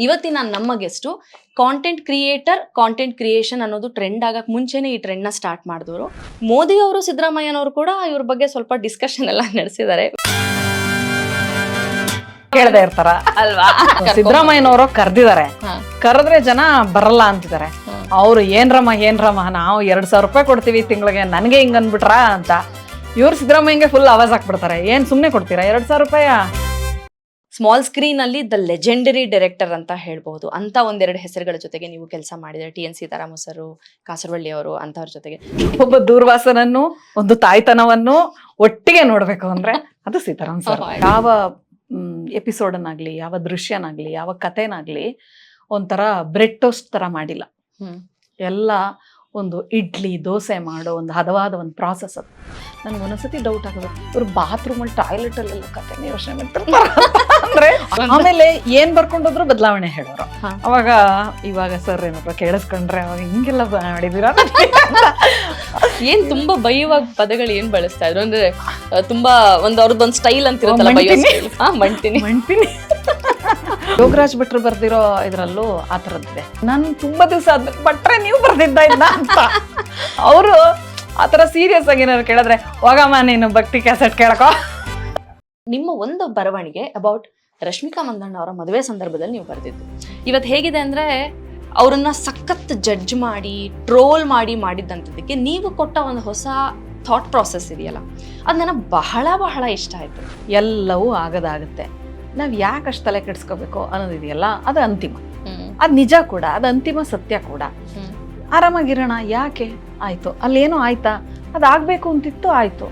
ಇವತ್ತಿನ ನಮ್ಮ guest content creator, content creation ಅನ್ನೋದು ಟ್ರೆಂಡ್ ಆಗಕ್ಕೆ ಮುಂಚೆನೇ ಈ ಟ್ರೆಂಡ್ನ ಸ್ಟಾರ್ಟ್ ಮಾಡಿದವರು. ಮೋದಿ ಅವರು, ಸಿದ್ದರಾಮಯ್ಯನವರು ಕೂಡ ಇವ್ರ ಬಗ್ಗೆ ಸ್ವಲ್ಪ ಡಿಸ್ಕಷನ್ ಎಲ್ಲ ನಡೆಸಿದ್ದಾರೆ. ಕೇಳದೆ ಇರ್ತಾರ ಅಲ್ವಾ? ಸಿದ್ದರಾಮಯ್ಯನವರು ಕರ್ದಿದ್ದಾರೆ, ಕರೆದ್ರೆ ಜನ ಬರಲ್ಲ ಅಂತಿದ್ದಾರೆ. ಅವ್ರು ಏನ್ರಮ್ಮ ನಾವು 2,000 ರೂಪಾಯಿ ಕೊಡ್ತೀವಿ ತಿಂಗಳಿಗೆ, ನನಗೆ ಹಿಂಗ್ ಅನ್ಬಿಟ್ರ ಅಂತ ಇವ್ರು ಸಿದ್ದರಾಮಯ್ಯಂಗೆ ಫುಲ್ ಆವಾಜ್ ಹಾಕ್ಬಿಡ್ತಾರೆ. ಏನ್ ಸುಮ್ನೆ ಕೊಡ್ತೀರಾ 2,000 ರೂಪಾಯಿ? ಸ್ಮಾಲ್ ಸ್ಕ್ರೀನ್ ಅಲ್ಲಿ ದ ಲೆಜೆಂಡರಿ ಡೈರೆಕ್ಟರ್ ಅಂತ ಹೇಳ್ಬಹುದು. ಅಂತ ಒಂದೆರಡು ಹೆಸರುಗಳ ಜೊತೆಗೆ ನೀವು ಕೆಲಸ ಮಾಡಿದ್ರೆ, TN ಸೀತಾರಾಮ್ ಸರ್, ಕಾಸರವಳ್ಳಿ ಅವರು, ಅಂತವ್ರ ಜೊತೆಗೆ ಒಬ್ಬ ದೂರ್ವಾಸನನ್ನು, ಒಂದು ತಾಯ್ತನವನ್ನು ಒಟ್ಟಿಗೆ ನೋಡ್ಬೇಕು ಅಂದ್ರೆ ಅದು ಸೀತಾರಾಮ್ ಸರ್. ಯಾವ ಎಪಿಸೋಡನ್ನಾಗ್ಲಿ, ಯಾವ ದೃಶ್ಯನಾಗ್ಲಿ, ಯಾವ ಕಥೆನಾಗ್ಲಿ ಒಂಥರ ಬ್ರೆಡ್ ಟೋಸ್ಟ್ ತರ ಮಾಡಿಲ್ಲ. ಎಲ್ಲ ಒಂದು ಇಡ್ಲಿ ದೋಸೆ ಮಾಡೋ ಒಂದು ಹದವಾದ ಒಂದು ಪ್ರಾಸೆಸ್. ಅದು ನನ್ಗೆ ಒಂದೊಂದ್ಸತಿ ಡೌಟ್ ಆಗೋದು, ಇವ್ರು ಬಾತ್ರೂಮಲ್ಲಿ ಟಾಯ್ಲೆಟ್ ಅಲ್ಲೆಲ್ಲ ಕಥೆನ ಯೋಚನೆ ಮಾಡ್ತಾರೆ ಅಂದ್ರೆ. ಆಮೇಲೆ ಏನ್ ಬರ್ಕೊಂಡೋದ್ರು ಬದಲಾವಣೆ ಹೇಳೋರು. ಅವಾಗ ಇವಾಗ ಸರ್ ಏನಪ್ಪ ಕೇಳಿಸ್ಕೊಂಡ್ರೆ ಅವಾಗ ಹಿಂಗೆಲ್ಲ ಮಾಡಿದೀರ ಏನ್ ತುಂಬಾ ಬೈಯುವಾಗ ಪದಗಳು ಏನ್ ಬಳಸ್ತಾ ಇದ್ರು ಅಂದ್ರೆ, ತುಂಬಾ ಒಂದು ಅವ್ರದ್ದೊಂದು ಸ್ಟೈಲ್ ಅಂತಿರುತ್ತಲ್ಲ, ಮಂಟಿನಿ. ಯೋಗರಾಜ್ ಭಟ್ರು ಬರ್ದಿರೋ ಇದ್ರಲ್ಲೂ ಆ ಥರದ್ದಿದೆ. ನಾನು ತುಂಬಾ ದಿವಸ ಆದ್ಮೇಲೆ ಭಟ್ರೆ ನೀವು ಬರ್ದಿದ್ದ ಇದ್ನ ಅಂತ. ಅವರು ಆತರ ಸೀರಿಯಸ್ ಆಗಿ ಏನಾದ್ರು ಕೇಳಿದ್ರೆ, ಹೋಗಮ್ಮ ನೀನು ಭಕ್ತಿ ಕ್ಯಾಸೆಟ್ ಕೇಳಕೋ. ನಿಮ್ಮ ಒಂದು ಬರವಣಿಗೆ ಅಬೌಟ್ ರಶ್ಮಿಕಾ ಮಂದಣ್ಣ ಅವರ ಮದುವೆ ಸಂದರ್ಭದಲ್ಲಿ ನೀವು ಬರೆದಿದ್ದು. ಇವತ್ತು ಹೇಗಿದೆ ಅಂದ್ರೆ, ಅವ್ರನ್ನ ಸಖತ್ ಜಡ್ಜ್ ಮಾಡಿ, ಟ್ರೋಲ್ ಮಾಡಿದ್ದಂಥದ್ದಕ್ಕೆ ನೀವು ಕೊಟ್ಟ ಒಂದು ಹೊಸ ಥಾಟ್ ಪ್ರಾಸೆಸ್ ಇದೆಯಲ್ಲ, ಅದು ನನಗೆ ಬಹಳ ಬಹಳ ಇಷ್ಟ ಆಯ್ತು. ಎಲ್ಲವೂ ಆಗದಾಗುತ್ತೆ, ನಾವ್ ಯಾಕಷ್ಟು ತಲೆ ಕೆಡಿಸ್ಕೋಬೇಕು ಅನ್ನೋದಿದೆಯಲ್ಲ, ಅದು ಅಂತಿಮ. ಅದು ನಿಜ ಕೂಡ, ಅದು ಅಂತಿಮ ಸತ್ಯ ಕೂಡ. ಆರಾಮಾಗಿರೋಣ, ಯಾಕೆ ಆಯ್ತು, ಅಲ್ಲೇನೋ ಆಯ್ತಾ, ಅದಾಗಬೇಕು ಅಂತಿತ್ತು, ಆಯ್ತು.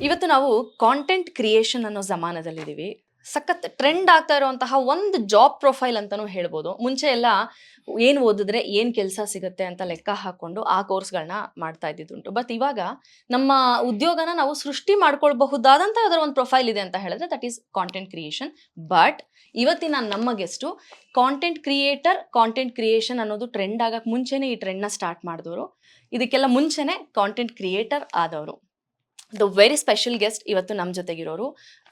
ಇವತ್ತು ನಾವು ಕಾಂಟೆಂಟ್ ಕ್ರಿಯೇಷನ್ ಅನ್ನೋ ಜಮಾನದಲ್ಲಿದ್ದೀವಿ. ಸಖತ್ ಟ್ರೆಂಡ್ ಆಗ್ತಾ ಇರುವಂತಹ ಒಂದು ಜಾಬ್ ಪ್ರೊಫೈಲ್ ಅಂತಾನೂ ಹೇಳ್ಬೋದು. ಮುಂಚೆ ಎಲ್ಲ ಏನು ಓದಿದ್ರೆ ಏನು ಕೆಲಸ ಸಿಗುತ್ತೆ ಅಂತ ಲೆಕ್ಕ ಹಾಕೊಂಡು ಆ ಕೋರ್ಸ್ಗಳನ್ನ ಮಾಡ್ತಾ ಇದ್ದಿದ್ದುಂಟು. ಬಟ್ ಇವಾಗ ನಮ್ಮ ಉದ್ಯೋಗನ ನಾವು ಸೃಷ್ಟಿ ಮಾಡ್ಕೊಳ್ಬಹುದಾದಂಥ ಅದರ ಒಂದು ಪ್ರೊಫೈಲ್ ಇದೆ ಅಂತ ಹೇಳಿದ್ರೆ that is content creation. But ಇವತ್ತಿನ ನಮ್ಮ guest content creator, content creation ಅನ್ನೋದು ಟ್ರೆಂಡ್ ಆಗಕ್ಕೆ ಮುಂಚೆನೇ ಈ ಟ್ರೆಂಡ್ನ ಸ್ಟಾರ್ಟ್ ಮಾಡಿದವರು. ಇದಕ್ಕೆಲ್ಲ ಮುಂಚೆನೇ ಕಾಂಟೆಂಟ್ ಕ್ರಿಯೇಟರ್ ಆದವರು. ದ ವೆರಿ ಸ್ಪೆಷಲ್ ಗೆಸ್ಟ್ ಇವತ್ತು ನಮ್ಮ ಜೊತೆಗಿರೋರು.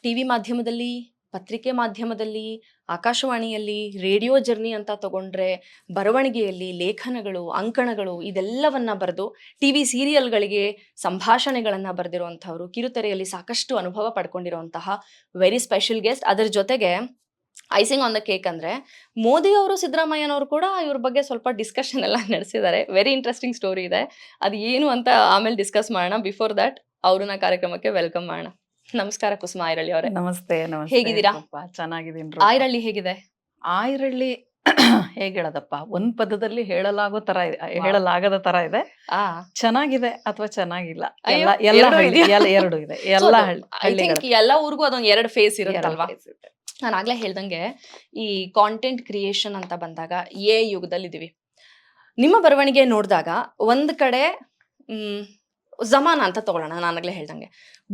TV ಮಾಧ್ಯಮದಲ್ಲಿ, ಪತ್ರಿಕೆ ಮಾಧ್ಯಮದಲ್ಲಿ, ಆಕಾಶವಾಣಿಯಲ್ಲಿ, ರೇಡಿಯೋ ಜರ್ನಿ ಅಂತ ತಗೊಂಡ್ರೆ, ಬರವಣಿಗೆಯಲ್ಲಿ ಲೇಖನಗಳು, ಅಂಕಣಗಳು ಇದೆಲ್ಲವನ್ನ ಬರೆದು TV ಸೀರಿಯಲ್ಗಳಿಗೆ ಸಂಭಾಷಣೆಗಳನ್ನು ಬರೆದಿರುವಂಥವ್ರು, ಕಿರುತೆರೆಯಲ್ಲಿ ಸಾಕಷ್ಟು ಅನುಭವ ಪಡ್ಕೊಂಡಿರುವಂತಹ ವೆರಿ ಸ್ಪೆಷಲ್ ಗೆಸ್ಟ್. ಅದರ ಜೊತೆಗೆ ಐಸಿಂಗ್ ಆನ್ ದ ಕೇಕ್ ಅಂದ್ರೆ, ಮೋದಿ ಅವರು, ಸಿದ್ದರಾಮಯ್ಯನವರು ಕೂಡ ಇವ್ರ ಬಗ್ಗೆ ಸ್ವಲ್ಪ ಡಿಸ್ಕಷನ್ ಎಲ್ಲ ನಡೆಸಿದ್ದಾರೆ. ವೆರಿ ಇಂಟ್ರೆಸ್ಟಿಂಗ್ ಸ್ಟೋರಿ ಇದೆ, ಅದು ಏನು ಅಂತ ಆಮೇಲೆ ಡಿಸ್ಕಸ್ ಮಾಡೋಣ. ಬಿಫೋರ್ ದಟ್ ಅವ್ರನ್ನ ಕಾರ್ಯಕ್ರಮಕ್ಕೆ ವೆಲ್ಕಮ್ ಮಾಡೋಣ. ನಮಸ್ಕಾರ ಕುಸುಮ ಐರಳ್ಳಿ ಅವರೇ. ನಮಸ್ತೆ. ಹೇಗಿದ್ದೀರಾ? ಚೆನ್ನಾಗಿದ್ದೀನಿ. ಐರಳ್ಳಿ ಹೇಗಿದೆ? ಐರಳ್ಳಿ ಹೇಗೆ ಹೇಳೋದಪ್ಪ, ಒಂದ್ ಪದದಲ್ಲಿ ಹೇಳಲಾಗೋ ತರ ಇದೆ, ಹೇಳಲಾಗದ ತರ ಇದೆ. ಚೆನ್ನಾಗಿದೆ ಅಥವಾ ಚೆನ್ನಾಗಿಲ್ಲ, ಎರಡು ಇದೆ. ಎಲ್ಲ ಊರಿಗೂ ಅದೊಂದು ಎರಡು ಫೇಸ್ ಇರುತ್ತಲ್ವಾ? ನಾನು ಆಗ್ಲೇ ಹೇಳ್ದಂಗೆ, ಈ ಕಾಂಟೆಂಟ್ ಕ್ರಿಯೇಷನ್ ಅಂತ ಬಂದಾಗ ಯುಗದಲ್ಲಿ ಇದೀವಿ. ನಿಮ್ಮ ಬರವಣಿಗೆ ನೋಡಿದಾಗ ಒಂದ್ ಕಡೆ ಜಮಾನ ಅಂತ ತಗೊಳ್ಳೋಣ. ನಾನಾಗ್ಲೇ ಹೇಳ್ದಂಗೆ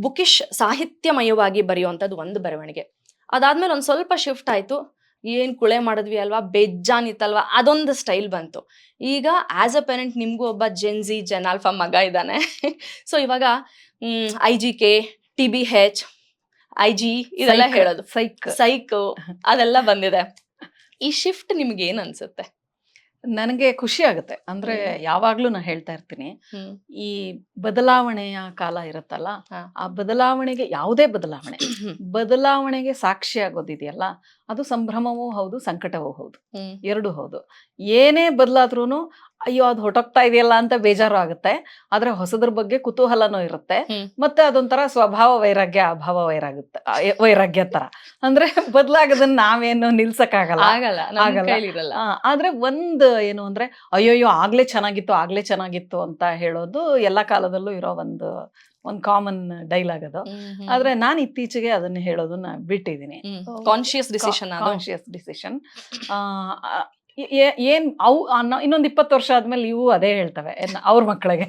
ಬುಕಿಶ್ ಸಾಹಿತ್ಯಮಯವಾಗಿ ಬರೆಯುವಂಥದ್ದು ಒಂದು ಬರವಣಿಗೆ. ಅದಾದ್ಮೇಲೆ ಒಂದು ಸ್ವಲ್ಪ ಶಿಫ್ಟ್ ಆಯ್ತು, ಏನ್ ಕುಳೆ ಮಾಡಿದ್ವಿ ಅಲ್ವಾ, ಬೆಜ್ಜಾನಿತ್ತಲ್ವಾ, ಅದೊಂದು ಸ್ಟೈಲ್ ಬಂತು. ಈಗ ಆಸ್ ಅ ಪೇರೆಂಟ್ ನಿಮ್ಗೂ ಒಬ್ಬ ಜೆನ್ ಆಲ್ಫಾ ಮಗ ಇದ್ದಾನೆ. ಸೊ ಇವಾಗ IGK, TBH, IG ಇದೆಲ್ಲ ಹೇಳೋದು, ಸೈಕ್ ಅದೆಲ್ಲ ಬಂದಿದೆ. ಈ ಶಿಫ್ಟ್ ನಿಮ್ಗೆ ಏನ್ ಅನ್ಸುತ್ತೆ? ನನಗೆ ಖುಷಿ ಆಗುತ್ತೆ. ಅಂದ್ರೆ ಯಾವಾಗ್ಲೂ ನಾ ಹೇಳ್ತಾ ಇರ್ತೀನಿ, ಈ ಬದಲಾವಣೆಯ ಕಾಲ ಇರುತ್ತಲ್ಲ, ಆ ಬದಲಾವಣೆಗೆ, ಯಾವುದೇ ಬದಲಾವಣೆಗೆ ಸಾಕ್ಷಿ ಆಗೋದಿದೆಯಲ್ಲ, ಅದು ಸಂಭ್ರಮವೂ ಹೌದು, ಸಂಕಟವೂ ಹೌದು, ಎರಡೂ ಹೌದು. ಏನೇ ಬದಲಾದ್ರೂ ಅಯ್ಯೋ ಅದು ಹೊಟ್ಟೋಗ್ತಾ ಇದೆಯಲ್ಲ ಅಂತ ಬೇಜಾರು ಆಗುತ್ತೆ. ಆದ್ರೆ ಹೊಸದ್ರ ಬಗ್ಗೆ ಕುತೂಹಲನೂ ಇರುತ್ತೆ. ಮತ್ತೆ ಅದೊಂಥರ ಸ್ವಭಾವ ವೈರಾಗ್ಯ, ಅಭಾವ ವೈರಾಗ್ಯ ತರ. ಅಂದ್ರೆ ಬದಲಾಗದನ್ನ ನಾವೇನು ನಿಲ್ಸಕ್ಕಾಗಲ್ಲ, ಆಗಲ್ಲ. ಆದ್ರೆ ಒಂದು ಏನು ಅಂದ್ರೆ, ಅಯ್ಯೋಯ್ಯೋ ಆಗ್ಲೇ ಚೆನ್ನಾಗಿತ್ತು ಅಂತ ಹೇಳೋದು ಎಲ್ಲಾ ಕಾಲದಲ್ಲೂ ಇರೋ ಒಂದು ಕಾಮನ್ ಡೈಲಾಗ್ ಅದು. ಆದ್ರೆ ನಾನು ಇತ್ತೀಚೆಗೆ ಅದನ್ನ ಹೇಳೋದನ್ನ ಬಿಟ್ಟಿದ್ದೀನಿ. Conscious decision. ಏನ್ ಅವು ಇನ್ನೊಂದು 20 ವರ್ಷ ಆದ್ಮೇಲೆ ಇವು ಅದೇ ಹೇಳ್ತವೆ ಅವ್ರ ಮಕ್ಕಳಿಗೆ,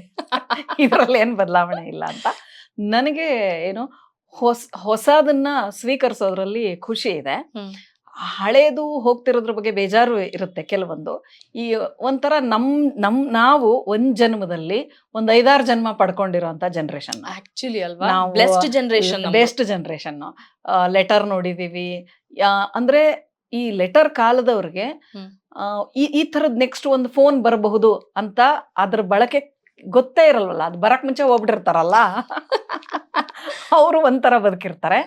ಇದ್ರಲ್ಲಿ ಏನ್ ಬದಲಾವಣೆ ಇಲ್ಲ ಅಂತ. ನನಗೆ ಏನು ಹೊಸದನ್ನ ಸ್ವೀಕರಿಸೋದ್ರಲ್ಲಿ ಖುಷಿ ಇದೆ. ಹಳೇದು ಹೋಗ್ತಿರೋದ್ರ ಬಗ್ಗೆ ಬೇಜಾರು ಇರುತ್ತೆ ಕೆಲವೊಂದು. ಈ ಒಂಥರ ನಾವು ಒಂದ್ ಜನ್ಮದಲ್ಲಿ ಒಂದ್ 5-6 ಜನ್ಮ ಪಡ್ಕೊಂಡಿರೋಂಥ ಜನರೇಷನ್ ಆಕ್ಚುಲಿ ಅಲ್ವಾ, ನಾವು best generation. Best generation. Letter ನೋಡಿದೀವಿ. ಅಂದ್ರೆ ಈ ಲೆಟರ್ ಕಾಲದವ್ರಿಗೆ ಈ ತರದ್ ನೆಕ್ಸ್ಟ್ ಒಂದು ಫೋನ್ ಬರಬಹುದು ಅಂತ ಅದ್ರ ಬಳಕೆ ಗೊತ್ತೇ ಇರಲ್ವಲ್ಲ, ಅದು ಬರಕ್ ಮುಂಚೆ ಹೋಗ್ಬಿಟ್ಟಿರ್ತಾರಲ್ಲ ಅವರು ಒಂಥರ ಬದುಕಿರ್ತಾರೆ.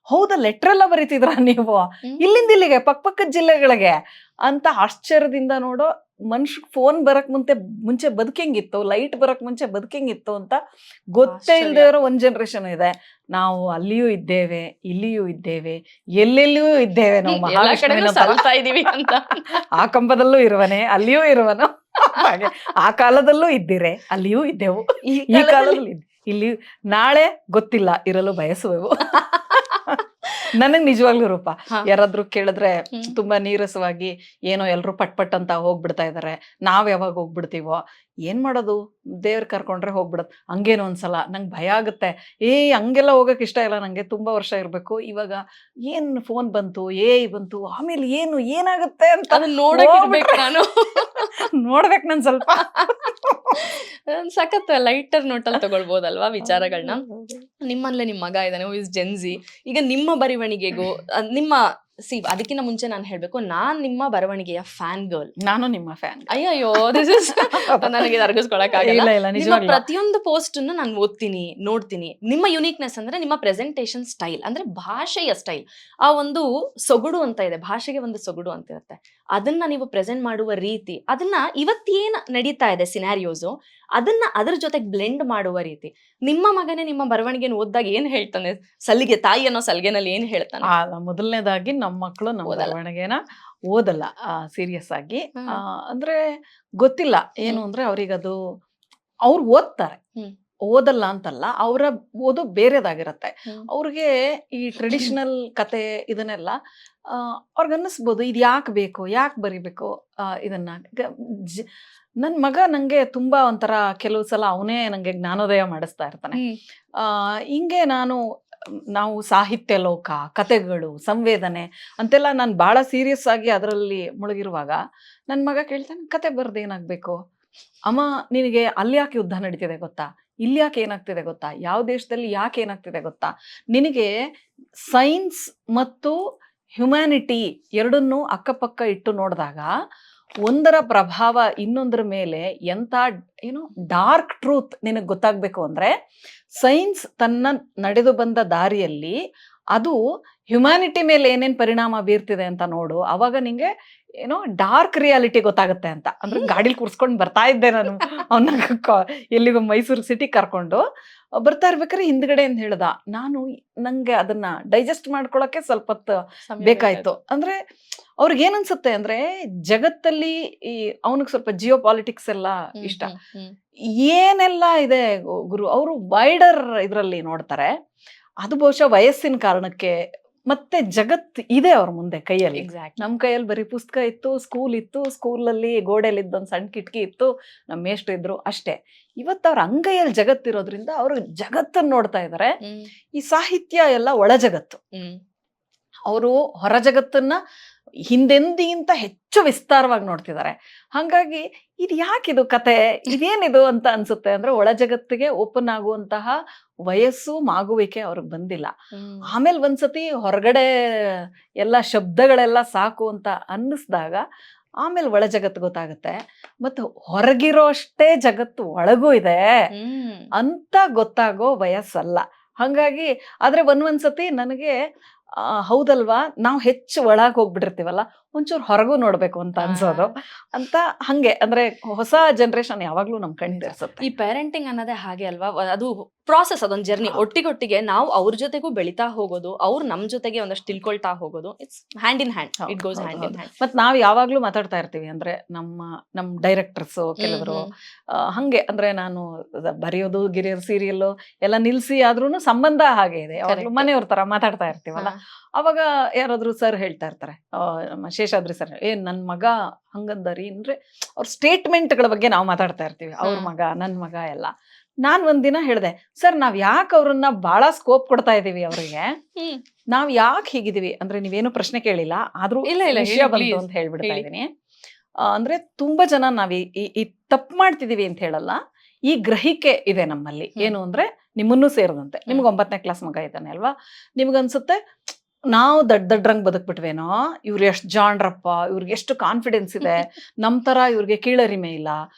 ಹೌದಾ, ಲೆಟರ್ ಎಲ್ಲ ಬರೀತಿದ್ರ ನೀವು ಇಲ್ಲಿಂದ ಇಲ್ಲಿಗೆ ಪಕ್ಕದ ಜಿಲ್ಲೆಗಳಿಗೆ ಅಂತ ಆಶ್ಚರ್ಯದಿಂದ ನೋಡೋ ಮನುಷ್ಯ. ಫೋನ್ ಬರಕ್ ಮುಂಚೆ ಬದುಕಿಂಗಿತ್ತು, ಲೈಟ್ ಬರಕ್ ಮುಂಚೆ ಬದುಕಿಂಗಿತ್ತು ಅಂತ ಗೊತ್ತೇ ಇಲ್ಲದೆ ಇರೋ ಒಂದ್ ಜನರೇಷನ್ ಇದೆ. ನಾವು ಅಲ್ಲಿಯೂ ಇದ್ದೇವೆ, ಇಲ್ಲಿಯೂ ಇದ್ದೇವೆ, ಎಲ್ಲೆಲ್ಲಿಯೂ ಇದ್ದೇವೆ. ನಾವು ಇದೀವಿ ಅಂತ ಆ ಕಂಬದಲ್ಲೂ ಇರುವನೆ, ಅಲ್ಲಿಯೂ ಇರುವನು, ಹಾಗೆ ಆ ಕಾಲದಲ್ಲೂ ಇದ್ದೀರೆ, ಅಲ್ಲಿಯೂ ಇದ್ದೆವು, ಈ ಕಾಲದಲ್ಲಿ ಇಲ್ಲಿ ನಾಳೆ ಗೊತ್ತಿಲ್ಲ, ಇರಲು ಬಯಸುವೆವು. ನನಗ್ ನಿಜವಾಗ್ಲೂ ರೂಪ, ಯಾರಾದ್ರೂ ಕೇಳಿದ್ರೆ ತುಂಬಾ ನೀರಸವಾಗಿ ಏನೋ ಎಲ್ರು ಪಟ್ ಅಂತ ಹೋಗ್ಬಿಡ್ತಾ ಇದಾರೆ, ನಾವ್ ಯಾವಾಗ ಹೋಗ್ಬಿಡ್ತೀವೋ, ಏನ್ ಮಾಡೋದು, ದೇವ್ರ ಕರ್ಕೊಂಡ್ರೆ ಹೋಗ್ಬಿಡತ್. ಹಂಗೇನೋ ಒಂದ್ಸಲ ನಂಗೆ ಭಯ ಆಗುತ್ತೆ, ಹಂಗೆಲ್ಲ ಹೋಗಕ್ ಇಷ್ಟ ಇಲ್ಲ ನಂಗೆ, ತುಂಬಾ ವರ್ಷ ಇರ್ಬೇಕು. ಇವಾಗ ಏನ್ ಫೋನ್ ಬಂತು, ಬಂತು, ಆಮೇಲೆ ಏನಾಗುತ್ತೆ ಅಂತ ನೋಡ್ಬೇಕು ನಾನು ಸ್ವಲ್ಪ. ಸಖತ್ ಲೈಟರ್ ನೋಟಲ್ಲಿ ತಗೊಳ್ಬೋದಲ್ವಾ ವಿಚಾರಗಳನ್ನ. ನಿಮ್ಮಲ್ಲೇ ನಿಮ್ ಮಗ ಇದ್ದಾನೆ, ಇಸ್ ಜೆನ್ಜಿ. ಈಗ ನಿಮ್ಮ ಬರವಣಿಗೆಗೂ ಅದಕ್ಕಿಂತ ಮುಂಚೆ ನಾನು ಹೇಳ್ಬೇಕು, ನಾನ್ ನಿಮ್ಮ ಬರವಣಿಗೆಯ ಫ್ಯಾನ್ ಗರ್ಲ್. ನಾನು ನಿಮ್ಮ ಫ್ಯಾನ್. ಅಯ್ಯೋ ದಿಸ್ ಇಸ್ ನನಗೆ ಅರ್ಗಿಸ್ಕೊಳಕ್ಕಾಗಲ್ಲ. ನಿಮ್ಮ ಪ್ರತಿಯೊಂದು ಪೋಸ್ಟ್ ನಾನು ಓದ್ತೀನಿ, ನೋಡ್ತೀನಿ. ನಿಮ್ಮ ಯುನೀಕ್ನೆಸ್ ಅಂದ್ರೆ ನಿಮ್ಮ ಪ್ರೆಸೆಂಟೇಶನ್ ಸ್ಟೈಲ್, ಅಂದ್ರೆ ಭಾಷೆಯ ಸ್ಟೈಲ್. ಆ ಒಂದು ಸೊಗಡು ಅಂತ ಇದೆ, ಭಾಷೆಗೆ ಒಂದು ಸೊಗಡು ಅಂತ ಇರುತ್ತೆ. ಅದನ್ನ ನೀವು ಪ್ರೆಸೆಂಟ್ ಮಾಡುವ ರೀತಿ, ಅದನ್ನ ಇವತ್ತೇನ್ ನಡೀತಾ ಇದೆ ಸಿನಾರಿಯೋಸು, ಅದನ್ನ ಅದ್ರ ಜೊತೆಗೆ ಬ್ಲೆಂಡ್ ಮಾಡುವ ರೀತಿ. ನಿಮ್ಮ ಮಗನೇ ನಿಮ್ಮ ಬರವಣಿಗೆ ಓದ್ದಾಗ ಏನ್ ಹೇಳ್ತಾನೆ, ಸಲಿಗೆ, ತಾಯಿ ಅನ್ನೋ ಸಲಿಗೆನಲ್ಲಿ ಏನ್ ಹೇಳ್ತಾನೆ? ಮೊದಲನೇದಾಗಿ ನಮ್ಮ ಮಕ್ಕಳು ನಮ್ಮ ಬರವಣಿಗೆನ ಓದಲ್ಲ ಸೀರಿಯಸ್ ಆಗಿ. ಅಂದ್ರೆ ಗೊತ್ತಿಲ್ಲ ಏನು ಅಂದ್ರೆ ಅವ್ರಿಗದು, ಅವ್ರು ಓದ್ತಾರೆ, ಓದಲ್ಲ ಅಂತಲ್ಲ, ಅವರ ಓದು ಬೇರೆದಾಗಿರತ್ತೆ. ಅವ್ರಿಗೆ ಈ ಟ್ರೆಡಿಷನಲ್ ಕತೆ ಇದನ್ನೆಲ್ಲ ಅವ್ರಿಗನ್ನಿಸ್ಬೋದು, ಇದು ಯಾಕೆ ಬೇಕು, ಯಾಕೆ ಬರಿಬೇಕು ಇದನ್ನ. ನನ್ನ ಮಗ ನಂಗೆ ತುಂಬಾ ಒಂಥರ ಕೆಲವು ಸಲ ಅವನೇ ನಂಗೆ ಜ್ಞಾನೋದಯ ಮಾಡಿಸ್ತಾ ಇರ್ತಾನೆ. ಹಿಂಗೆ ನಾವು ಸಾಹಿತ್ಯ ಲೋಕ, ಕತೆಗಳು, ಸಂವೇದನೆ ಅಂತೆಲ್ಲ ನಾನು ಬಹಳ ಸೀರಿಯಸ್ ಆಗಿ ಅದರಲ್ಲಿ ಮುಳುಗಿರುವಾಗ ನನ್ನ ಮಗ ಕೇಳ್ತಾನೆ, ಕತೆ ಬರ್ದೇನಾಗ್ಬೇಕು ಅಮ್ಮ, ನಿನಗೆ ಅಲ್ಲಿ ಯಾಕೆ ಯುದ್ಧ ನಡೀತಿದೆ ಗೊತ್ತಾ, ಇಲ್ಲಿ ಯಾಕೆ ಏನಾಗ್ತಿದೆ ಗೊತ್ತಾ, ಯಾವ ದೇಶದಲ್ಲಿ ಯಾಕೆ ಏನಾಗ್ತಿದೆ ಗೊತ್ತಾ, ನಿನಗೆ ಸೈನ್ಸ್ ಮತ್ತು ಹ್ಯುಮ್ಯಾನಿಟಿ ಎರಡನ್ನೂ ಅಕ್ಕಪಕ್ಕ ಇಟ್ಟು ನೋಡಿದಾಗ ಒಂದರ ಪ್ರಭಾವ ಇನ್ನೊಂದರ ಮೇಲೆ ಎಂತ ಡಾರ್ಕ್ ಟ್ರೂತ್ ನಿನಗೆ ಗೊತ್ತಾಗ್ಬೇಕು ಅಂದ್ರೆ, ಸೈನ್ಸ್ ತನ್ನ ನಡೆದು ಬಂದ ದಾರಿಯಲ್ಲಿ ಅದು ಹ್ಯುಮ್ಯಾನಿಟಿ ಮೇಲೆ ಏನೇನ್ ಪರಿಣಾಮ ಬೀರ್ತಿದೆ ಅಂತ ನೋಡು, ಅವಾಗ ನಿಂಗೆ ಡಾರ್ಕ್ ರಿಯಾಲಿಟಿ ಗೊತ್ತಾಗುತ್ತೆ ಅಂತ. ಅಂದ್ರೆ ಗಾಡಿಲಿ ಕೂರ್ಸ್ಕೊಂಡು ಬರ್ತಾ ಇದ್ದೆ ನಾನು ಅವನ ಎಲ್ಲಿಗೋ ಮೈಸೂರು ಸಿಟಿ ಕರ್ಕೊಂಡು ಬರ್ತಾ ಇರ್ಬೇಕಾದ್ರೆ ಹಿಂದ್ಗಡೆ ಅಂತ ಹೇಳ್ದ, ನಂಗೆ ಅದನ್ನ ಡೈಜೆಸ್ಟ್ ಮಾಡ್ಕೊಳಕ್ಕೆ ಸ್ವಲ್ಪ ಹೊತ್ತು ಬೇಕಾಯ್ತು. ಅಂದ್ರೆ ಅವ್ರಿಗೆ ಏನನ್ಸುತ್ತೆ ಅಂದ್ರೆ, ಜಗತ್ತಲ್ಲಿ ಅವನಿಗೆ ಸ್ವಲ್ಪ ಜಿಯೋ ಪಾಲಿಟಿಕ್ಸ್ ಎಲ್ಲ ಇಷ್ಟ, ಏನೆಲ್ಲ ಇದೆ ಗುರು, ಅವರು ವೈಡರ್ ಇದ್ರಲ್ಲಿ ನೋಡ್ತಾರೆ. ಅದು ಬಹುಶಃ ವಯಸ್ಸಿನ ಕಾರಣಕ್ಕೆ, ಮತ್ತೆ ಜಗತ್ ಇದೆ ಅವ್ರ ಮುಂದೆ ಕೈಯಲ್ಲಿ. ನಮ್ ಕೈಯಲ್ಲಿ ಬರೀ ಪುಸ್ತಕ ಇತ್ತು, ಸ್ಕೂಲ್ ಇತ್ತು, ಸ್ಕೂಲಲ್ಲಿ ಗೋಡೆಯಲ್ಲಿ ಇದ್ದೊಂದು ಸಣ್ಣ ಕಿಟಕಿ ಇತ್ತು, ನಮ್ಮ ಮೇಷ್ಟ್ರು ಇದ್ರು ಅಷ್ಟೇ. ಇವತ್ತು ಅವ್ರ ಅಂಗೈಯಲ್ಲಿ ಜಗತ್ತಿರೋದ್ರಿಂದ ಅವರು ಜಗತ್ತನ್ನು ನೋಡ್ತಾ ಇದ್ದಾರೆ. ಈ ಸಾಹಿತ್ಯ ಎಲ್ಲ ಒಳ ಜಗತ್ತು, ಅವರು ಹೊರ ಜಗತ್ತನ್ನ ಹಿಂದೆಂದಿಗಿಂತ ಹೆಚ್ಚು ವಿಸ್ತಾರವಾಗಿ ನೋಡ್ತಿದ್ದಾರೆ. ಹಾಗಾಗಿ ಇದು ಯಾಕಿದು ಕತೆ, ಇದೇನಿದು ಅಂತ ಅನ್ಸುತ್ತೆ. ಅಂದ್ರೆ ಒಳ ಜಗತ್ತಿಗೆ ಓಪನ್ ಆಗುವಂತಹ ವಯಸ್ಸು, ಮಾಗುವಿಕೆ ಅವ್ರಿಗೆ ಬಂದಿಲ್ಲ. ಆಮೇಲೆ ಒಂದ್ಸತಿ ಹೊರಗಡೆ ಎಲ್ಲ ಶಬ್ದಗಳೆಲ್ಲ ಸಾಕು ಅಂತ ಅನ್ನಿಸ್ದಾಗ ಆಮೇಲೆ ಒಳ ಜಗತ್ತು ಗೊತ್ತಾಗುತ್ತೆ. ಮತ್ತು ಹೊರಗಿರೋ ಅಷ್ಟೇ ಜಗತ್ತು ಒಳಗೂ ಇದೆ ಅಂತ ಗೊತ್ತಾಗೋ ವಯಸ್ಸಲ್ಲ. ಹಾಗಾಗಿ ಆದ್ರೆ ಒಂದ್ಸತಿ ನನಗೆ ಹೌದಲ್ವಾ, ನಾವು ಹೆಚ್ಚು ಒಳಗೆ ಹೋಗ್ಬಿಟ್ಟಿರ್ತೀವಲ್ಲ, ಒಂಚೂರು ಹೊರಗೂ ನೋಡ್ಬೇಕು ಅಂತ ಅನ್ಸೋದು ಅಂತ. ಹಂಗೆ ಅಂದ್ರೆ ಹೊಸ ಜನರೇಷನ್ ಯಾವಾಗ್ಲೂ ನಮ್ ಕಣ್ ತೆರೆಸುತ್ತೆ. ಈ ಪೇರೆಂಟಿಂಗ್ ಅನ್ನೋದೇ ಹಾಗೆ ಅಲ್ವಾ, ಅದು ಪ್ರಾಸೆಸ್, ಅದೊಂದು ಜರ್ನಿ. ಒಟ್ಟಿಗೊಟ್ಟಿಗೆ ನಾವು ಅವ್ರ ಜೊತೆಗೂ ಬೆಳಿತಾ ಹೋಗೋದು, ಅವ್ರು ನಮ್ ಜೊತೆಗೆ ಒಂದಷ್ಟು ತಿಳ್ಕೊಳ್ತಾ ಹೋಗೋದು. It's hand in hand, it goes hand in hand. ಮತ್ ನಾವ್ ಯಾವಾಗ್ಲೂ ಮಾತಾಡ್ತಾ ಇರ್ತೀವಿ. ಅಂದ್ರೆ ನಮ್ ಡೈರೆಕ್ಟರ್ಸ್ ಕೆಲವರು ಹಂಗೆ, ಅಂದ್ರೆ ನಾನು ಬರೆಯೋದು ಗಿರಿಯೋದು ಸೀರಿಯಲ್ ಎಲ್ಲ ನಿಲ್ಸಿ ಆದ್ರೂನು ಸಂಬಂಧ ಹಾಗೆ ಇದೆ, ಯಾವಾಗ್ಲೂ ಮನೆಯವ್ರ ತರ ಮಾತಾಡ್ತಾ ಇರ್ತೀವಲ್ಲ. ಅವಾಗ ಯಾರಾದ್ರೂ ಸರ್ ಹೇಳ್ತಾ ಇರ್ತಾರೆ, ಶೇಷಾದ್ರಿ ಸರ್, ನನ್ ಮಗ ಹಂಗಂದರಿ ಅಂದ್ರೆ ಅವ್ರ ಸ್ಟೇಟ್ಮೆಂಟ್ಗಳ ಬಗ್ಗೆ ನಾವು ಮಾತಾಡ್ತಾ ಇರ್ತೀವಿ. ಅವ್ರ ಮಗ, ನನ್ ಮಗ ಎಲ್ಲ. ನಾನ್ ಒಂದಿನ ಹೇಳ್ದೆ, ಸರ್ ನಾವ್ ಯಾಕೆ ಅವ್ರನ್ನ ಬಹಳ ಸ್ಕೋಪ್ ಕೊಡ್ತಾ ಇದೀವಿ ಅವ್ರಿಗೆ, ನಾವ್ ಯಾಕೆ ಹೀಗಿದೀವಿ ಅಂದ್ರೆ ನೀವೇನು ಪ್ರಶ್ನೆ ಕೇಳಿಲ್ಲ, ಆದ್ರೂ ಇಲ್ಲ, ವಿಷಯ ಹೇಳಿ, ಬಂತು please. ಅಂತ ಹೇಳ್ಬಿಡ್ತಾ ಹೇಳಿ. ಇದೀನಿ. ಅಂದ್ರೆ ತುಂಬಾ ಜನ ನಾವ್ ಈ ತಪ್ಪು ಮಾಡ್ತಿದೀವಿ ಅಂತ ಹೇಳಲ್ಲ, ಈ ಗ್ರಹಿಕೆ ಇದೆ ನಮ್ಮಲ್ಲಿ. ಏನು ಅಂದ್ರೆ ನಿಮ್ಮನ್ನೂ ಸೇರಿದಂತೆ, ನಿಮ್ಗೆ 9ನೇ ಕ್ಲಾಸ್ ಮಗ ಇದ್ದಾನೆ ಅಲ್ವಾ, ನಿಮ್ಗನ್ಸುತ್ತೆ ನಾವು ದಡ್ಡರಂಗ್ ಬದುಕ್ಬಿಟ್ವೇನೋ, ಇವ್ರು ಎಷ್ಟು ಜಾಣ್ರಪ್ಪ, ಇವ್ರಿಗೆ ಎಷ್ಟು ಕಾನ್ಫಿಡೆನ್ಸ್ ಇದೆ, ನಮ್ ತರ ಇವ್ರಿಗೆ ಕೀಳರಿಮೆ ಇಲ್ಲ,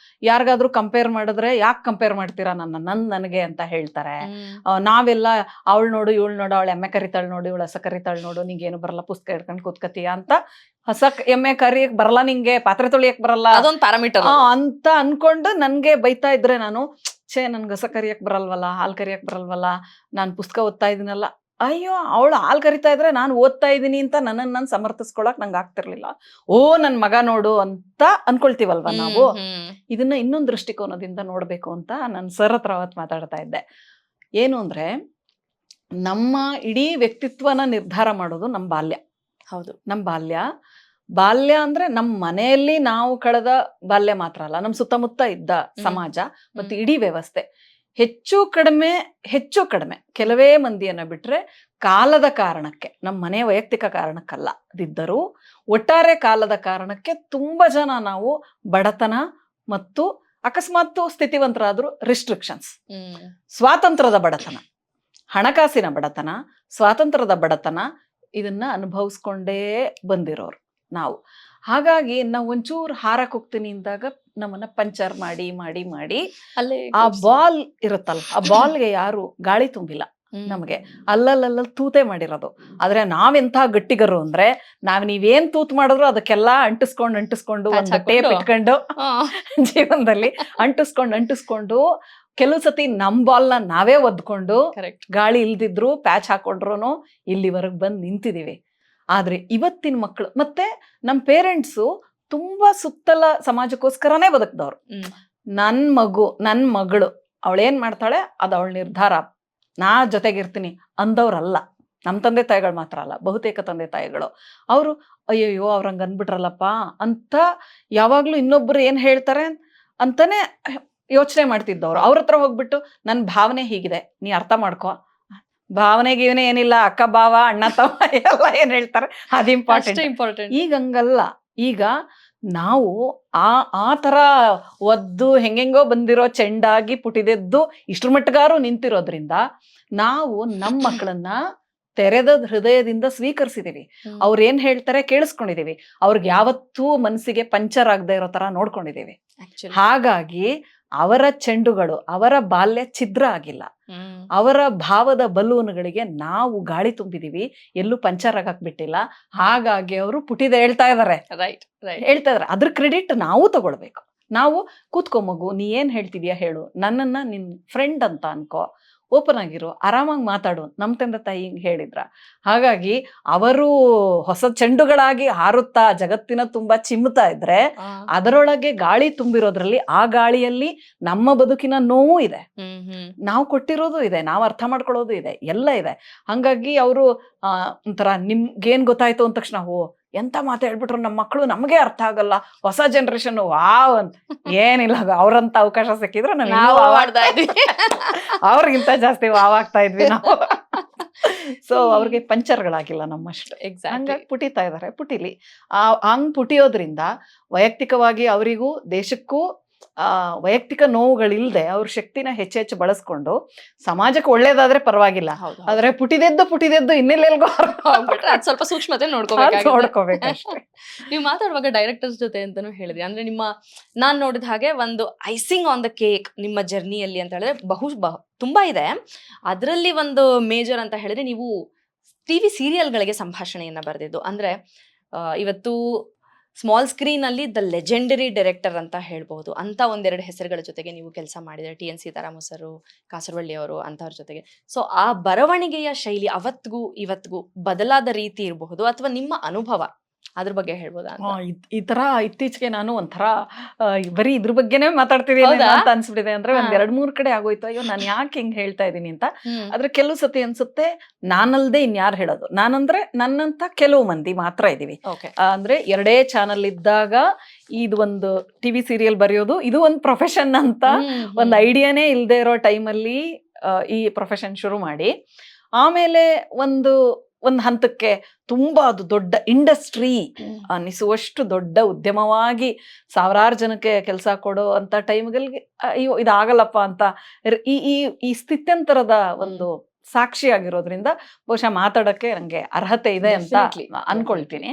ಯಾರಿಗಾದ್ರೂ ಕಂಪೇರ್ ಮಾಡಿದ್ರೆ ಯಾಕೆ ಕಂಪೇರ್ ಮಾಡ್ತೀರಾ ನನಗೆ ಅಂತ ಹೇಳ್ತಾರೆ. ನಾವೆಲ್ಲ ಅವಳು ನೋಡು ಇವಳು ನೋಡು, ಅವಳು ಎಮ್ಮೆ ಕರಿತಾಳು ನೋಡು, ಇವಳು ಹಸ ಕರಿತಾಳು ನೋಡು, ನಿಂಗೇನು ಬರಲ್ಲ, ಪುಸ್ತಕ ಹಿಡ್ಕೊಂಡು ಕೂತ್ಕತೀಯ ಅಂತ, ಹಸ ಎಮ್ಮೆ ಕರಿಯಕ್ ಬರಲ್ಲ, ನಿಂಗೆ ಪಾತ್ರೆ ತೊಳಿಯಕ್ ಬರಲ್ಲ, ಅದೊಂದು ಪ್ಯಾರಾಮೀಟರ್ ಅಂತ ಅನ್ಕೊಂಡು ನನ್ಗೆ ಬೈತಾ ಇದ್ರೆ ನಾನು, ನನ್ಗೆ ಹಸ ಕರಿಯಕ್ ಬರಲ್ವಲ್ಲ, ಹಾಲ್ ಕರಿಯಕ್ ಬರಲ್ವಲ್ಲ, ನಾನ್ ಪುಸ್ತಕ ಓದ್ತಾ ಇದೀನಲ್ಲ, ಅಯ್ಯೋ ಅವಳು ಹಾಲ್ ಕರಿತಾ ಇದ್ರೆ ನಾನು ಓದ್ತಾ ಇದ್ದೀನಿ ಅಂತ ನನ್ನನ್ನು ನಾನು ಸಮರ್ಥಿಸ್ಕೊಳಕ್ ನಂಗೆ ಆಗ್ತಿರ್ಲಿಲ್ಲ. ನನ್ ಮಗ ನೋಡು ಅಂತ ಅನ್ಕೊಳ್ತೀವಲ್ವ ನಾವು. ಇದನ್ನ ಇನ್ನೊಂದು ದೃಷ್ಟಿಕೋನದಿಂದ ನೋಡ್ಬೇಕು ಅಂತ ನಾನು ಸರ್ ಹತ್ರ ಅವತ್ತು ಮಾತಾಡ್ತಾ ಇದ್ದೆ. ಏನು ಅಂದ್ರೆ ನಮ್ಮ ಇಡೀ ವ್ಯಕ್ತಿತ್ವನ ನಿರ್ಧಾರ ಮಾಡೋದು ನಮ್ಮ ಬಾಲ್ಯ. ಹೌದು, ನಮ್ಮ ಬಾಲ್ಯ ಅಂದ್ರೆ ನಮ್ಮ ಮನೆಯಲ್ಲಿ ನಾವು ಕಳೆದ ಬಾಲ್ಯ ಮಾತ್ರ ಅಲ್ಲ, ನಮ್ಮ ಸುತ್ತಮುತ್ತ ಇದ್ದ ಸಮಾಜ ಮತ್ತೆ ಇಡೀ ವ್ಯವಸ್ಥೆ. ಹೆಚ್ಚು ಕಡಿಮೆ ಕೆಲವೇ ಮಂದಿಯನ್ನ ಬಿಟ್ರೆ ಕಾಲದ ಕಾರಣಕ್ಕೆ, ನಮ್ಮ ಮನೆ ವೈಯಕ್ತಿಕ ಕಾರಣಕ್ಕಲ್ಲ ದಿದ್ದರೂ ಒಟ್ಟಾರೆ ಕಾಲದ ಕಾರಣಕ್ಕೆ ತುಂಬಾ ಜನ ನಾವು ಬಡತನ ಮತ್ತು ಅಕಸ್ಮಾತ್ ಸ್ಥಿತಿವಂತರಾದ್ರೂ ರಿಸ್ಟ್ರಿಕ್ಷನ್ಸ್, ಸ್ವಾತಂತ್ರ್ಯದ ಬಡತನ, ಹಣಕಾಸಿನ ಬಡತನ, ಸ್ವಾತಂತ್ರ್ಯದ ಬಡತನ, ಇದನ್ನ ಅನುಭವಿಸ್ಕೊಂಡೇ ಬಂದಿರೋರು ನಾವು. ಹಾಗಾಗಿ ನಾವು ಒಂಚೂರು ಹಾರಕ್ ಹೋಗ್ತೀನಿ ಅಂದಾಗ ನಮ್ಮನ್ನ ಪಂಚರ್ ಮಾಡಿ ಮಾಡಿ ಮಾಡಿ ಅಲ್ಲೇ ಆ ಬಾಲ್ ಇರುತ್ತಲ್ಲ, ಆ ಬಾಲ್ಗೆ ಯಾರು ಗಾಳಿ ತುಂಬಿಲ್ಲ, ನಮಗೆ ಅಲ್ಲಲ್ಲ ತೂತೆ ಮಾಡಿರೋದು. ಆದ್ರೆ ನಾವೆಂಥ ಗಟ್ಟಿಗರು ಅಂದ್ರೆ ನೀವೇನ್ ತೂತ್ ಮಾಡಿದ್ರು ಅದಕ್ಕೆಲ್ಲ ಅಂಟಿಸ್ಕೊಂಡು ಒಂದು ಟೇಪ್ ಇಟ್ಕೊಂಡು ಜೀವನದಲ್ಲಿ ಅಂಟಿಸ್ಕೊಂಡು ಕೆಲವು ಸತಿ ನಮ್ ಬಾಲ್ನ ನಾವೇ ಒದ್ಕೊಂಡು ಗಾಳಿ ಇಲ್ದಿದ್ರು ಪ್ಯಾಚ್ ಹಾಕೊಂಡ್ರು ಇಲ್ಲಿವರೆಗೆ ಬಂದು ನಿಂತಿದೀವಿ. ಆದ್ರೆ ಇವತ್ತಿನ ಮಕ್ಕಳು ಮತ್ತೆ ನಮ್ಮ ಪೇರೆಂಟ್ಸು ತುಂಬಾ ಸುತ್ತಲ ಸಮಾಜಕ್ಕೋಸ್ಕರನೇ ಬದುಕ್ದವ್ರು. ನನ್ ಮಗಳು ಅವಳೇನ್ ಮಾಡ್ತಾಳೆ ಅದು ಅವಳ ನಿರ್ಧಾರ, ನಾ ಜೊತೆಗಿರ್ತೀನಿ ಅಂದವ್ರಲ್ಲ. ನಮ್ಮ ತಂದೆ ತಾಯಿಗಳು ಮಾತ್ರ ಅಲ್ಲ, ಬಹುತೇಕ ತಂದೆ ತಾಯಿಗಳು ಅವರು ಅಯ್ಯಯ್ಯೋ ಅವ್ರಂಗ ಅಂದ್ಬಿಟ್ರಲ್ಲಪ್ಪ ಅಂತ ಯಾವಾಗ್ಲೂ ಇನ್ನೊಬ್ರು ಏನ್ ಹೇಳ್ತಾರೆ ಅಂತಾನೆ ಯೋಚನೆ ಮಾಡ್ತಿದ್ದವ್ರು. ಅವ್ರ ಹತ್ರ ಹೋಗ್ಬಿಟ್ಟು ನನ್ನ ಭಾವನೆ ಹೀಗಿದೆ, ನೀ ಅರ್ಥ ಮಾಡ್ಕೋ, ಭಾವನೆಗೆ ಇವನೇ ಏನಿಲ್ಲ, ಅಕ್ಕ ಭಾವ ಅಣ್ಣ ತಮ್ಮ ಎಲ್ಲ ಏನ್ ಹೇಳ್ತಾರೆ ಅದು ಇಂಪಾರ್ಟೆಂಟ್. ಈಗ ಹಂಗಲ್ಲ. ಈಗ ನಾವು ಆ ತರ ಒದ್ದು ಹೆಂಗೆಂಗೋ ಬಂದಿರೋ ಚೆಂಡಾಗಿ ಪುಟಿದೆದ್ದು ಇಷ್ಟ್ರ ಮಟ್ಟಗಾರು ನಿಂತಿರೋದ್ರಿಂದ ನಾವು ನಮ್ಮ ಮಕ್ಕಳನ್ನ ತೆರೆದ ಹೃದಯದಿಂದ ಸ್ವೀಕರಿಸಿದೀವಿ. ಅವ್ರು ಏನ್ ಹೇಳ್ತಾರೆ ಕೇಳಿಸ್ಕೊಂಡಿದೀವಿ, ಅವ್ರಿಗೆ ಯಾವತ್ತೂ ಮನಸ್ಸಿಗೆ ಪಂಚರ್ ಆಗದೆ ಇರೋ ತರ ನೋಡ್ಕೊಂಡಿದೀವಿ. ಹಾಗಾಗಿ ಅವರ ಚೆಂಡುಗಳು, ಅವರ ಬಾಲ್ಯ ಛಿದ್ರ ಆಗಿಲ್ಲ, ಅವರ ಭಾವದ ಬಲೂನ್ಗಳಿಗೆ ನಾವು ಗಾಳಿ ತುಂಬಿದೀವಿ, ಎಲ್ಲೂ ಪಂಚರ್ ಆಗಕ್ ಬಿಟ್ಟಿಲ್ಲ. ಹಾಗಾಗಿ ಅವರು ಪುಟಿದ ಹೇಳ್ತಾ ಇದಾರೆ. ಅದ್ರ ಕ್ರೆಡಿಟ್ ನಾವು ತಗೊಳ್ಬೇಕು. ನಾವು ಕೂತ್ಕೊ ಮಗು, ನೀ ಏನ್ ಹೇಳ್ತಿದ್ಯಾ ಹೇಳು, ನನ್ನನ್ನ ನಿನ್ ಫ್ರೆಂಡ್ ಅಂತ ಅನ್ಕೋ, ಓಪನ್ ಆಗಿರು, ಆರಾಮಾಗಿ ಮಾತಾಡು, ನಮ್ಮ ತಂದೆ ತಾಯಿ ಹಿಂಗ್ ಹೇಳಿದ್ರ. ಹಾಗಾಗಿ ಅವರು ಹೊಸ ಚೆಂಡುಗಳಾಗಿ ಹಾರುತ್ತಾ ಜಗತ್ತಿನ ತುಂಬಾ ಚಿಮ್ಮುತ್ತಾ ಇದ್ರೆ ಅದರೊಳಗೆ ಗಾಳಿ ತುಂಬಿರೋದ್ರಲ್ಲಿ, ಆ ಗಾಳಿಯಲ್ಲಿ ನಮ್ಮ ಬದುಕಿನ ನೋವು ಇದೆ, ನಾವು ಕೊಟ್ಟಿರೋದು ಇದೆ, ನಾವು ಅರ್ಥ ಮಾಡ್ಕೊಳ್ಳೋದು ಇದೆ, ಎಲ್ಲ ಇದೆ. ಹಂಗಾಗಿ ಅವರು ಒಂಥರ ನಿಮ್ಗೇನ್ ಗೊತ್ತಾಯ್ತು ಅಂದ ತಕ್ಷಣ ಎಂತ ಮಾತು ಹೇಳ್ಬಿಟ್ರು ನಮ್ಮ ಮಕ್ಕಳು, ನಮಗೆ ಅರ್ಥ ಆಗಲ್ಲ, ಹೊಸ ಜನರೇಷನ್ ವಾವ್ ಅಂತ. ಏನಿಲ್ಲ, ಅವ್ರಂತ ಅವಕಾಶ ಸಿಕ್ಕಿದ್ರೆ ಅವ್ರಿಗಿಂತ ಜಾಸ್ತಿ ವಾವ್ ಆಗ್ತಾ ಇದ್ವಿ ನಾವು. ಸೊ ಅವ್ರಿಗೆ ಪಂಚರ್ಗಳಾಗಿಲ್ಲ ನಮ್ಮಷ್ಟು. ಹಂಗಾಗಿ ಪುಟಿತಾ ಇದಾರೆ, ಪುಟಿಲಿ. ಹಂಗ್ ಪುಟಿಯೋದ್ರಿಂದ ವೈಯಕ್ತಿಕವಾಗಿ ಅವರಿಗೂ ದೇಶಕ್ಕೂ ವೈಯಕ್ತಿಕ ನೋವುಗಳಿಲ್ದೆ ಅವ್ರ ಶಕ್ತಿನ ಹೆಚ್ಚೆಚ್ಚು ಬಳಸ್ಕೊಂಡು ಸಮಾಜಕ್ಕೆ ಒಳ್ಳೇದಾದ್ರೆ ಪರವಾಗಿಲ್ಲ. ಆದ್ರೆ ಪುಟಿದೆದ್ದು ಇನ್ನೆಲ್ಲೆಲ್ಗೋ ಸ್ವಲ್ಪ ಸೂಕ್ಷ್ಮತೆ ನೋಡ್ಕೋಬೇಕಷ್ಟೇ. ನೀವು ಮಾತಾಡುವಾಗ ಡೈರೆಕ್ಟರ್ಸ್ ಜೊತೆ ಅಂತಾನು ಹೇಳಿದ್ರಿ, ಅಂದ್ರೆ ನಾನ್ ನೋಡಿದ ಹಾಗೆ ಒಂದು ಐಸಿಂಗ್ ಆನ್ ದ ಕೇಕ್ ನಿಮ್ಮ ಜರ್ನಿಯಲ್ಲಿ ಅಂತ ಹೇಳಿದ್ರೆ ತುಂಬಾ ಇದೆ. ಅದರಲ್ಲಿ ಒಂದು ಮೇಜರ್ ಅಂತ ಹೇಳಿದ್ರೆ ನೀವು ಟಿವಿ ಸೀರಿಯಲ್ಗಳಿಗೆ ಸಂಭಾಷಣೆಯನ್ನ ಬರೆದಿದ್ದು. ಅಂದ್ರೆ ಇವತ್ತು ಸ್ಮಾಲ್ ಸ್ಕ್ರೀನ್ ಅಲ್ಲಿ ದ ಲೆಜೆಂಡರಿ ಡೈರೆಕ್ಟರ್ ಅಂತ ಹೇಳ್ಬಹುದು ಅಂತ ಒಂದೆರಡು ಹೆಸರುಗಳ ಜೊತೆಗೆ ನೀವು ಕೆಲಸ ಮಾಡಿದ್ರೆ, TN ಸೀತಾರಾಮ ಸರು, ಕಾಸರವಳ್ಳಿ ಅವರು ಅಂತವ್ರ ಜೊತೆಗೆ. ಸೊ ಆ ಬರವಣಿಗೆಯ ಶೈಲಿ ಅವತ್ತಿಗೂ ಇವತ್ತಿಗೂ ಬದಲಾದ ರೀತಿ ಇರಬಹುದು, ಅಥವಾ ನಿಮ್ಮ ಅನುಭವ ಅದ್ರ ಬಗ್ಗೆ ಹೇಳ್ಬೋದಾ ಅಂತ? ಈ ತರ ಇತ್ತೀಚೆಗೆ ನಾನು ಒಂಥರ ಬರೀ ಇದ್ರ ಬಗ್ಗೆನೇ ಮಾತಾಡ್ತಿದ್ದೀನಿ ಹೌದಾ? ಅಂತ ಅನ್ಸ್ಬಿಟ್ಟಿದೆ. ಅಂದ್ರೆ ಒಂದ್ ಹಾ. 2-3 ಕಡೆ ಆಗೋಯ್ತು, ಅಯ್ಯೋ ನಾನು ಯಾಕೆ ಹಿಂಗ್ ಹೇಳ್ತಾ ಇದ್ದೀನಿ ಅಂತ. ಹ್ಮ್. ಆದ್ರೆ ಕೆಲವು ಸತಿ ಅನ್ಸುತ್ತೆ ನಾನಲ್ದೆ ಇನ್ಯಾರು ಹೇಳೋದು, ನಾನಂದ್ರೆ ನನ್ನಂತ ಕೆಲವು ಮಂದಿ ಮಾತ್ರ ಇದೀವಿ. Okay. ಅಂದ್ರೆ 2 ಚಾನಲ್ ಇದ್ದಾಗ ಇದು ಒಂದು ಟಿವಿ ಸೀರಿಯಲ್ ಬರೆಯೋದು ಇದು ಒಂದು ಪ್ರೊಫೆಷನ್ ಅಂತ ಒಂದು ಐಡಿಯಾನೇ ಇಲ್ದೇ ಇರೋ ಟೈಮಲ್ಲಿ ಈ ಪ್ರೊಫೆಷನ್ ಶುರು ಮಾಡಿ, ಆಮೇಲೆ ಒಂದು ಹಂತಕ್ಕೆ ತುಂಬಾ ಅದು ದೊಡ್ಡ ಇಂಡಸ್ಟ್ರಿ ಅನ್ನಿಸುವಷ್ಟು ದೊಡ್ಡ ಉದ್ಯಮವಾಗಿ ಸಾವಿರಾರು ಜನಕ್ಕೆ ಕೆಲಸ ಕೊಡೋ ಅಂತ ಟೈಮ್ಗಳಿಗೆ ಅಯ್ಯೋ ಇದಾಗಲ್ಲಪ್ಪ ಅಂತ ಈ ಈ ಈ ಸ್ಥಿತ್ಯಂತರದ ಒಂದು ಸಾಕ್ಷಿಯಾಗಿರೋದ್ರಿಂದ ಬಹುಶಃ ಮಾತಾಡಕ್ಕೆ ನಂಗೆ ಅರ್ಹತೆ ಇದೆ ಅಂತ ಅನ್ಕೊಳ್ತೀನಿ.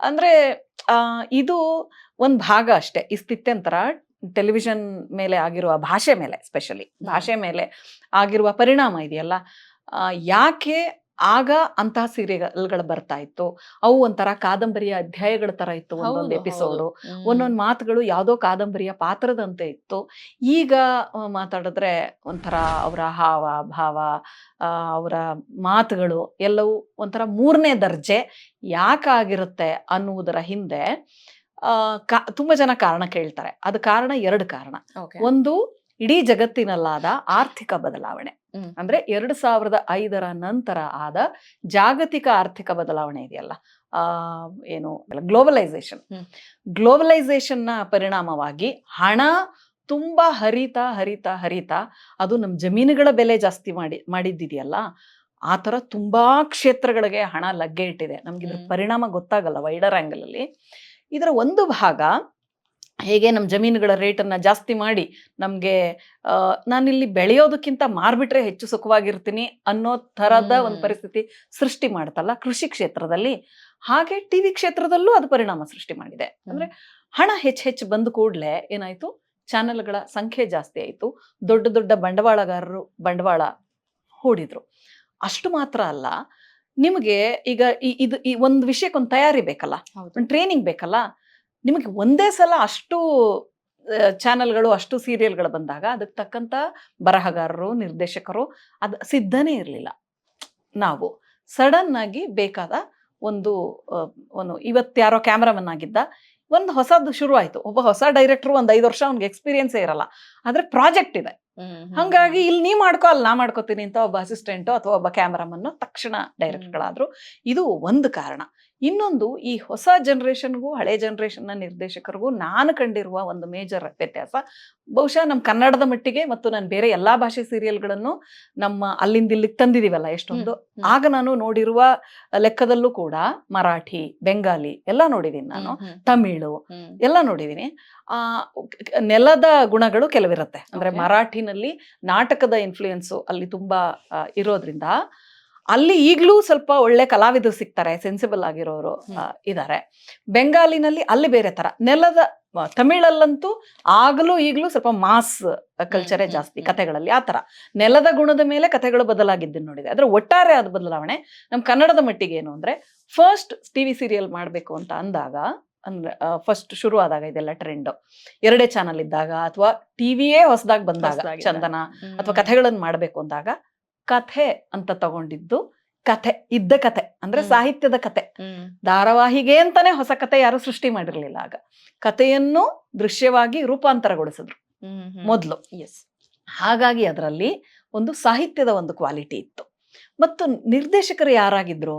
ಅಂದ್ರೆ ಇದು ಒಂದ್ ಭಾಗ ಅಷ್ಟೇ. ಈ ಸ್ಥಿತ್ಯಂತರ ಟೆಲಿವಿಷನ್ ಮೇಲೆ ಆಗಿರುವ ಭಾಷೆ ಮೇಲೆ, ಸ್ಪೆಷಲಿ ಭಾಷೆ ಮೇಲೆ ಆಗಿರುವ ಪರಿಣಾಮ ಇದೆಯಲ್ಲ, ಯಾಕೆ ಆಗ ಅಂತಹ ಸೀರಿಯಲ್ಗಳು ಬರ್ತಾ ಇತ್ತು, ಅವು ಒಂಥರ ಕಾದಂಬರಿಯ ಅಧ್ಯಾಯಗಳ ತರ ಇತ್ತು, ಒಂದೊಂದು ಎಪಿಸೋಡು ಒಂದೊಂದು ಮಾತುಗಳು ಯಾವುದೋ ಕಾದಂಬರಿಯ ಪಾತ್ರದಂತೆ ಇತ್ತು. ಈಗ ಮಾತಾಡಿದ್ರೆ ಒಂಥರ ಅವರ ಹಾವ ಭಾವ, ಅವರ ಮಾತುಗಳು ಎಲ್ಲವೂ ಒಂಥರ 3ನೇ ದರ್ಜೆ ಯಾಕಾಗಿರುತ್ತೆ ಅನ್ನುವುದರ ಹಿಂದೆ ತುಂಬಾ ಜನ ಕಾರಣ ಕೇಳ್ತಾರೆ. ಅದು ಕಾರಣ 2 ಕಾರಣ. ಒಂದು, ಇಡೀ ಜಗತ್ತಿನಲ್ಲಾದ ಆರ್ಥಿಕ ಬದಲಾವಣೆ. ಅಂದ್ರೆ 2005ರ ನಂತರ ಆದ ಜಾಗತಿಕ ಆರ್ಥಿಕ ಬದಲಾವಣೆ ಇದೆಯಲ್ಲ, ಏನು ಗ್ಲೋಬಲೈಸೇಷನ್ನ ಪರಿಣಾಮವಾಗಿ ಹಣ ತುಂಬಾ ಹರಿತಾ ಅದು ನಮ್ಮ ಜಮೀನುಗಳ ಬೆಲೆ ಜಾಸ್ತಿ ಮಾಡಿದ್ದಿದೆಯಲ್ಲ, ಆ ಥರ ತುಂಬಾ ಕ್ಷೇತ್ರಗಳಿಗೆ ಹಣ ಲಗ್ಗೆ ಇಟ್ಟಿದೆ. ನಮ್ಗೆ ಇದ್ರ ಪರಿಣಾಮ ಗೊತ್ತಾಗಲ್ಲ ವೈಡರ್ ಆಂಗಲ್ ಅಲ್ಲಿ. ಇದರ ಒಂದು ಭಾಗ, ಹೇಗೆ ನಮ್ಮ ಜಮೀನುಗಳ ರೇಟನ್ನು ಜಾಸ್ತಿ ಮಾಡಿ ನಮಗೆ ನಾನಿಲ್ಲಿ ಬೆಳೆಯೋದಕ್ಕಿಂತ ಮಾರ್ಬಿಟ್ರೆ ಹೆಚ್ಚು ಸುಖವಾಗಿರ್ತೀನಿ ಅನ್ನೋ ಥರದ ಒಂದು ಪರಿಸ್ಥಿತಿ ಸೃಷ್ಟಿ ಮಾಡ್ತಲ್ಲ ಕೃಷಿ ಕ್ಷೇತ್ರದಲ್ಲಿ, ಹಾಗೆ ಟಿವಿ ಕ್ಷೇತ್ರದಲ್ಲೂ ಅದು ಪರಿಣಾಮ ಸೃಷ್ಟಿ ಮಾಡಿದೆ. ಅಂದ್ರೆ ಹಣ ಹೆಚ್ಚು ಬಂದ ಕೂಡಲೇ ಏನಾಯ್ತು, ಚಾನೆಲ್ಗಳ ಸಂಖ್ಯೆ ಜಾಸ್ತಿ ಆಯಿತು, ದೊಡ್ಡ ದೊಡ್ಡ ಬಂಡವಾಳಗಾರರು ಬಂಡವಾಳ ಹೂಡಿದ್ರು. ಅಷ್ಟು ಮಾತ್ರ ಅಲ್ಲ, ನಿಮಗೆ ಈಗ ಈ ಒಂದು ವಿಷಯಕ್ಕೊಂದು ತಯಾರಿ ಬೇಕಲ್ಲ, ಒಂದು ಟ್ರೈನಿಂಗ್ ಬೇಕಲ್ಲ. ನಿಮಗೆ ಒಂದೇ ಸಲ ಅಷ್ಟು ಚಾನೆಲ್ಗಳು ಅಷ್ಟು ಸೀರಿಯಲ್ಗಳು ಬಂದಾಗ ಅದಕ್ಕೆ ತಕ್ಕಂತ ಬರಹಗಾರರು ನಿರ್ದೇಶಕರು ಅದು ಸಿದ್ಧನೇ ಇರಲಿಲ್ಲ. ನಾವು ಸಡನ್ ಆಗಿ ಬೇಕಾದ ಒಂದು ಇವತ್ತು ಯಾರೋ ಕ್ಯಾಮ್ರಾಮನ್ ಆಗಿದ್ದ, ಒಂದು ಹೊಸದು ಶುರು ಆಯ್ತು, ಒಬ್ಬ ಹೊಸ ಡೈರೆಕ್ಟರ್, ಒಂದು 5 ವರ್ಷ ಅವ್ನಿಗೆ ಎಕ್ಸ್ಪೀರಿಯನ್ಸೇ ಇರಲ್ಲ, ಆದ್ರೆ ಪ್ರಾಜೆಕ್ಟ್ ಇದೆ, ಹಂಗಾಗಿ ಇಲ್ಲಿ ನೀ ಮಾಡ್ಕೋ ಅಲ್ಲಿ ನಾ ಮಾಡ್ಕೋತೀನಿ ಅಂತ ಒಬ್ಬ ಅಸಿಸ್ಟೆಂಟು ಅಥವಾ ಒಬ್ಬ ಕ್ಯಾಮ್ರಾಮನ್ನು ತಕ್ಷಣ ಡೈರೆಕ್ಟರ್ಗಳಾದ್ರು. ಇದು ಒಂದು ಕಾರಣ. ಇನ್ನೊಂದು, ಈ ಹೊಸ ಜನರೇಷನ್ಗೂ ಹಳೆ ಜನರೇಷನ್ನ ನಿರ್ದೇಶಕರಿಗೂ ನಾನು ಕಂಡಿರುವ ಒಂದು ಮೇಜರ್ ವ್ಯತ್ಯಾಸ, ಬಹುಶಃ ನಮ್ಮ ಕನ್ನಡದ ಮಟ್ಟಿಗೆ ಮತ್ತು ನಾನು ಬೇರೆ ಎಲ್ಲಾ ಭಾಷೆ ಸೀರಿಯಲ್ಗಳನ್ನು ನಮ್ಮ ಅಲ್ಲಿಂದ ಇಲ್ಲಿಗೆ ತಂದಿದೀವಲ್ಲ ಎಷ್ಟೊಂದು, ಆಗ ನಾನು ನೋಡಿರುವ ಲೆಕ್ಕದಲ್ಲೂ ಕೂಡ ಮರಾಠಿ, ಬೆಂಗಾಲಿ ಎಲ್ಲ ನೋಡಿದೀನಿ ನಾನು, ತಮಿಳು ಎಲ್ಲ ನೋಡಿದೀನಿ. ನೆಲದ ಗುಣಗಳು ಕೆಲವಿರುತ್ತೆ. ಅಂದ್ರೆ ಮರಾಠಿನಲ್ಲಿ ನಾಟಕದ ಇನ್ಫ್ಲೂಯೆನ್ಸು ಅಲ್ಲಿ ತುಂಬಾ ಇರೋದ್ರಿಂದ ಅಲ್ಲಿ ಈಗಲೂ ಸ್ವಲ್ಪ ಒಳ್ಳೆ ಕಲಾವಿದರು ಸಿಗ್ತಾರೆ, ಸೆನ್ಸಿಬಲ್ ಆಗಿರೋರು ಇದ್ದಾರೆ. ಬೆಂಗಾಲಿನಲ್ಲಿ ಅಲ್ಲಿ ಬೇರೆ ತರ, ತಮಿಳಲ್ಲಂತೂ ಆಗಲೂ ಈಗಲೂ ಸ್ವಲ್ಪ ಮಾಸ್ ಕಲ್ಚರೇ ಜಾಸ್ತಿ ಕಥೆಗಳಲ್ಲಿ. ಆ ತರ ನೆಲದ ಗುಣದ ಮೇಲೆ ಕಥೆಗಳು ಬದಲಾಗಿದ್ದನ್ನು ನೋಡಿದೆ. ಆದ್ರೆ ಒಟ್ಟಾರೆ ಆದ ಬದಲಾವಣೆ ನಮ್ಮ ಕನ್ನಡದ ಮಟ್ಟಿಗೆ ಏನು ಅಂದ್ರೆ, ಫಸ್ಟ್ ಟಿವಿ ಸೀರಿಯಲ್ ಮಾಡ್ಬೇಕು ಅಂತ ಅಂದಾಗ, ಅಂದ್ರೆ ಫಸ್ಟ್ ಶುರು ಆದಾಗ ಇದೆಲ್ಲ ಟ್ರೆಂಡ್ 2 ಚಾನಲ್ ಇದ್ದಾಗ ಅಥವಾ ಟಿವಿಯೇ ಹೊಸದಾಗಿ ಬಂದಾಗ, ಚಂದನ ಅಥವಾ ಕಥೆಗಳನ್ನು ಮಾಡ್ಬೇಕು ಅಂದಾಗ ಕಥೆ ಅಂತ ತಗೊಂಡಿದ್ದು ಇದ್ದ ಕಥೆ ಅಂದ್ರೆ ಸಾಹಿತ್ಯದ ಕಥೆ. ಧಾರಾವಾಹಿಗೆ ಅಂತಾನೆ ಹೊಸ ಕಥೆ ಯಾರು ಸೃಷ್ಟಿ ಮಾಡಿರ್ಲಿಲ್ಲ. ಆಗ ಕಥೆಯನ್ನು ದೃಶ್ಯವಾಗಿ ರೂಪಾಂತರಗೊಳಿಸಿದ್ರು ಮೊದಲು. ಹಾಗಾಗಿ ಅದರಲ್ಲಿ ಒಂದು ಸಾಹಿತ್ಯದ ಒಂದು ಕ್ವಾಲಿಟಿ ಇತ್ತು. ಮತ್ತು ನಿರ್ದೇಶಕರು ಯಾರಾಗಿದ್ರು,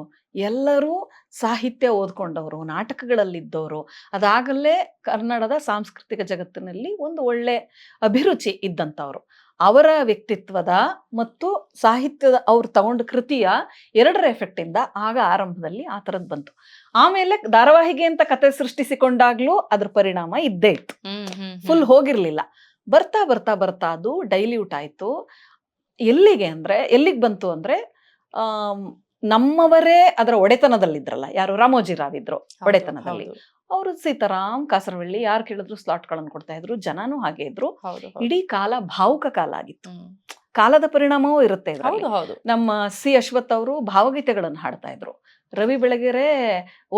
ಎಲ್ಲರೂ ಸಾಹಿತ್ಯ ಓದ್ಕೊಂಡವರು, ನಾಟಕಗಳಲ್ಲಿದ್ದವರು, ಅದಾಗಲೇ ಕನ್ನಡದ ಸಾಂಸ್ಕೃತಿಕ ಜಗತ್ತಿನಲ್ಲಿ ಒಂದು ಒಳ್ಳೆ ಅಭಿರುಚಿ ಇದ್ದಂಥವ್ರು. ಅವರ ವ್ಯಕ್ತಿತ್ವದ ಮತ್ತು ಸಾಹಿತ್ಯದ ಅವ್ರು ತಗೊಂಡ ಕೃತಿಯ 2ರ ಎಫೆಕ್ಟ್ ಇಂದ ಆಗ ಆರಂಭದಲ್ಲಿ ಆ ಥರದ್ದು ಬಂತು. ಆಮೇಲೆ ಧಾರಾವಾಹಿಗೆ ಅಂತ ಕತೆ ಸೃಷ್ಟಿಸಿಕೊಂಡಾಗ್ಲೂ ಅದ್ರ ಪರಿಣಾಮ ಇದ್ದೇ ಇತ್ತು, ಫುಲ್ ಹೋಗಿರ್ಲಿಲ್ಲ. ಬರ್ತಾ ಬರ್ತಾ ಬರ್ತಾ ಅದು ಡೈಲ್ಯೂಟ್ ಆಯ್ತು. ಎಲ್ಲಿಗೆ ಬಂತು ಅಂದ್ರೆ, ನಮ್ಮವರೇ ಅದರ ಒಡೆತನದಲ್ಲಿದ್ರಲ್ಲ, ಯಾರು ರಾಮೋಜಿ ರಾವ್ ಇದ್ರು ಒಡೆತನದಲ್ಲಿ, ಅವರು ಸೀತಾರಾಮ್ ಕಾಸರವಳ್ಳಿ ಯಾರು ಕೇಳಿದ್ರು ಸ್ಲಾಟ್ಗಳನ್ನು ಕೊಡ್ತಾ ಇದ್ರು, ಜನನೂ ಹಾಗೆ ಇದ್ರು. ಇಡೀ ಕಾಲ ಭಾವುಕ ಕಾಲ ಆಗಿತ್ತು. ಕಾಲದ ಪರಿಣಾಮವೂ ಇರುತ್ತೆ ಇದರಲ್ಲಿ. ನಮ್ಮ ಸಿ ಅಶ್ವಥ್ ಅವರು ಭಾವಗೀತೆಗಳನ್ನು ಹಾಡ್ತಾ ಇದ್ರು, ರವಿ ಬೆಳಗೆರೆ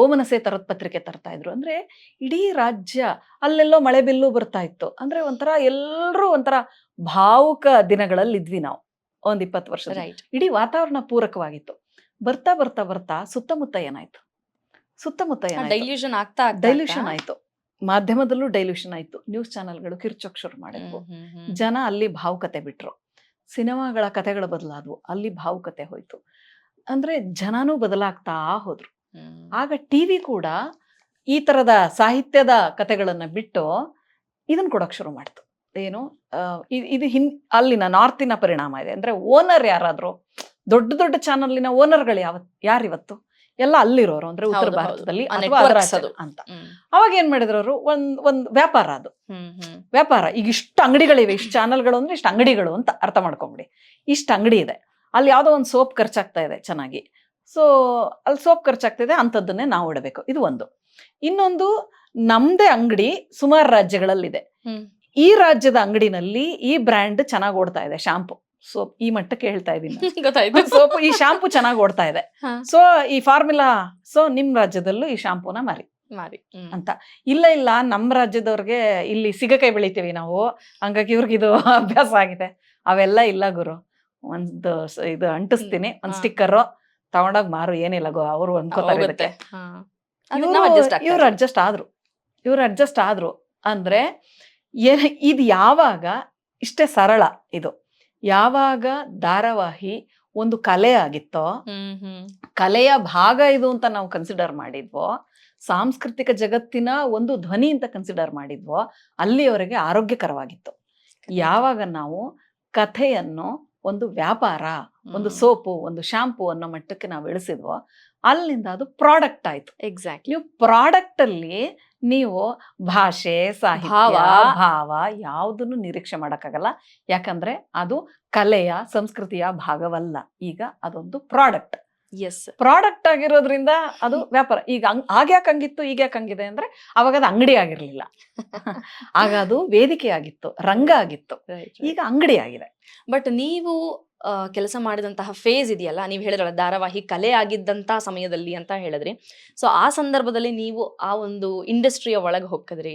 ಓಮನಸೆ ತರದ ಪತ್ರಿಕೆ ತರ್ತಾ ಇದ್ರು. ಅಂದ್ರೆ ಇಡೀ ರಾಜ್ಯ, ಅಲ್ಲೆಲ್ಲೋ ಮಳೆ ಬಿಲ್ಲು ಬರ್ತಾ ಇತ್ತು. ಅಂದ್ರೆ ಒಂಥರ ಎಲ್ಲರೂ ಒಂಥರ ಭಾವುಕ ದಿನಗಳಲ್ಲಿ ಇದ್ವಿ ನಾವು. ಒಂದ್ 20 ವರ್ಷ ಇಡೀ ವಾತಾವರಣ ಪೂರಕವಾಗಿತ್ತು. ಬರ್ತಾ ಬರ್ತಾ ಬರ್ತಾ ಸುತ್ತಮುತ್ತ ಏನಾಯ್ತು, ಸುತ್ತಮುತ್ತ ಡೈಲ್ಯೂಷನ್ ಆಗ್ತಾ ಡೈಲ್ಯೂಷನ್ ಆಯ್ತು, ಮಾಧ್ಯಮದಲ್ಲೂ ಡೈಲ್ಯೂಷನ್ ಆಯ್ತು, ನ್ಯೂಸ್ ಚಾನೆಲ್ಗಳು ಕಿರ್ಚೋಕ್ ಶುರು ಮಾಡಿದ್ವು, ಜನ ಅಲ್ಲಿ ಭಾವುಕತೆ ಬಿಟ್ರು, ಸಿನಿಮಾಗಳ ಕಥೆಗಳು ಬದಲಾದ್ವು, ಅಲ್ಲಿ ಭಾವುಕತೆ ಹೋಯ್ತು. ಅಂದ್ರೆ ಜನನೂ ಬದಲಾಗ್ತಾ ಹೋದ್ರು. ಆಗ ಟಿವಿ ಕೂಡ ಈ ತರದ ಸಾಹಿತ್ಯದ ಕಥೆಗಳನ್ನ ಬಿಟ್ಟು ಇದನ್ನ ಕೊಡಕ್ ಶುರು ಮಾಡ್ತು. ಏನು ಇದು ಅಲ್ಲಿನ ನಾರ್ತಿನ ಪರಿಣಾಮ ಇದೆ. ಅಂದ್ರೆ ಓನರ್ ಯಾರಾದ್ರು, ದೊಡ್ಡ ದೊಡ್ಡ ಚಾನಲ್ನ ಓನರ್ಗಳು ಯಾರಿವತ್ತು ಎಲ್ಲ ಅಲ್ಲಿರೋರು, ಅಂದ್ರೆ ಉತ್ತರ ಭಾರತದಲ್ಲಿ ಅಥವಾ ಅದರ ಆಚೆ ಅಂತ. ಅವಾಗ ಏನ್ ಮಾಡಿದ್ರು ಅವರು, ಒಂದ್ ವ್ಯಾಪಾರ, ಅದು ವ್ಯಾಪಾರ. ಈಗ ಇಷ್ಟು ಅಂಗಡಿಗಳಿವೆ, ಇಷ್ಟು ಚಾನಲ್ಗಳು ಅಂದ್ರೆ ಇಷ್ಟು ಅಂಗಡಿಗಳು ಅಂತ ಅರ್ಥ ಮಾಡ್ಕೊಂಬಿಡಿ. ಇಷ್ಟು ಅಂಗಡಿ ಇದೆ, ಅಲ್ಲಿ ಯಾವ್ದೋ ಒಂದು ಸೋಪ್ ಖರ್ಚಾಗ್ತಾ ಇದೆ ಚೆನ್ನಾಗಿ, ಸೊ ಅಲ್ಲಿ ಸೋಪ್ ಖರ್ಚಾಗ್ತಿದೆ, ಅಂಥದ್ದನ್ನೇ ನಾವು ಇಡಬೇಕು. ಇದು ಒಂದು. ಇನ್ನೊಂದು, ನಮ್ದೇ ಅಂಗಡಿ ಸುಮಾರು ರಾಜ್ಯಗಳಲ್ಲಿದೆ, ಈ ರಾಜ್ಯದ ಅಂಗಡಿನಲ್ಲಿ ಈ ಬ್ರ್ಯಾಂಡ್ ಚೆನ್ನಾಗಿ ಓಡ್ತಾ ಇದೆ, ಶಾಂಪು ಸೋಪ್, ಈ ಮಟ್ಟಕ್ಕೆ ಹೇಳ್ತಾ ಇದ್ದೀನಿ, ಸೋಪ್ ಈ ಶಾಂಪು ಚೆನ್ನಾಗಿ ಓಡ್ತಾ ಇದೆ, ಸೊ ಈ ಫಾರ್ಮುಲಾ, ಸೊ ನಿಮ್ ರಾಜ್ಯದಲ್ಲೂ ಈ ಶಾಂಪೂನ ಮಾರಿ ಅಂತ. ಇಲ್ಲ ನಮ್ಮ ರಾಜ್ಯದವ್ರಿಗೆ ಇಲ್ಲಿ ಸಿಗಕಾಯಿ ಬೆಳಿತೀವಿ ನಾವು, ಹಂಗಾಗಿ ಇವ್ರಿಗೆ ಇದು ಅಭ್ಯಾಸ ಆಗಿದೆ. ಅವೆಲ್ಲ ಇಲ್ಲ ಗುರು, ಒಂದು ಇದು ಅಂಟಿಸ್ತೀನಿ, ಒಂದ್ ಸ್ಟಿಕ್ಕರ್ ತಗೊಂಡೋಗ್ ಮಾರು, ಏನಿಲ್ಲ ಗೋ, ಅವರು ಅನ್ಕೋತಾರೆ ಇದಕ್ಕೆ. ಇವ್ರು ಅಡ್ಜಸ್ಟ್ ಆದ್ರು ಅಂದ್ರೆ ಇದು ಯಾವಾಗ ಇಷ್ಟೇ ಸರಳ, ಇದು ಯಾವಾಗ ಧಾರಾವಾಹಿ ಒಂದು ಕಲೆ ಆಗಿತ್ತೋ, ಕಲೆಯ ಭಾಗ ಇದು ಅಂತ ನಾವು ಕನ್ಸಿಡರ್ ಮಾಡಿದ್ವೋ, ಸಾಂಸ್ಕೃತಿಕ ಜಗತ್ತಿನ ಒಂದು ಧ್ವನಿ ಅಂತ ಕನ್ಸಿಡರ್ ಮಾಡಿದ್ವೋ, ಅಲ್ಲಿಯವರೆಗೆ ಆರೋಗ್ಯಕರವಾಗಿತ್ತು. ಯಾವಾಗ ನಾವು ಕಥೆಯನ್ನು ಒಂದು ವ್ಯಾಪಾರ, ಒಂದು ಸೋಪು, ಒಂದು ಶಾಂಪೂ ಅನ್ನೋ ಮಟ್ಟಕ್ಕೆ ನಾವು ಇಳಿಸಿದ್ವೋ, ಅಲ್ಲಿಂದ ಅದು ಪ್ರಾಡಕ್ಟ್ ಆಯ್ತು. ಎಕ್ಸಾಕ್ಟ್ಲಿ. ನೀವು ಪ್ರಾಡಕ್ಟ್ ಅಲ್ಲಿ ನೀವು ಭಾಷೆ, ಸಾಹಿತ್ಯ, ಭಾವ ಯಾವುದನ್ನು ನಿರೀಕ್ಷೆ ಮಾಡಕ್ಕಾಗಲ್ಲ. ಯಾಕಂದ್ರೆ ಅದು ಕಲೆಯ, ಸಂಸ್ಕೃತಿಯ ಭಾಗವಲ್ಲ. ಈಗ ಅದೊಂದು ಪ್ರಾಡಕ್ಟ್. ಪ್ರಾಡಕ್ಟ್ ಆಗಿರೋದ್ರಿಂದ ಅದು ವ್ಯಾಪಾರ. ಈಗ ಆಗ್ಯಾಕೆ ಹಂಗಿತ್ತು, ಈಗ ಯಾಕೆ ಹಂಗಿದೆ ಅಂದ್ರೆ, ಅವಾಗ ಅದು ಅಂಗಡಿ ಆಗಿರ್ಲಿಲ್ಲ, ಆಗ ಅದು ವೇದಿಕೆ ಆಗಿತ್ತು, ರಂಗ ಆಗಿತ್ತು, ಈಗ ಅಂಗಡಿ ಆಗಿದೆ. ಬಟ್ ನೀವು ಕೆಲಸ ಮಾಡಿದಂತಹ ಫೇಸ್ ಇದೆಯಲ್ಲ, ನೀವು ಹೇಳಿದ್ರಲ್ಲ ಧಾರಾವಾಹಿ ಕಲೆ ಆಗಿದ್ದಂತಹ ಸಮಯದಲ್ಲಿ ಅಂತ ಹೇಳಿದ್ರಿ. ಸೊ ಆ ಸಂದರ್ಭದಲ್ಲಿ ನೀವು ಆ ಒಂದು ಇಂಡಸ್ಟ್ರಿಯ ಒಳಗೆ ಹೋಗಿದ್ರಿ.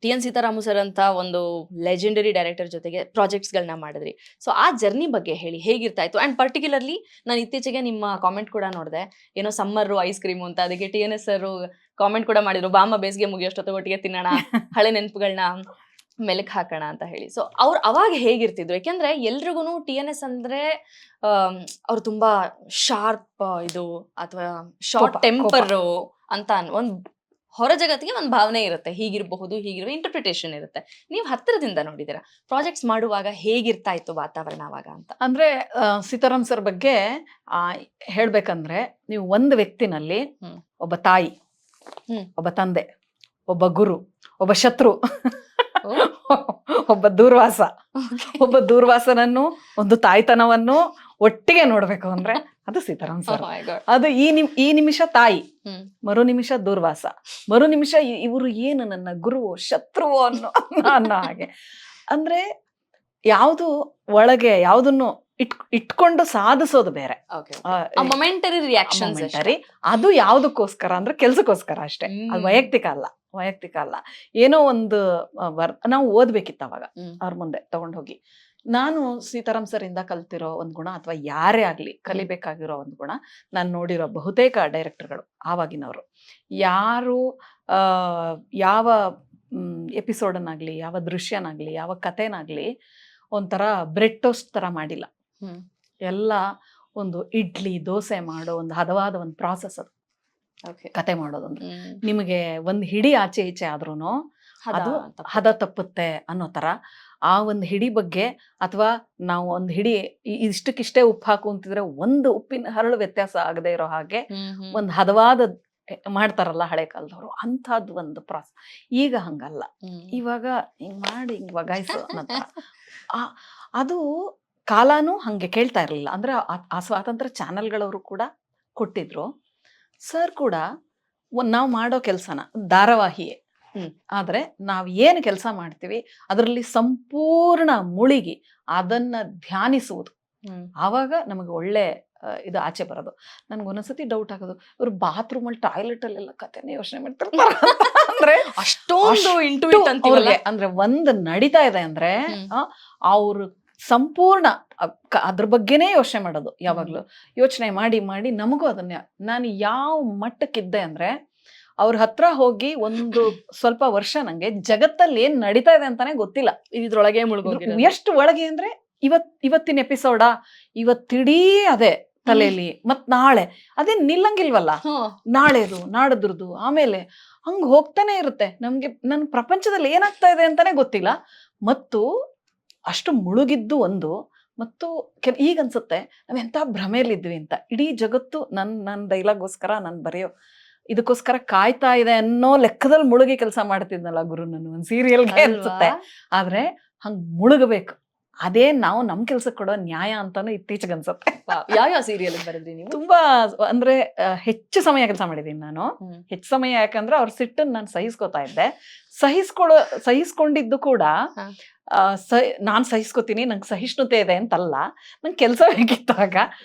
ಟಿ.ಎನ್. ಸೀತಾರಾಮು ಸರ್ ಅಂತ ಒಂದು ಲೆಜೆಂಡರಿ ಡೈರೆಕ್ಟರ್ ಜೊತೆಗೆ ಪ್ರಾಜೆಕ್ಟ್ಸ್ಗಳನ್ನ ಮಾಡಿದ್ರಿ. ಸೊ ಆ ಜರ್ನಿ ಬಗ್ಗೆ ಹೇಳಿ, ಹೇಗಿರ್ತಾ ಇತ್ತು? ಆ್ಯಂಡ್ ಪರ್ಟಿಕ್ಯುಲರ್ಲಿ ನಾನು ಇತ್ತೀಚೆಗೆ ನಿಮ್ಮ ಕಾಮೆಂಟ್ ಕೂಡ ನೋಡಿದೆ, ಏನೋ ಸಮ್ಮರು ಐಸ್ ಕ್ರೀಮು ಅಂತ, ಅದಕ್ಕೆ ಟಿ.ಎನ್.ಎಸ್. ಸರ್ ಕಾಮೆಂಟ್ ಕೂಡ ಮಾಡಿದ್ರು, ಬಾಮ ಬೇಸಿಗೆ ಮುಗಿಯೋಷ್ಟೊತ್ತು ಒಟ್ಟಿಗೆ ತಿನ್ನೋಣ, ಹಳೆ ನೆನಪುಗಳನ್ನ ಮೆಲಕ್ ಹಾಕೋಣ ಅಂತ ಹೇಳಿ. ಸೊ ಅವ್ರು ಅವಾಗ ಹೇಗಿರ್ತಿದ್ರು? ಯಾಕೆಂದ್ರೆ ಎಲ್ರಿಗೂ ಟಿ.ಎನ್.ಎಸ್. ಅಂದ್ರೆ ಅವ್ರು ತುಂಬಾ ಶಾರ್ಪ್ ಇದು ಅಥವಾ ಶಾರ್ಟ್ ಟೆಂಪರ್ ಅಂತ ಒಂದು ಹೊರ ಜಗತ್ತಿಗೆ ಒಂದು ಭಾವನೆ ಇರುತ್ತೆ, ಹೀಗಿರಬಹುದು, ಹೀಗಿರುವ ಇಂಟರ್ಪ್ರಿಟೇಷನ್ ಇರುತ್ತೆ. ನೀವು ಹತ್ತಿರದಿಂದ ನೋಡಿದ್ದೀರಾ, ಪ್ರಾಜೆಕ್ಟ್ಸ್ ಮಾಡುವಾಗ ಹೇಗಿರ್ತಾ ಇತ್ತು ವಾತಾವರಣ ಅವಾಗ ಅಂತ? ಅಂದ್ರೆ ಸೀತಾರಾಮ್ ಸರ್ ಬಗ್ಗೆ ಹೇಳ್ಬೇಕಂದ್ರೆ, ನೀವು ಒಂದು ವ್ಯಕ್ತಿನಲ್ಲಿ ಒಬ್ಬ ತಾಯಿ, ಒಬ್ಬ ತಂದೆ, ಒಬ್ಬ ಗುರು, ಒಬ್ಬ ಶತ್ರು, ಒಬ್ಬ ದೂರ್ವಾಸನನ್ನು, ಒಂದು ತಾಯ್ತನವನ್ನು ಒಟ್ಟಿಗೆ ನೋಡ್ಬೇಕು ಅಂದ್ರೆ ಅದು ಸೀತಾರಾಮ್ ಸರ್. ಅದು ಈ ನಿಮಿಷ ತಾಯಿ, ಮರು ನಿಮಿಷ ದೂರ್ವಾಸ, ಮರು ನಿಮಿಷ ಇವರು ಏನು ನನ್ನ ಗುರುವೋ ಶತ್ರುವೋ ಅನ್ನೋ ಹಾಗೆ. ಅಂದ್ರೆ ಯಾವುದು ಒಳಗೆ ಯಾವುದನ್ನು ಇಟ್ಕೊಂಡು ಸಾಧಿಸೋದು ಬೇರೆ, ಮೊಮೆಂಟರಿ ರಿಯಾಕ್ಷನ್ಸ್, ಅದು ಯಾವುದಕ್ಕೋಸ್ಕರ ಅಂದ್ರೆ ಕೆಲ್ಸಕ್ಕೋಸ್ಕರ ಅಷ್ಟೇ, ಅದು ವೈಯಕ್ತಿಕ ಅಲ್ಲ. ಏನೋ ಒಂದು ನಾವು ಓದ್ಬೇಕಿತ್ತು ಅವಾಗ ಅವ್ರ ಮುಂದೆ ತಗೊಂಡೋಗಿ. ನಾನು ಸೀತಾರಾಮ್ ಸರ್ ಇಂದ ಕಲ್ತಿರೋ ಒಂದು ಗುಣ, ಅಥವಾ ಯಾರೇ ಆಗ್ಲಿ ಕಲಿಬೇಕಾಗಿರೋ ಒಂದು ಗುಣ, ನಾನು ನೋಡಿರೋ ಬಹುತೇಕ ಡೈರೆಕ್ಟರ್ಗಳು ಆವಾಗಿನವರು ಯಾರು ಯಾವ ಎಪಿಸೋಡನ್ನಾಗ್ಲಿ, ಯಾವ ದೃಶ್ಯನಾಗ್ಲಿ, ಯಾವ ಕಥೆನಾಗ್ಲಿ ಒಂಥರ ಬ್ರೆಡ್ ಟೋಸ್ಟ್ ತರ ಮಾಡಿಲ್ಲ. ಎಲ್ಲ ಒಂದು ಇಡ್ಲಿ ದೋಸೆ ಮಾಡೋ ಒಂದು ಹದವಾದ ಒಂದು ಪ್ರಾಸೆಸ್ ಅದು ಕತೆ ಮಾಡೋದಂದ್ರೆ. ನಿಮಗೆ ಒಂದು ಹಿಡಿ ಆಚೆ ಈಚೆ ಆದ್ರೂನು ಅದು ಹದ ತಪ್ಪುತ್ತೆ ಅನ್ನೋ ತರ ಆ ಒಂದು ಹಿಡಿ ಬಗ್ಗೆ, ಅಥವಾ ನಾವು ಒಂದು ಹಿಡಿ ಇಷ್ಟಕ್ಕಿಷ್ಟೇ ಉಪ್ಪು ಹಾಕು ಅಂತಿದ್ರೆ ಒಂದು ಉಪ್ಪಿನ ಹರಳು ವ್ಯತ್ಯಾಸ ಆಗದೆ ಇರೋ ಹಾಗೆ ಒಂದು ಹದವಾದ ಮಾಡ್ತಾರಲ್ಲ ಹಳೆ ಕಾಲದವರು, ಅಂಥದ್ದು ಒಂದು ಪ್ರಾಸೆಸ್. ಈಗ ಹಂಗಲ್ಲ, ಇವಾಗ ಹಿಂಗ್ ಮಾಡಿ ಹಿಂಗ್ ವಗಾಯಿಸು ಅನ್ನೋ ಅದು ಕಾಲಾನು ಹಂಗೆ ಕೇಳ್ತಾ ಇರ್ಲಿಲ್ಲ. ಅಂದ್ರೆ ಆ ಸ್ವಾತಂತ್ರ್ಯ ಚಾನೆಲ್ಗಳವರು ಕೂಡ ಕೊಟ್ಟಿದ್ರು. ಸರ್ ಕೂಡ ನಾವು ಮಾಡೋ ಕೆಲ್ಸನ ಧಾರಾವಾಹಿಯೇ, ಆದ್ರೆ ನಾವ್ ಏನು ಕೆಲಸ ಮಾಡ್ತೀವಿ ಅದರಲ್ಲಿ ಸಂಪೂರ್ಣ ಮುಳುಗಿ ಅದನ್ನ ಧ್ಯಾನಿಸುವುದು, ಆವಾಗ ನಮಗೆ ಒಳ್ಳೆ ಇದು ಆಚೆ ಬರೋದು. ನನ್ಗೆ ಒಂದೊಂದ್ಸತಿ ಡೌಟ್ ಆಗೋದು, ಇವ್ರು ಬಾತ್ರೂಮ್ ಅಲ್ಲಿ ಟಾಯ್ಲೆಟ್ ಅಲ್ಲೆಲ್ಲ ಕಥೆನೇ ಯೋಚನೆ ಮಾಡ್ತಿರ್ತಾರೆ ಅಂದ್ರೆ ಅಷ್ಟೊಂದು ಇಂಟುಯಿಟ್ ಅಂತೀವಲ್ಲ. ಅಂದ್ರೆ ಒಂದು ನಡೀತಾ ಇದೆ ಅಂದ್ರೆ ಅವ್ರು ಸಂಪೂರ್ಣ ಅದ್ರ ಬಗ್ಗೆನೇ ಯೋಚನೆ ಮಾಡೋದು ಯಾವಾಗ್ಲೂ. ಯೋಚನೆ ಮಾಡಿ ಮಾಡಿ ನಮಗೂ ಅದನ್ನ ನಾನು ಯಾವ ಮಟ್ಟಕ್ಕಿದ್ದೆ ಅಂದ್ರೆ ಅವ್ರ ಹತ್ರ ಹೋಗಿ ಒಂದು ಸ್ವಲ್ಪ ವರ್ಷ ನಂಗೆ ಜಗತ್ತಲ್ಲಿ ಏನ್ ನಡೀತಾ ಇದೆ ಅಂತಾನೆ ಗೊತ್ತಿಲ್ಲ. ಇದ್ರೊಳಗೆ ಮುಳುಗೋಗಿರೋದು. ಎಷ್ಟು ಒಳಗೆ ಅಂದ್ರೆ ಇವತ್ತಿನ ಎಪಿಸೋಡಾ, ಇವತ್ತಿಡೀ ಅದೇ ತಲೆಯಲ್ಲಿ, ಮತ್ ನಾಳೆ ಅದೇ ನಿಲ್ಲಂಗಿಲ್ವಲ್ಲ, ನಾಳೆದು ನಾಡದ್ರದ್ದು ಆಮೇಲೆ ಹಂಗ್ ಹೋಗ್ತಾನೆ ಇರುತ್ತೆ. ನಮ್ಗೆ ನನ್ ಪ್ರಪಂಚದಲ್ಲಿ ಏನಾಗ್ತಾ ಇದೆ ಅಂತಾನೆ ಗೊತ್ತಿಲ್ಲ. ಮತ್ತು ಅಷ್ಟು ಮುಳುಗಿದ್ದು ಒಂದು, ಮತ್ತು ಈಗ ಅನ್ಸುತ್ತೆ ನಾವ್ ಎಂತ ಭ್ರಮೆಯಲ್ಲಿದ್ವಿ ಅಂತ. ಇಡೀ ಜಗತ್ತು ನನ್ನ ಡೈಲಾಗೋಸ್ಕರ ನಾನು ಬರೆಯೋ ಇದಕ್ಕೋಸ್ಕರ ಕಾಯ್ತಾ ಇದೆ ಅನ್ನೋ ಲೆಕ್ಕದಲ್ಲಿ ಮುಳುಗಿ ಕೆಲಸ ಮಾಡ್ತಿದ್ನಲ್ಲ ಗುರು ನಾನು ಒಂದ್ ಸೀರಿಯಲ್ಗೆ ಅನ್ಸುತ್ತೆ. ಆದ್ರೆ ಹಂಗ್ ಮುಳುಗಬೇಕು, ಅದೇ ನಾವು ನಮ್ ಕೆಲ್ಸಕ್ಕೆ ಕೊಡೋ ನ್ಯಾಯ ಅಂತಾನು ಇತ್ತೀಚೆಗೆ ಅನ್ಸುತ್ತೆ. ಯಾವ ಸೀರಿಯಲ್ ಬರೆದ್ರಿ ನೀವು? ತುಂಬಾ ಅಂದ್ರೆ ಹೆಚ್ಚು ಸಮಯ ಕೆಲಸ ಮಾಡಿದೀನಿ ನಾನು. ಹೆಚ್ಚು ಸಮಯ ಯಾಕಂದ್ರೆ ಅವ್ರ ಸಿಟ್ಟನ್ನು ನಾನು ಸಹಿಸ್ಕೋತಾ ಇದ್ದೆ. ಸಹಿಸ್ಕೊಂಡಿದ್ದು ಕೂಡ ನಾನ್ ಸಹಿಸ್ಕೋತೀನಿ, ನಂಗೆ ಸಹಿಷ್ಣುತೆ ಇದೆ ಅಂತಲ್ಲ, ನಂಗೆ ಕೆಲಸ ಬೇಕಿತ್ತಾಗ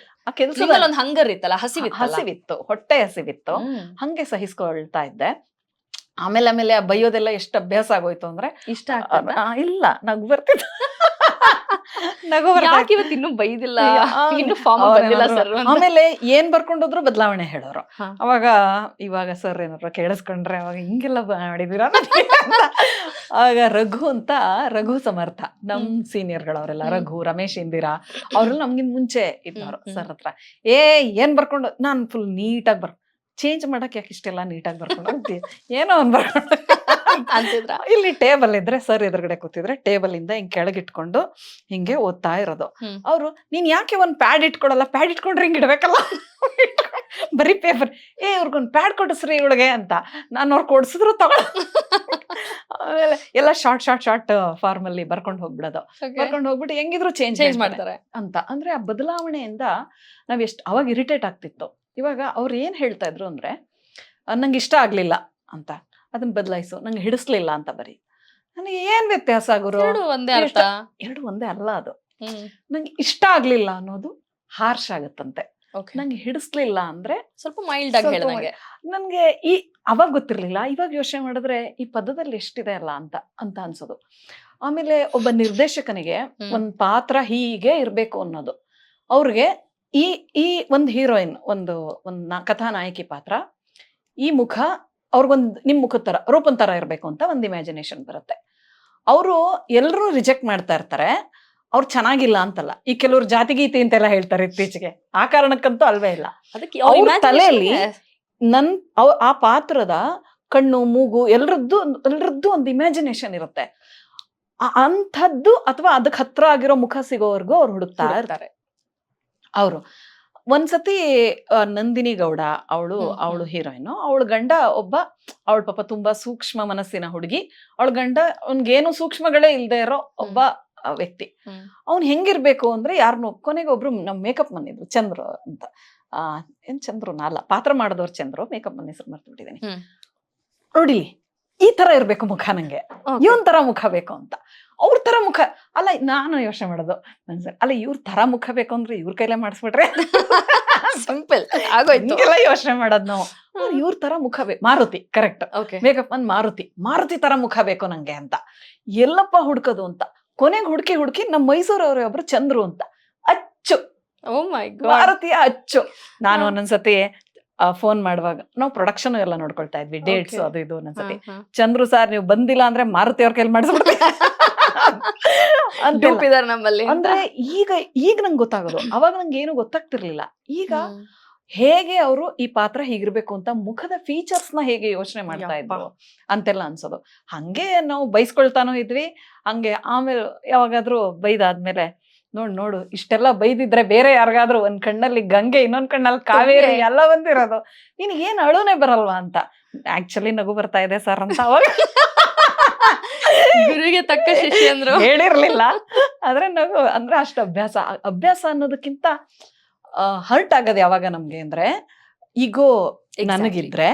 ಆ ಕೆಲಸ ಒಂದು ಹಂಗರ್ ಇತ್ತಲ್ಲ, ಹಸಿವಿತ್ತು, ಹೊಟ್ಟೆ ಹಸಿವಿತ್ತು, ಹಂಗೆ ಸಹಿಸ್ಕೊಳ್ತಾ ಇದ್ದೆ. ಆಮೇಲೆ ಬೈಯೋದೆಲ್ಲ ಎಷ್ಟು ಅಭ್ಯಾಸ ಆಗೋಯ್ತು ಅಂದ್ರೆ ಇಷ್ಟ ಇಲ್ಲ, ನಗು ಬರ್ತಿತ್ತು. ಇನ್ನು ಬೈದಿಲ್ಲ, ಆಮೇಲೆ ಏನ್ ಬರ್ಕೊಂಡೋದ್ರು ಬದಲಾವಣೆ ಹೇಳೋರು. ಇವಾಗ ಸರ್ ಏನಾರ ಕೇಳಿಸ್ಕೊಂಡ್ರೆ ಅವಾಗ ಹಿಂಗೆಲ್ಲ ಮಾಡಿದೀರ. ಆಗ ರಘು ಸಮರ್ಥ ನಮ್ ಸೀನಿಯರ್ಗಳವರೆಲ್ಲ, ರಘು, ರಮೇಶ್ ಇಂದಿರಾ ಅವ್ರೆಲ್ಲ ನಮ್ಗಿಂತ ಮುಂಚೆ ಇದ್ದವ್ರು ಸರ್ ಹತ್ರ. ಏನ್ ಬರ್ಕೊಂಡು ನಾನ್ ಫುಲ್ ನೀಟಾಗಿ ಚೇಂಜ್ ಮಾಡಕ್ ಯಾಕೆ ಇಷ್ಟೆಲ್ಲ ನೀಟಾಗಿ ಬರ್ಕೊಂಡು ಏನೋ ಒಂದ್ ಬರ್ಕೊಂಡು ಅಂತಿದ್ರ. ಇಲ್ಲಿ ಟೇಬಲ್ ಇದ್ರೆ ಸರ್ ಎದುರುಗಡೆ ಕೂತಿದ್ರೆ ಟೇಬಲ್ ಇಂದ ಹಿಂಗ್ ಕೆಳಗಿಟ್ಕೊಂಡು ಹಿಂಗೆ ಓದ್ತಾ ಇರೋದು. ಅವ್ರು ನೀನ್ ಯಾಕೆ ಒಂದ್ ಪ್ಯಾಡ್ ಇಟ್ಕೊಡಲ್ಲ, ಪ್ಯಾಡ್ ಇಟ್ಕೊಂಡ್ರೆ ಹಿಂಗ್ ಇಡ್ಬೇಕಲ್ಲ, ಬರೀ ಪೇಪರ್, ಇವ್ರಿಗೊಂದ್ ಪ್ಯಾಡ್ ಕೊಡಿಸ್ರಿ ಇವಳಿಗೆ ಅಂತ. ನಾನು ಅವ್ರು ಕೊಡ್ಸಿದ್ರು ತಗೊಳ. ಆಮೇಲೆ ಎಲ್ಲ ಶಾರ್ಟ್ ಫಾರ್ಮ್ ಅಲ್ಲಿ ಬರ್ಕೊಂಡು ಹೋಗ್ಬಿಡೋದು. ಬರ್ಕೊಂಡು ಹೋಗ್ಬಿಟ್ಟು ಹೆಂಗಿದ್ರು ಚೇಂಜ್ ಮಾಡ್ತಾರೆ ಅಂತ. ಅಂದ್ರೆ ಆ ಬದಲಾವಣೆಯಿಂದ ನಾವ್ ಅವಾಗ ಇರಿಟೇಟ್ ಆಗ್ತಿತ್ತು. ಇವಾಗ ಅವ್ರು ಏನ್ ಹೇಳ್ತಾ ಇದ್ರು ಅಂದ್ರೆ, ನಂಗೆ ಇಷ್ಟ ಆಗ್ಲಿಲ್ಲ ಅಂತ ಅದನ್ನ ಬದಲಾಯಿಸು, ನಂಗೆ ಹಿಡಿಸ್ಲಿಲ್ಲ ಅಂತ ಬರೀ. ನನಗೆ ಏನ್ ವ್ಯತ್ಯಾಸ ಗುರು? ಎರಡು ಒಂದೇ ಅಲ್ಲ. ಅದು ನಂಗೆ ಇಷ್ಟ ಆಗ್ಲಿಲ್ಲ ಅನ್ನೋದು ಹಾರ್ಷ್ ಆಗತ್ತಂತೆ. ನಂಗೆ ಹಿಡಿಸ್ಲಿಲ್ಲ ಅಂದ್ರೆ ಸ್ವಲ್ಪ ಮೈಲ್ಡ್ ಆಗಿ ಹೇಳಿದಂಗೆ. ನನ್ಗೆ ಅವಾಗ ಗೊತ್ತಿರ್ಲಿಲ್ಲ, ಇವಾಗ ಯೋಚನೆ ಮಾಡಿದ್ರೆ ಈ ಪದದಲ್ಲಿ ಎಷ್ಟಿದೆ ಅಲ್ಲ ಅಂತ ಅನ್ಸೋದು. ಆಮೇಲೆ ಒಬ್ಬ ನಿರ್ದೇಶಕನಿಗೆ ಒಂದ್ ಪಾತ್ರ ಹೀಗೆ ಇರ್ಬೇಕು ಅನ್ನೋದು, ಅವ್ರಿಗೆ ಈ ಒಂದು ಹೀರೋಯಿನ್, ಒಂದು ಕಥಾನಾಯಕಿ ಪಾತ್ರ, ಈ ಮುಖ ಅವ್ರಿಗೊಂದು ನಿಮ್ ಮುಖದ ತರ, ರೂಪನ್ ತರ ಇರ್ಬೇಕು ಅಂತ ಒಂದು ಇಮ್ಯಾಜಿನೇಷನ್ ಬರುತ್ತೆ. ಅವರು ಎಲ್ಲರೂ ರಿಜೆಕ್ಟ್ ಮಾಡ್ತಾ ಇರ್ತಾರೆ. ಅವ್ರು ಚೆನ್ನಾಗಿಲ್ಲ ಅಂತಲ್ಲ, ಈ ಕೆಲವ್ರು ಜಾತಿಗೀತಿ ಅಂತೆಲ್ಲ ಹೇಳ್ತಾರೆ ಇತ್ತೀಚೆಗೆ, ಆ ಕಾರಣಕ್ಕಂತೂ ಅಲ್ವೇ ಇಲ್ಲ. ಅವ್ರ ತಲೆಯಲ್ಲಿ ಆ ಪಾತ್ರದ ಕಣ್ಣು, ಮೂಗು ಎಲ್ಲರದ್ದು ಒಂದು ಇಮ್ಯಾಜಿನೇಷನ್ ಇರುತ್ತೆ. ಅಂಥದ್ದು ಅಥವಾ ಅದಕ್ಕೆ ಹತ್ರ ಆಗಿರೋ ಮುಖ ಸಿಗೋವರೆಗೂ ಅವ್ರು ಹುಡುಕ್ತಾ ಇರ್ತಾರೆ. ಅವರು ಒಂದ್ಸತಿ ನಂದಿನಿ ಗೌಡ ಅವಳು ಹೀರೋಯಿನ್, ಅವಳ ಗಂಡ ಅವಳ ಪಾಪ ತುಂಬಾ ಸೂಕ್ಷ್ಮ ಮನಸ್ಸಿನ ಹುಡುಗಿ. ಅವಳ ಗಂಡ ಅವ್ನ್ಗೇನು ಸೂಕ್ಷ್ಮಗಳೇ ಇಲ್ದೇ ಇರೋ ಒಬ್ಬ ವ್ಯಕ್ತಿ. ಅವ್ನ್ ಹೆಂಗಿರ್ಬೇಕು ಅಂದ್ರೆ, ಯಾರನ್ನೋ ಕೊನೆಗೆ ಒಬ್ರು ನಮ್ ಮೇಕಪ್ ಮನ್ ಇದ್ರು, ಚಂದ್ರು ಅಂತ. ಏನ್ ಚಂದ್ರು ಅಲ್ಲ, ಪಾತ್ರ ಮಾಡಿದವ್ರು ಚಂದ್ರು, ಮೇಕಪ್ ಮನ್ ಹೆಸರು ಮರ್ತು ಬಿಟ್ಟಿದ್ದೀನಿ. ನೋಡಿಲಿ ಈ ತರ ಇರ್ಬೇಕು ಮುಖ, ನಂಗೆ ಇವನ್ ತರ ಮುಖ ಬೇಕು ಅಂತ. ಅವ್ರ ತರ ಮುಖ ಅಲ್ಲ, ನಾನು ಯೋಚನೆ ಮಾಡೋದು ಅಲ್ಲ, ಇವ್ರ ತರ ಮುಖ ಬೇಕು ಅಂದ್ರೆ ಇವ್ರ ಕೈಲೇ ಮಾಡಿಸ್ಬಿಟ್ರೆ ಸಿಂಪಲ್ ಆಗೋಯ್ತು. ಯೋಚನೆ ಮಾಡೋದು ನಾವು. ಇವ್ರ ತರ ಮುಖ ಬೇಕು, ಮಾರುತಿ ಕರೆಕ್ಟ್, ಮೇಕಪ್ ಮನ್ ಮಾರುತಿ ತರ ಮುಖ ಬೇಕು ನಂಗೆ ಅಂತ ಎಲ್ಲಪ್ಪ ಹುಡ್ಕೋದು ಅಂತ. ಕೊನೆಗೆ ಹುಡುಕಿ ನಮ್ಮ ಮೈಸೂರವ್ರ ಒಬ್ರು ಚಂದ್ರು ಅಂತ, ಅಚ್ಚು ಮಾರುತಿಯ ಅಚ್ಚು. ನಾನು ಒಂದೊಂದ್ಸತಿ ಫೋನ್ ಮಾಡುವಾಗ ನಾವು ಪ್ರೊಡಕ್ಷನ್ ಎಲ್ಲ ನೋಡ್ಕೊಳ್ತಾ ಇದ್ವಿ, ಡೇಟ್ಸ್ ಅದು ಇದು. ಒಂದೊಂದ್ಸತಿ ಚಂದ್ರು ಸಾರ್ ನೀವು ಬಂದಿಲ್ಲ ಅಂದ್ರೆ ಮಾರುತಿ ಅವ್ರ ಕೈಲಿ ಮಾಡಿಸ್ಬಿಡ್ತೀವಿ ನಮ್ಮಲ್ಲಿ. ಅಂದ್ರೆ ಈಗ ನಂಗೆ ಗೊತ್ತಾಗೋದು, ಅವಾಗ ನಂಗೆ ಏನು ಗೊತ್ತಾಗ್ತಿರ್ಲಿಲ್ಲ. ಈಗ ಹೇಗೆ ಅವರು ಈ ಪಾತ್ರ ಹೀಗಿರ್ಬೇಕು ಅಂತ ಮುಖದ ಫೀಚರ್ಸ್ ನ ಹೇಗೆ ಯೋಚನೆ ಮಾಡ್ತಾ ಇದ್ರು ಅಂತೆಲ್ಲ ಅನ್ಸೋದು. ಹಂಗೆ ನಾವು ಬೈಸ್ಕೊಳ್ತಾನೂ ಇದ್ವಿ. ಹಂಗೆ ಆಮೇಲೆ ಯಾವಾಗಾದ್ರೂ ಬೈದಾದ್ಮೇಲೆ ನೋಡು ಇಷ್ಟೆಲ್ಲ ಬೈದಿದ್ರೆ ಬೇರೆ ಯಾರಿಗಾದ್ರೂ ಒಂದ್ ಕಣ್ಣಲ್ಲಿ ಗಂಗೆ, ಇನ್ನೊಂದ್ ಕಣ್ಣಲ್ಲಿ ಕಾವೇರಿ ಎಲ್ಲ ಬಂದಿರೋದು, ನಿನಗೆ ಏನ್ ಅಳುನೇ ಬರಲ್ವಾ ಅಂತ. ಆಕ್ಚುಲಿ ನಗು ಬರ್ತಾ ಇದೆ ಸರ್ ಅಂತ ಅವಾಗ ಗುರುಗೆ ತಕ್ಕ ಶಿಷ್ಯ ಅಂದ್ರು, ಹೇಳಿರ್ಲಿಲ್ಲ. ಆದ್ರೆ ನಗು ಅಂದ್ರೆ ಅಷ್ಟು ಅಭ್ಯಾಸ ಅನ್ನೋದಕ್ಕಿಂತ ಹರ್ಟ್ ಆಗದ್ ಯಾವಾಗ ನಮ್ಗೆ ಅಂದ್ರೆ, ಈಗೋ ನನಗಿದ್ರೆ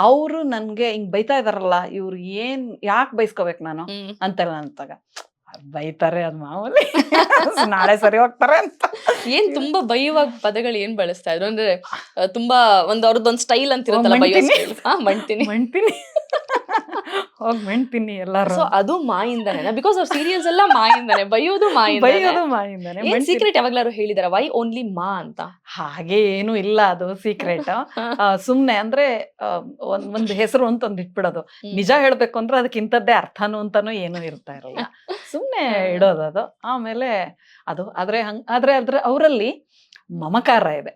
ಅವ್ರು ನನ್ಗೆ ಹಿಂಗ್ ಬೈತಾ ಇದಾರಲ್ಲ, ಇವ್ರು ಯಾಕೆ ಬೈಸ್ಕೋಬೇಕು ನಾನು ಅಂತೆಲ್ಲ ಅಂತಾಗ ಬೈತಾರೆ, ಅದ್ ಮಾಮೂಲಿ, ನಾಳೆ ಸರಿ ಹೋಗ್ತಾರೆ ಅಂತ. ಏನ್ ತುಂಬಾ ಬೈಯುವಾಗ ಪದಗಳು ಏನ್ ಬಳಸ್ತಾ ಇದ್ರು ಅಂದ್ರೆ, ತುಂಬಾ ಅವ್ರದ್ದೊಂದ್ ಸ್ಟೈಲ್ ಅಂತಿರುತ್ತಲ್ಲ, ಮಂಟಿನಿ ಹೋಗ್ ಮೆಣ್ತೀನಿ ಎಲ್ಲಾರು. ಸೊ ಅದು ಮಾಯಿಂದಾನೆ, ಬಿಕಾಸ್ ಅವ್ರ ಸೀರಿಯಲ್ಸ್ ಎಲ್ಲ ಮಾಯಿಂದಾನೆ, ಬೈಯೋದು ಮಾಯಿಂದಾನೆ. ಬೈಯೋದು ಮಾಯಿಂದಾನೆ. ಏನ್ ಸೀಕ್ರೆಟ್ ಯಾವಾಗ್ಲಾರು ಹೇಳಿದಾರ ವೈ ಓನ್ಲಿ ಮಾ ಅಂತ? ಹಾಗೆ ಏನು ಇಲ್ಲ, ಅದು ಸೀಕ್ರೆಟ್. ಸುಮ್ನೆ ಅಂದ್ರೆ ಒಂದ್ ಹೆಸರು ಅಂತ ಒಂದ್ ಇಟ್ಬಿಡೋದು. ನಿಜ ಹೇಳ್ಬೇಕು ಅಂದ್ರೆ ಅದಕ್ಕೆ ಇಂಥದ್ದೇ ಅರ್ಥನೂ ಅಂತಾನು ಏನು ಇರ್ತಾ ಇರಲ್ಲ, ಸುಮ್ನೆ ಇಡೋದು ಅದು. ಆಮೇಲೆ ಅದು ಆದ್ರೆ ಅವರಲ್ಲಿ ಮಮಕಾರ ಇದೆ,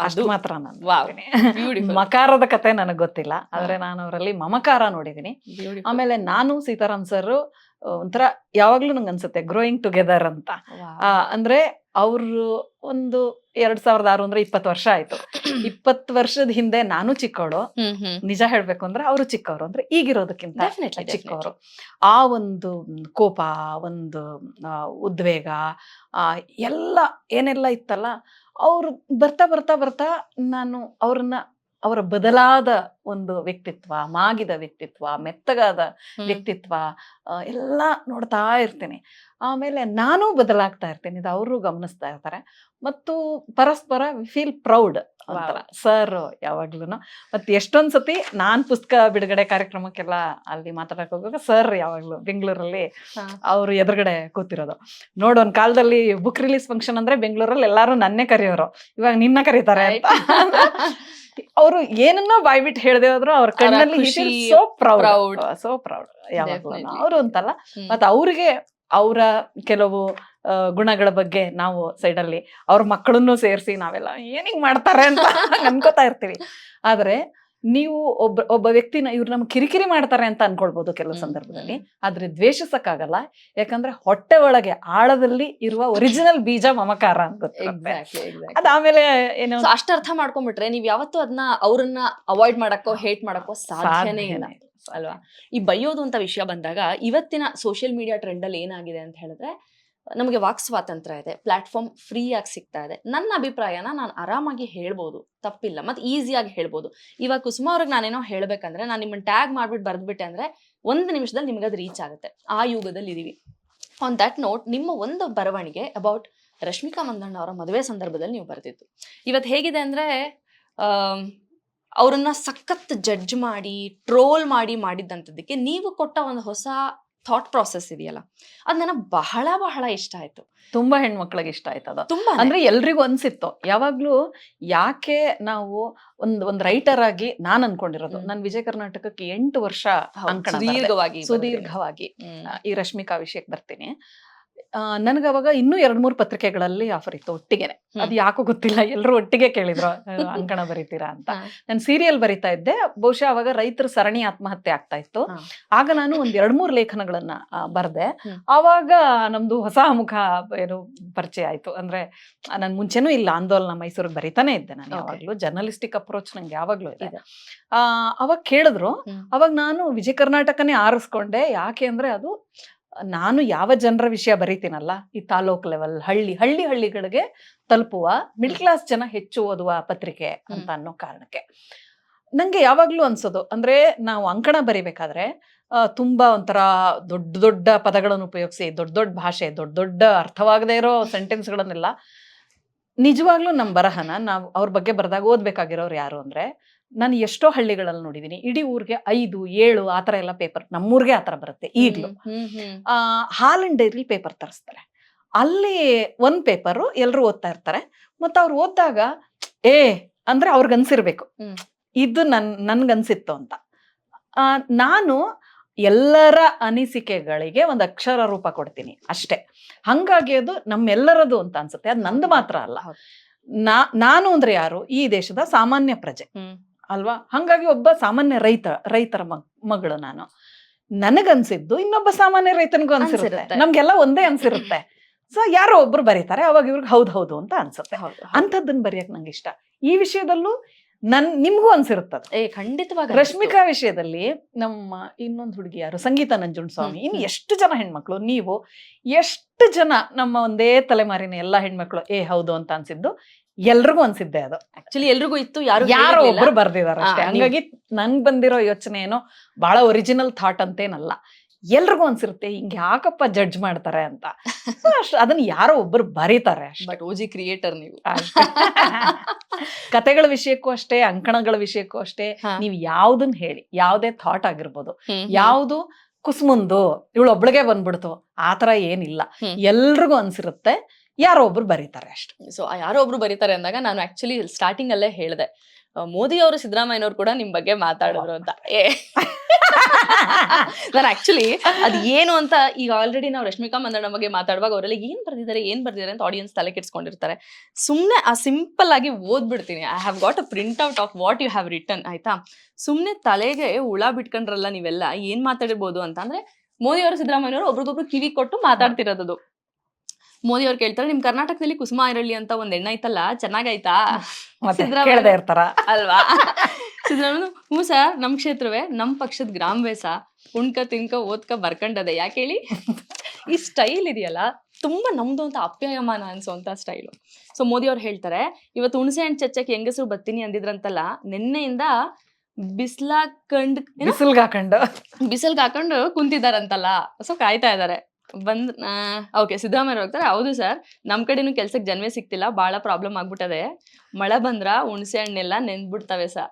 ಅಷ್ಟು ಮಾತ್ರ ನಾನು ಮಕಾರದ ಕತೆ ನನಗ್ ಗೊತ್ತಿಲ್ಲ, ಆದ್ರೆ ನಾನು ಅವರಲ್ಲಿ ಮಮಕಾರ ನೋಡಿದೀನಿ. ಆಮೇಲೆ ನಾನು ಸೀತಾರಾಮ್ ಸರ್ ಒಂಥರ ಯಾವಾಗ್ಲೂ ನಂಗೆ ಅನ್ಸುತ್ತೆ ಗ್ರೋಯಿಂಗ್ ಟುಗೆದರ್ ಅಂತ. ಅಂದ್ರೆ ಅವರು ಒಂದು 2006 ಅಂದ್ರೆ 20 ವರ್ಷ ಆಯ್ತು. 20 ವರ್ಷದ ಹಿಂದೆ ನಾನು ಚಿಕ್ಕವಳು, ನಿಜ ಹೇಳ್ಬೇಕು ಅಂದ್ರೆ ಅವರು ಚಿಕ್ಕವರು, ಅಂದ್ರೆ ಈಗಿರೋದಕ್ಕಿಂತ ಚಿಕ್ಕವರು. ಆ ಒಂದು ಕೋಪ, ಒಂದು ಉದ್ವೇಗ, ಎಲ್ಲ ಏನೆಲ್ಲ ಇತ್ತಲ್ಲ, ಅವ್ರು ಬರ್ತಾ ಬರ್ತಾ ಬರ್ತಾ ನಾನು ಅವರ ಬದಲಾದ ಒಂದು ವ್ಯಕ್ತಿತ್ವ, ಮಾಗಿದ ವ್ಯಕ್ತಿತ್ವ, ಮೆತ್ತಗಾದ ವ್ಯಕ್ತಿತ್ವ ಎಲ್ಲ ನೋಡ್ತಾ ಇರ್ತೀನಿ. ಆಮೇಲೆ ನಾನು ಬದಲಾಗ್ತಾ ಇರ್ತೇನೆ, ಇದು ಅವರು ಗಮನಿಸ್ತಾ ಇರ್ತಾರೆ. ಮತ್ತು ಪರಸ್ಪರ ಫೀಲ್ ಪ್ರೌಡ್ ಅಂತಾರ ಸರ್ ಯಾವಾಗ್ಲೂ. ಮತ್ತೆ ಎಷ್ಟೊಂದ್ ಸತಿ ನಾನ್ ಪುಸ್ತಕ ಬಿಡುಗಡೆ ಕಾರ್ಯಕ್ರಮಕ್ಕೆಲ್ಲ ಅಲ್ಲಿ ಮಾತಾಡಕ್ ಹೋಗುವಾಗ ಸರ್ ಯಾವಾಗ್ಲೂ ಬೆಂಗಳೂರಲ್ಲಿ ಅವ್ರು ಎದುರುಗಡೆ ಕೂತಿರೋದು. ನೋಡು, ಒಂದ್ ಕಾಲದಲ್ಲಿ ಬುಕ್ ರಿಲೀಸ್ ಫಂಕ್ಷನ್ ಅಂದ್ರೆ ಬೆಂಗಳೂರಲ್ಲಿ ಎಲ್ಲಾರು ನನ್ನೇ ಕರೆಯೋರು, ಇವಾಗ ನಿನ್ನ ಕರೀತಾರೆ ಅಂತ. ಅವರು ಏನನ್ನೋ ಬಾಯ್ಬಿಟ್ಟು ಹೇಳ್ದೆ ಹೋದ್ರು ಅವ್ರ ಕಣ್ಣಲ್ಲಿ ಸೋ ಪ್ರೌಡ್ ಯಾವಾಗ್ಲೂ ಅವರು ಅಂತಲ್ಲ. ಮತ್ತೆ ಅವ್ರಿಗೆ ಅವರ ಕೆಲವು ಗುಣಗಳ ಬಗ್ಗೆ ನಾವು ಸೈಡಲ್ಲಿ ಅವ್ರ ಮಕ್ಕಳನ್ನು ಸೇರಿಸಿ ನಾವೆಲ್ಲ ಏನಿಗ್ ಮಾಡ್ತಾರೆ ಅಂತ ಅನ್ಕೋತಾ ಇರ್ತೀವಿ. ಆದ್ರೆ ನೀವು ಒಬ್ಬ ವ್ಯಕ್ತಿನ ಇವ್ರು ನಮ್ಗೆ ಕಿರಿಕಿರಿ ಮಾಡ್ತಾರೆ ಅಂತ ಅನ್ಕೊಳ್ಬಹುದು ಕೆಲವು ಸಂದರ್ಭದಲ್ಲಿ, ಆದ್ರೆ ದ್ವೇಷಿಸಕ್ಕಾಗಲ್ಲ. ಯಾಕಂದ್ರೆ ಹೊಟ್ಟೆ ಒಳಗೆ ಆಳದಲ್ಲಿ ಇರುವ ಒರಿಜಿನಲ್ ಬೀಜ ಮಮಕಾರ ಅಂತ. ಅದಾದ್ಮೇಲೆ ಏನೋ ಅಷ್ಟ ಅರ್ಥ ಮಾಡ್ಕೊಂಡ್ಬಿಟ್ರೆ ನೀವ್ ಯಾವತ್ತೂ ಅದನ್ನ ಅವ್ರನ್ನ ಅವಾಯ್ಡ್ ಮಾಡಕ್ಕೋ ಹೇಟ್ ಮಾಡಕ್ಕೋ ಸಾಧ್ಯನೇ ಇಲ್ಲ ಅಲ್ವಾ? ಈ ಬೈಯೋದು ಅಂತ ವಿಷಯ ಬಂದಾಗ ಇವತ್ತಿನ ಸೋಷಿಯಲ್ ಮೀಡಿಯಾ ಟ್ರೆಂಡ್ ಅಲ್ಲಿ ಏನಾಗಿದೆ ಅಂತ ಹೇಳಿದ್ರೆ, ನಮಗೆ ವಾಕ್ ಸ್ವಾತಂತ್ರ್ಯ ಇದೆ, ಪ್ಲಾಟ್ಫಾರ್ಮ್ ಫ್ರೀ ಆಗಿ ಸಿಗ್ತಾ ಇದೆ. ನನ್ನ ಅಭಿಪ್ರಾಯನ ನಾನು ಆರಾಮಾಗಿ ಹೇಳ್ಬೋದು, ತಪ್ಪಿಲ್ಲ, ಮತ್ತೆ ಈಸಿಯಾಗಿ ಹೇಳ್ಬೋದು. ಇವಾಗ ಕುಸುಮ ಅವ್ರಿಗೆ ನಾನೇನೋ ಹೇಳ್ಬೇಕಂದ್ರೆ ನಾನು ನಿಮ್ಮನ್ನ ಟ್ಯಾಗ್ ಮಾಡ್ಬಿಟ್ಟು ಬರ್ದ್ಬಿಟ್ಟೆ ಅಂದ್ರೆ 1 ನಿಮಿಷದಲ್ಲಿ ನಿಮ್ಗೆ ಅದು ರೀಚ್ ಆಗುತ್ತೆ. ಆ ಯುಗದಲ್ಲಿ ಇದೀವಿ. ಆನ್ ದಟ್ ನೋಟ್, ನಿಮ್ಮ ಒಂದು ಬರವಣಿಗೆ ಅಬೌಟ್ ರಶ್ಮಿಕಾ ಮಂದಣ್ಣ ಅವರ ಮದುವೆ ಸಂದರ್ಭದಲ್ಲಿ ನೀವು ಬರೆದಿದ್ದು ಇವತ್ತು ಹೇಗಿದೆ ಅಂದ್ರೆ, ಅವ್ರನ್ನ ಸಖತ್ ಜಡ್ಜ್ ಮಾಡಿ ಟ್ರೋಲ್ ಮಾಡಿದ್ದಂಥದ್ದಕ್ಕೆ ನೀವು ಕೊಟ್ಟ ಒಂದು ಹೊಸ ಥಾಟ್ ಪ್ರಾಸೆಸ್ ಇದೆಯಲ್ಲ, ಅದ್ ನನಗೆ ಬಹಳ ಬಹಳ ಇಷ್ಟ ಆಯ್ತು. ತುಂಬಾ ಹೆಣ್ಮಕ್ಳಿಗೆ ಇಷ್ಟ ಆಯ್ತದ. ತುಂಬಾ ಅಂದ್ರೆ ಎಲ್ರಿಗೂ ಅನ್ಸಿತ್ತು ಯಾವಾಗ್ಲೂ, ಯಾಕೆ ನಾವು ಒಂದ್ ರೈಟರ್ ಆಗಿ ನಾನ್ ಅನ್ಕೊಂಡಿರೋದು, ನಾನು ವಿಜಯ ಕರ್ನಾಟಕಕ್ಕೆ 8 ವರ್ಷ ಅಂಕಣ ಸುದೀರ್ಘವಾಗಿ ಈ ರಶ್ಮಿಕಾ ವಿಷಯಕ್ಕೆ ಬರ್ತೀನಿ. ನನ್ಗ ಅವಾಗ ಇನ್ನೂ 2-3 ಪತ್ರಿಕೆಗಳಲ್ಲಿ ಆಫರ್ ಇತ್ತು ಒಟ್ಟಿಗೆನೆ. ಅದು ಯಾಕೋ ಗೊತ್ತಿಲ್ಲ, ಎಲ್ರು ಒಟ್ಟಿಗೆ ಕೇಳಿದ್ರು ಅಂಕಣ ಬರೀತೀರಾ ಅಂತ. ನಾನು ಸೀರಿಯಲ್ ಬರಿತಾ ಇದ್ದೆ, ಬಹುಶಃ ಅವಾಗ ರೈತರ ಸರಣಿ ಆತ್ಮಹತ್ಯೆ ಆಗ್ತಾ ಇತ್ತು. ಆಗ ನಾನು ಒಂದ್ 2-3 ಲೇಖನಗಳನ್ನ ಬರ್ದೆ. ಆವಾಗ ನಮ್ದು ಹೊಸ ಮುಖ ಏನು ಪರಿಚಯ ಆಯ್ತು. ಅಂದ್ರೆ ನನ್ ಮುಂಚೆನೂ ಇಲ್ಲ ಆಂದೋಲನ ಮೈಸೂರಿಗೆ ಬರಿತಾನೆ ಇದ್ದೆ ನಾನು ಯಾವಾಗ್ಲೂ, ಜರ್ನಲಿಸ್ಟಿಕ್ ಅಪ್ರೋಚ್ ನಂಗೆ ಯಾವಾಗ್ಲೂ ಇದೆ. ಅವಾಗ ಕೇಳಿದ್ರು, ಅವಾಗ ನಾನು ವಿಜಯ ಕರ್ನಾಟಕನೇ ಆರಿಸ್ಕೊಂಡೆ. ಯಾಕೆ ಅಂದ್ರೆ ಅದು ನಾನು ಯಾವ ಜನರ ವಿಷಯ ಬರೀತೀನಲ್ಲ, ಈ ತಾಲೂಕ್ ಲೆವೆಲ್ ಹಳ್ಳಿಗಳಿಗೆ ತಲುಪುವ ಮಿಡ್ಲ್ ಕ್ಲಾಸ್ ಜನ ಹೆಚ್ಚು ಓದುವ ಪತ್ರಿಕೆ ಅಂತ ಅನ್ನೋ ಕಾರಣಕ್ಕೆ ನಂಗೆ ಯಾವಾಗ್ಲೂ ಅನ್ಸೋದು. ಅಂದ್ರೆ ನಾವು ಅಂಕಣ ಬರಿಬೇಕಾದ್ರೆ ತುಂಬಾ ಒಂಥರ ದೊಡ್ಡ ಪದಗಳನ್ನು ಉಪಯೋಗಿಸಿ, ದೊಡ್ಡ ಭಾಷೆ, ದೊಡ್ಡ ಅರ್ಥವಾಗದೇ ಇರೋ ಸೆಂಟೆನ್ಸ್ಗಳನ್ನೆಲ್ಲ, ನಿಜವಾಗ್ಲೂ ನಮ್ಮ ಬರಹನ ನಾವು ಅವ್ರ ಬಗ್ಗೆ ಬರ್ದಾಗ ಓದ್ಬೇಕಾಗಿರೋರು ಯಾರು ಅಂದ್ರೆ, ನಾನು ಎಷ್ಟೋ ಹಳ್ಳಿಗಳಲ್ಲಿ ನೋಡಿದೀನಿ, ಇಡೀ ಊರಿಗೆ 5-7 ಆತರ ಎಲ್ಲ ಪೇಪರ್, ನಮ್ಮೂರ್ಗೆ ಆತರ ಬರುತ್ತೆ ಈಗ್ಲೂ. ಹಾಲ್ ಡೈರಿ ಪೇಪರ್ ತರಿಸ್ತಾರೆ, ಅಲ್ಲಿ ಒಂದ್ ಪೇಪರು ಎಲ್ರು ಓದ್ತಾ ಇರ್ತಾರೆ. ಮತ್ತ ಅವ್ರು ಓದ್ದಾಗ ಅಂದ್ರೆ ಅವ್ರಿಗನ್ಸಿರ್ಬೇಕು ಇದು ನನ್ಗನ್ಸಿತ್ತು ಅಂತ. ನಾನು ಎಲ್ಲರ ಅನಿಸಿಕೆಗಳಿಗೆ ಒಂದು ಅಕ್ಷರ ರೂಪ ಕೊಡ್ತೀನಿ ಅಷ್ಟೇ. ಹಂಗಾಗಿ ಅದು ನಮ್ಮೆಲ್ಲರದು ಅಂತ ಅನ್ಸುತ್ತೆ. ಅದು ನಂದು ಮಾತ್ರ ಅಲ್ಲ. ನಾನು ಅಂದ್ರೆ ಯಾರು? ಈ ದೇಶದ ಸಾಮಾನ್ಯ ಪ್ರಜೆ ಅಲ್ವಾ? ಹಂಗಾಗಿ ಒಬ್ಬ ಸಾಮಾನ್ಯ ರೈತರ ಮಗಳು ನಾನು. ನನಗನ್ಸಿದ್ದು ಇನ್ನೊಬ್ಬ ಸಾಮಾನ್ಯ ರೈತನಿಗೂ ಅನ್ಸಿರುತ್ತೆ, ನಮ್ಗೆಲ್ಲ ಒಂದೇ ಅನ್ಸಿರುತ್ತೆ. ಸೊ ಯಾರೋ ಒಬ್ರು ಬರೀತಾರೆ, ಅವಾಗ ಇವ್ರಿಗೆ ಹೌದು ಅಂತ ಅನ್ಸುತ್ತೆ. ಅಂಥದ್ದನ್ನ ಬರೆಯಕ್ ನಂಗೆ ಇಷ್ಟ. ಈ ವಿಷಯದಲ್ಲೂ ನಿಮ್ಗೂ ಅನ್ಸಿರುತ್ತದೆ. ಖಂಡಿತವಾಗಿ. ರಶ್ಮಿಕಾ ವಿಷಯದಲ್ಲಿ ನಮ್ಮ ಇನ್ನೊಂದು ಹುಡುಗಿ ಯಾರು, ಸಂಗೀತ ನಂಜುಂಡಸ್ವಾಮಿ, ಇನ್ನು ಎಷ್ಟು ಜನ ಹೆಣ್ಮಕ್ಳು, ನೀವು ಎಷ್ಟು ಜನ ನಮ್ಮ ಒಂದೇ ತಲೆಮಾರಿನ ಎಲ್ಲಾ ಹೆಣ್ಮಕ್ಳು ಹೌದು ಅಂತ ಅನ್ಸಿದ್ದು ಎಲ್ರಿಗೂ ಅನ್ಸಿದ್ದೆ. ಅದು ಆಕ್ಚುಲಿ ಎಲ್ರಿಗೂ ಇತ್ತು, ಯಾರೋ ಒಬ್ರು ಬರ್ದಿದಾರೆ ಅಷ್ಟೇ. ಹಂಗಾಗಿ ನಂಗ್ ಬಂದಿರೋ ಯೋಚನೆ ಏನೋ ಬಹಳ ಒರಿಜಿನಲ್ ಥಾಟ್ ಅಂತೇನಲ್ಲ. ಎಲ್ರಿಗೂ ಅನ್ಸಿರುತ್ತೆ ಹಿಂಗೆ ಯಾಕಪ್ಪ ಜಡ್ಜ್ ಮಾಡ್ತಾರೆ ಅಂತ. So ಅದನ್ನ ಯಾರೋ ಒಬ್ಬರು ಬರೀತಾರೆ ಅಷ್ಟೇ. ಬಟ್ ಓಜಿ ಕ್ರಿಯೇಟರ್ ನೀವು. ಅಷ್ಟೇ. ಕತೆಗಳ ವಿಷಯಕ್ಕೂ ಅಷ್ಟೇ, ಅಂಕಣಗಳ ವಿಷಯಕ್ಕೂ ಅಷ್ಟೇ, ನೀವು ಯಾವ್ದನ್ನ ಹೇಳಿ, ಯಾವ್ದೇ ಥಾಟ್ ಆಗಿರ್ಬೋದು, ಯಾವ್ದು ಕುಸ್ಮುಂದು ಇವಳು ಒಬ್ಳಿಗೆ ಬಂದ್ಬಿಡ್ತು ಆತರ ಏನಿಲ್ಲ, ಎಲ್ರಿಗೂ ಅನ್ಸಿರುತ್ತೆ ಯಾರೋ ಒಬ್ರು ಬರೀತಾರೆ ಅಷ್ಟೇ. ಸೊ ಯಾರೋ ಒಬ್ರು ಬರೀತಾರೆ ಅಂದಾಗ ನಾನು ಆಕ್ಚುಲಿ ಸ್ಟಾರ್ಟಿಂಗ್ ಅಲ್ಲೇ ಹೇಳಿದೆ, ಮೋದಿ ಅವರು ಸಿದ್ದರಾಮಯ್ಯನವ್ರು ಕೂಡ ನಿಮ್ ಬಗ್ಗೆ ಮಾತಾಡಿದ್ರು ಅಂತ. ನಾನು ಆಕ್ಚುಲಿ ಅದ್ ಏನು ಅಂತ ಈಗ ಆಲ್ರೆಡಿ ನಾವು ರಶ್ಮಿಕಾ ಮಂದಣ್ಣ ಬಗ್ಗೆ ಮಾತಾಡುವಾಗ ಅವರೆಲ್ಲ ಏನ್ ಬರ್ದಿದ್ದಾರೆ ಅಂತ ಆಡಿಯನ್ಸ್ ತಲೆ ಕೆಡ್ಸ್ಕೊಂಡಿರ್ತಾರೆ. ಸುಮ್ನೆ ಆ ಸಿಂಪಲ್ ಆಗಿ ಓದ್ಬಿಡ್ತೀನಿ. I have got a print out of what you have written, ಆಯ್ತಾ. ಸುಮ್ನೆ ತಲೆಗೆ ಹುಳ ಬಿಟ್ಕೊಂಡ್ರಲ್ಲ ನೀವೆಲ್ಲ, ಏನ್ ಮಾತಾಡಿರ್ಬೋದು ಅಂತ ಅಂದ್ರೆ, ಮೋದಿ ಅವರು ಸಿದ್ದರಾಮಯ್ಯನವರು ಒಬ್ರಿಗೊಬ್ರು ಕಿವಿ ಕೊಟ್ಟು ಮಾತಾಡ್ತಿರೋದು. ಮೋದಿ ಅವ್ರು ಕೇಳ್ತಾರೆ, ನಿಮ್ ಕರ್ನಾಟಕದಲ್ಲಿ ಕುಸುಮ ಐರಳ್ಳಿ ಅಂತ ಒಂದ್ ಎಣ್ಣೆ ಐತಲ್ಲ, ಚೆನ್ನಾಗೈತಾ ಇರ್ತಾರ ಅಲ್ವಾ? ಸಿದ್ದರಾಮಯ್ಯ, ಹ್ಞೂ ಸರ್, ನಮ್ ಕ್ಷೇತ್ರವೇ, ನಮ್ ಪಕ್ಷದ ಗ್ರಾಮವೇಸ, ಉಣ್ಕ ತಿನ್ಕ ಓದ್ಕ ಬರ್ಕಂಡದೆ. ಯಾಕೆ ಹೇಳಿ? ಈ ಸ್ಟೈಲ್ ಇದೆಯಲ್ಲ, ತುಂಬಾ ನಮ್ದು ಅಂತ ಅಪ್ಯಾಯಮಾನ ಅನ್ಸೋಂತ ಸ್ಟೈಲು. ಸೊ ಮೋದಿ ಅವ್ರು ಹೇಳ್ತಾರೆ, ಇವತ್ತು ಹುಣಸೆ ಹಣ್ಣು ಚಚ್ಚಕ್ಕೆ ಹೆಂಗಸರು ಬತ್ತೀನಿ ಅಂದಿದ್ರಂತಲ್ಲ, ನಿನ್ನೆಯಿಂದ ಬಿಸಿಲ್ಗೆ ಹಾಕೊಂಡು ಕುಂತಿದಾರಂತಲ್ಲ, ಸೊ ಕಾಯ್ತಾ ಇದಾರೆ. ಓಕೆ, ಸಿದ್ದರಾಮಯ್ಯ ಹೋಗ್ತಾರೆ, ಹೌದು ಸರ್, ನಮ್ ಕಡೆನೂ ಕೆಲ್ಸಕ್ಕೆ ಜನವೇ ಸಿಕ್ತಿಲ್ಲ, ಬಹಳ ಪ್ರಾಬ್ಲಮ್ ಆಗ್ಬಿಟ್ಟದೆ, ಮಳೆ ಬಂದ್ರ ಹುಣಸೆ ಹಣ್ಣೆಲ್ಲ ನೆಂದ್ಬಿಡ್ತವೆ ಸರ್.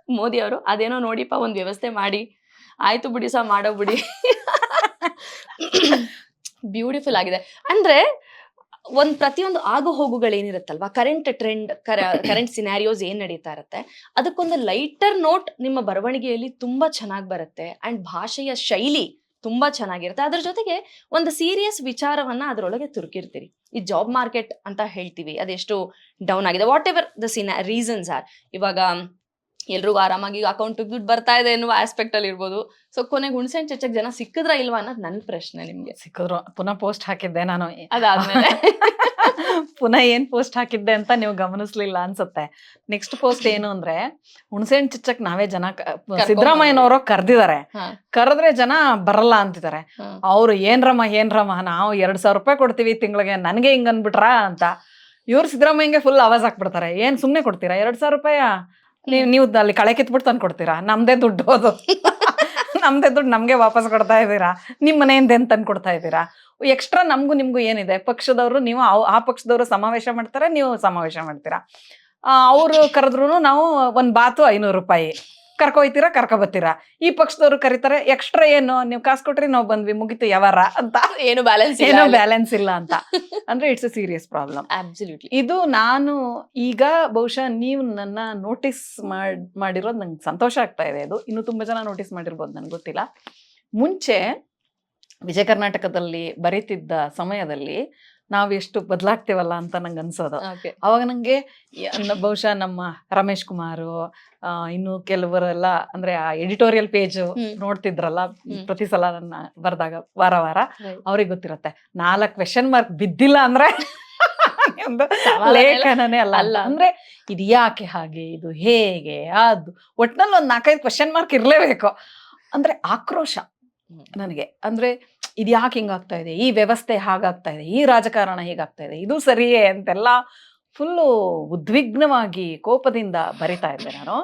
ಮೋದಿ ಅವರು, ಅದೇನೋ ನೋಡಿಪ್ಪ ಒಂದ್ ವ್ಯವಸ್ಥೆ ಮಾಡಿ, ಆಯ್ತು ಬಿಡಿ ಸರ್, ಮಾಡೋ ಬಿಡಿ. ಬ್ಯೂಟಿಫುಲ್ ಆಗಿದೆ. ಅಂದ್ರೆ ಪ್ರತಿಯೊಂದು ಆಗು ಹೋಗುಗಳೇನಿರುತ್ತಲ್ವಾ, ಕರೆಂಟ್ ಟ್ರೆಂಡ್, ಕರೆಂಟ್ ಸಿನಾರಿಯೋಸ್ ಏನ್ ನಡೀತಾ ಇರುತ್ತೆ, ಅದಕ್ಕೊಂದು ಲೈಟರ್ ನೋಟ್ ನಿಮ್ಮ ಬರವಣಿಗೆಯಲ್ಲಿ ತುಂಬಾ ಚೆನ್ನಾಗಿ ಬರುತ್ತೆ. ಅಂಡ್ ಭಾಷೆಯ ಶೈಲಿ ತುಂಬಾ ಚೆನ್ನಾಗಿರುತ್ತೆ. ಅದ್ರ ಜೊತೆಗೆ ಒಂದು ಸೀರಿಯಸ್ ವಿಚಾರವನ್ನ ಅದ್ರೊಳಗೆ ತುರುಕಿರ್ತೀರಿ. ಈ ಜಾಬ್ ಮಾರ್ಕೆಟ್ ಅಂತ ಹೇಳ್ತೀವಿ, ಅದೆಷ್ಟು ಡೌನ್ ಆಗಿದೆ, what ever the reasons R. ಇವಾಗ ಎಲ್ರಿಗೂ ಆರಾಮಾಗಿ ಅಕೌಂಟ್ ದುಡ್ಡು ಬರ್ತಾ ಇದೆ ಎನ್ನುವ ಆಸ್ಪೆಕ್ಟ್ ಅಲ್ಲಿ ಇರ್ಬೋದು. ಸೊ ಕೊನೆಗೆ ಹುಣಸೆ ಹಣ್ಣು ಚಚ್ಚಕ್ ಜನ ಸಿಕ್ಕಿದ್ರ ಇಲ್ವಾ ಅನ್ನೋದು ನನ್ನ ಪ್ರಶ್ನೆ ನಿಮ್ಗೆ. ಸಿಕ್ಕಿದ್ರು. ಪುನಃ ಪೋಸ್ಟ್ ಹಾಕಿದ್ದೆ ನಾನು, ಅದಾದ್ಮೇಲೆ ಪುನಃ ಏನ್ ಪೋಸ್ಟ್ ಹಾಕಿದ್ದೆ ಅಂತ ನೀವು ಗಮನಿಸ್ಲಿಲ್ಲ ಅನ್ಸುತ್ತೆ. ನೆಕ್ಸ್ಟ್ ಪೋಸ್ಟ್ ಏನು ಅಂದ್ರೆ, ಹುಣಸೆ ಹಣ್ಣು ಚಚ್ಚಕ್ ನಾವೇ ಜನ ಸಿದ್ದರಾಮಯ್ಯನವರು ಕರ್ದಿದ್ದಾರೆ, ಕರೆದ್ರೆ ಜನ ಬರಲ್ಲ ಅಂತಿದ್ದಾರೆ. ಅವ್ರು ಏನ್ರಮ್ಮ ನಾವು 2,000 ರೂಪಾಯಿ ಕೊಡ್ತೀವಿ ತಿಂಗಳಿಗೆ, ನನ್ಗೆ ಹಿಂಗ್ ಅನ್ಬಿಟ್ರಾ ಅಂತ. ಇವ್ರು ಸಿದ್ದರಾಮಯ್ಯಂಗೆ ಫುಲ್ ಆವಾಜ್ ಹಾಕ್ಬಿಡ್ತಾರೆ, ಏನ್ ಸುಮ್ನೆ ಕೊಡ್ತೀರಾ 2,000 ರೂಪಾಯಿ, ನೀವು ಅಲ್ಲಿ ಕಳೆ ಕಿತ್ಬಿಟ್ಟು ತಂದು ಕೊಡ್ತೀರಾ, ನಮ್ದೇ ದುಡ್ಡು ಅದು, ನಮ್ದೇ ದುಡ್ಡು ನಮ್ಗೆ ವಾಪಸ್ ಕೊಡ್ತಾ ಇದ್ದೀರಾ, ನಿಮ್ ಮನೆಯಿಂದ ಏನ್ ತಂದು ಕೊಡ್ತಾ ಇದ್ದೀರಾ, ಎಕ್ಸ್ಟ್ರಾ ನಮ್ಗೂ ನಿಮ್ಗೂ ಏನಿದೆ, ಪಕ್ಷದವರು ನೀವು ಆ ಪಕ್ಷದವರು ಸಮಾವೇಶ ಮಾಡ್ತಾರೆ, ನೀವು ಸಮಾವೇಶ ಮಾಡ್ತೀರಾ, ಅವ್ರು ಕರೆದ್ರು ನಾವು ಒಂದ್ ಬಾತು 500 ರೂಪಾಯಿ, ಕರ್ಕೊಯ್ತೀರಾ ಕರ್ಕೊಬತ್ತೀರಾ, ಈ ಪಕ್ಷದವ್ರು ಕರೀತಾರೆ, ಎಕ್ಸ್ಟ್ರಾ ಏನು ನೀವು ಕಾಸು ಕೊಟ್ರಿ ನಾವು ಬಂದ್ವಿ, ಮುಗಿತು ಯಾವಾರ ಅಂತ, ಏನು ಬ್ಯಾಲೆನ್ಸ್ ಇಲ್ಲ ಅಂತ. ಅಂದ್ರೆ it's a serious problem. Absolutely. ಇದು ನಾನು ಈಗ ಬಹುಶಃ ನೀವು ನನ್ನ ನೋಟಿಸ್ ಮಾಡಿರೋದು ನಂಗೆ ಸಂತೋಷ ಆಗ್ತಾ ಇದೆ. ಇದು ಇನ್ನು ತುಂಬಾ ಜನ ನೋಟಿಸ್ ಮಾಡಿರ್ಬೋದು, ನನ್ಗೆ ಗೊತ್ತಿಲ್ಲ. ಮುಂಚೆ ವಿಜಯ ಕರ್ನಾಟಕದಲ್ಲಿ ಬರೀತಿದ್ದ ಸಮಯದಲ್ಲಿ ನಾವ್ ಎಷ್ಟು ಬದಲಾಗ್ತೇವಲ್ಲ ಅಂತ ನಂಗೆ ಅನ್ಸೋದು. ಅವಾಗ ನಂಗೆ ಬಹುಶಃ ನಮ್ಮ ರಮೇಶ್ ಕುಮಾರ್, ಇನ್ನು ಕೆಲವರೆಲ್ಲ ಅಂದ್ರೆ ಆ ಎಡಿಟೋರಿಯಲ್ ಪೇಜ್ ನೋಡ್ತಿದ್ರಲ್ಲ ಪ್ರತಿ ಸಲ ನನ್ನ ಬರ್ದಾಗ ವಾರ ಅವ್ರಿಗೆ ಗೊತ್ತಿರತ್ತೆ, 4 ಕ್ವೆಶನ್ ಮಾರ್ಕ್ ಬಿದ್ದಿಲ್ಲ ಅಂದ್ರೆ ಲೇಖನನೇ ಅಲ್ಲ. ಅಂದ್ರೆ ಇದು ಯಾಕೆ ಹಾಗೆ, ಇದು ಹೇಗೆ, ಅದು ಒಟ್ನಲ್ಲಿ ಒಂದ್ 4-5 ಕ್ವೆಶನ್ ಮಾರ್ಕ್ ಇರ್ಲೇಬೇಕು. ಅಂದ್ರೆ ಆಕ್ರೋಶ ನನಗೆ. ಅಂದ್ರೆ ಇದು ಯಾಕೆ ಹಿಂಗಾಗ್ತಾ ಇದೆ, ಈ ವ್ಯವಸ್ಥೆ ಹಾಗಾಗ್ತಾ ಇದೆ, ಈ ರಾಜಕಾರಣ ಹೀಗಾಗ್ತಾ ಇದೆ, ಇದು ಸರಿಯೇ ಅಂತೆಲ್ಲ ಫುಲ್ಲು ಉದ್ವಿಗ್ನವಾಗಿ ಕೋಪದಿಂದ ಬರಿತಾ ಇದ್ದೆ ನಾನು.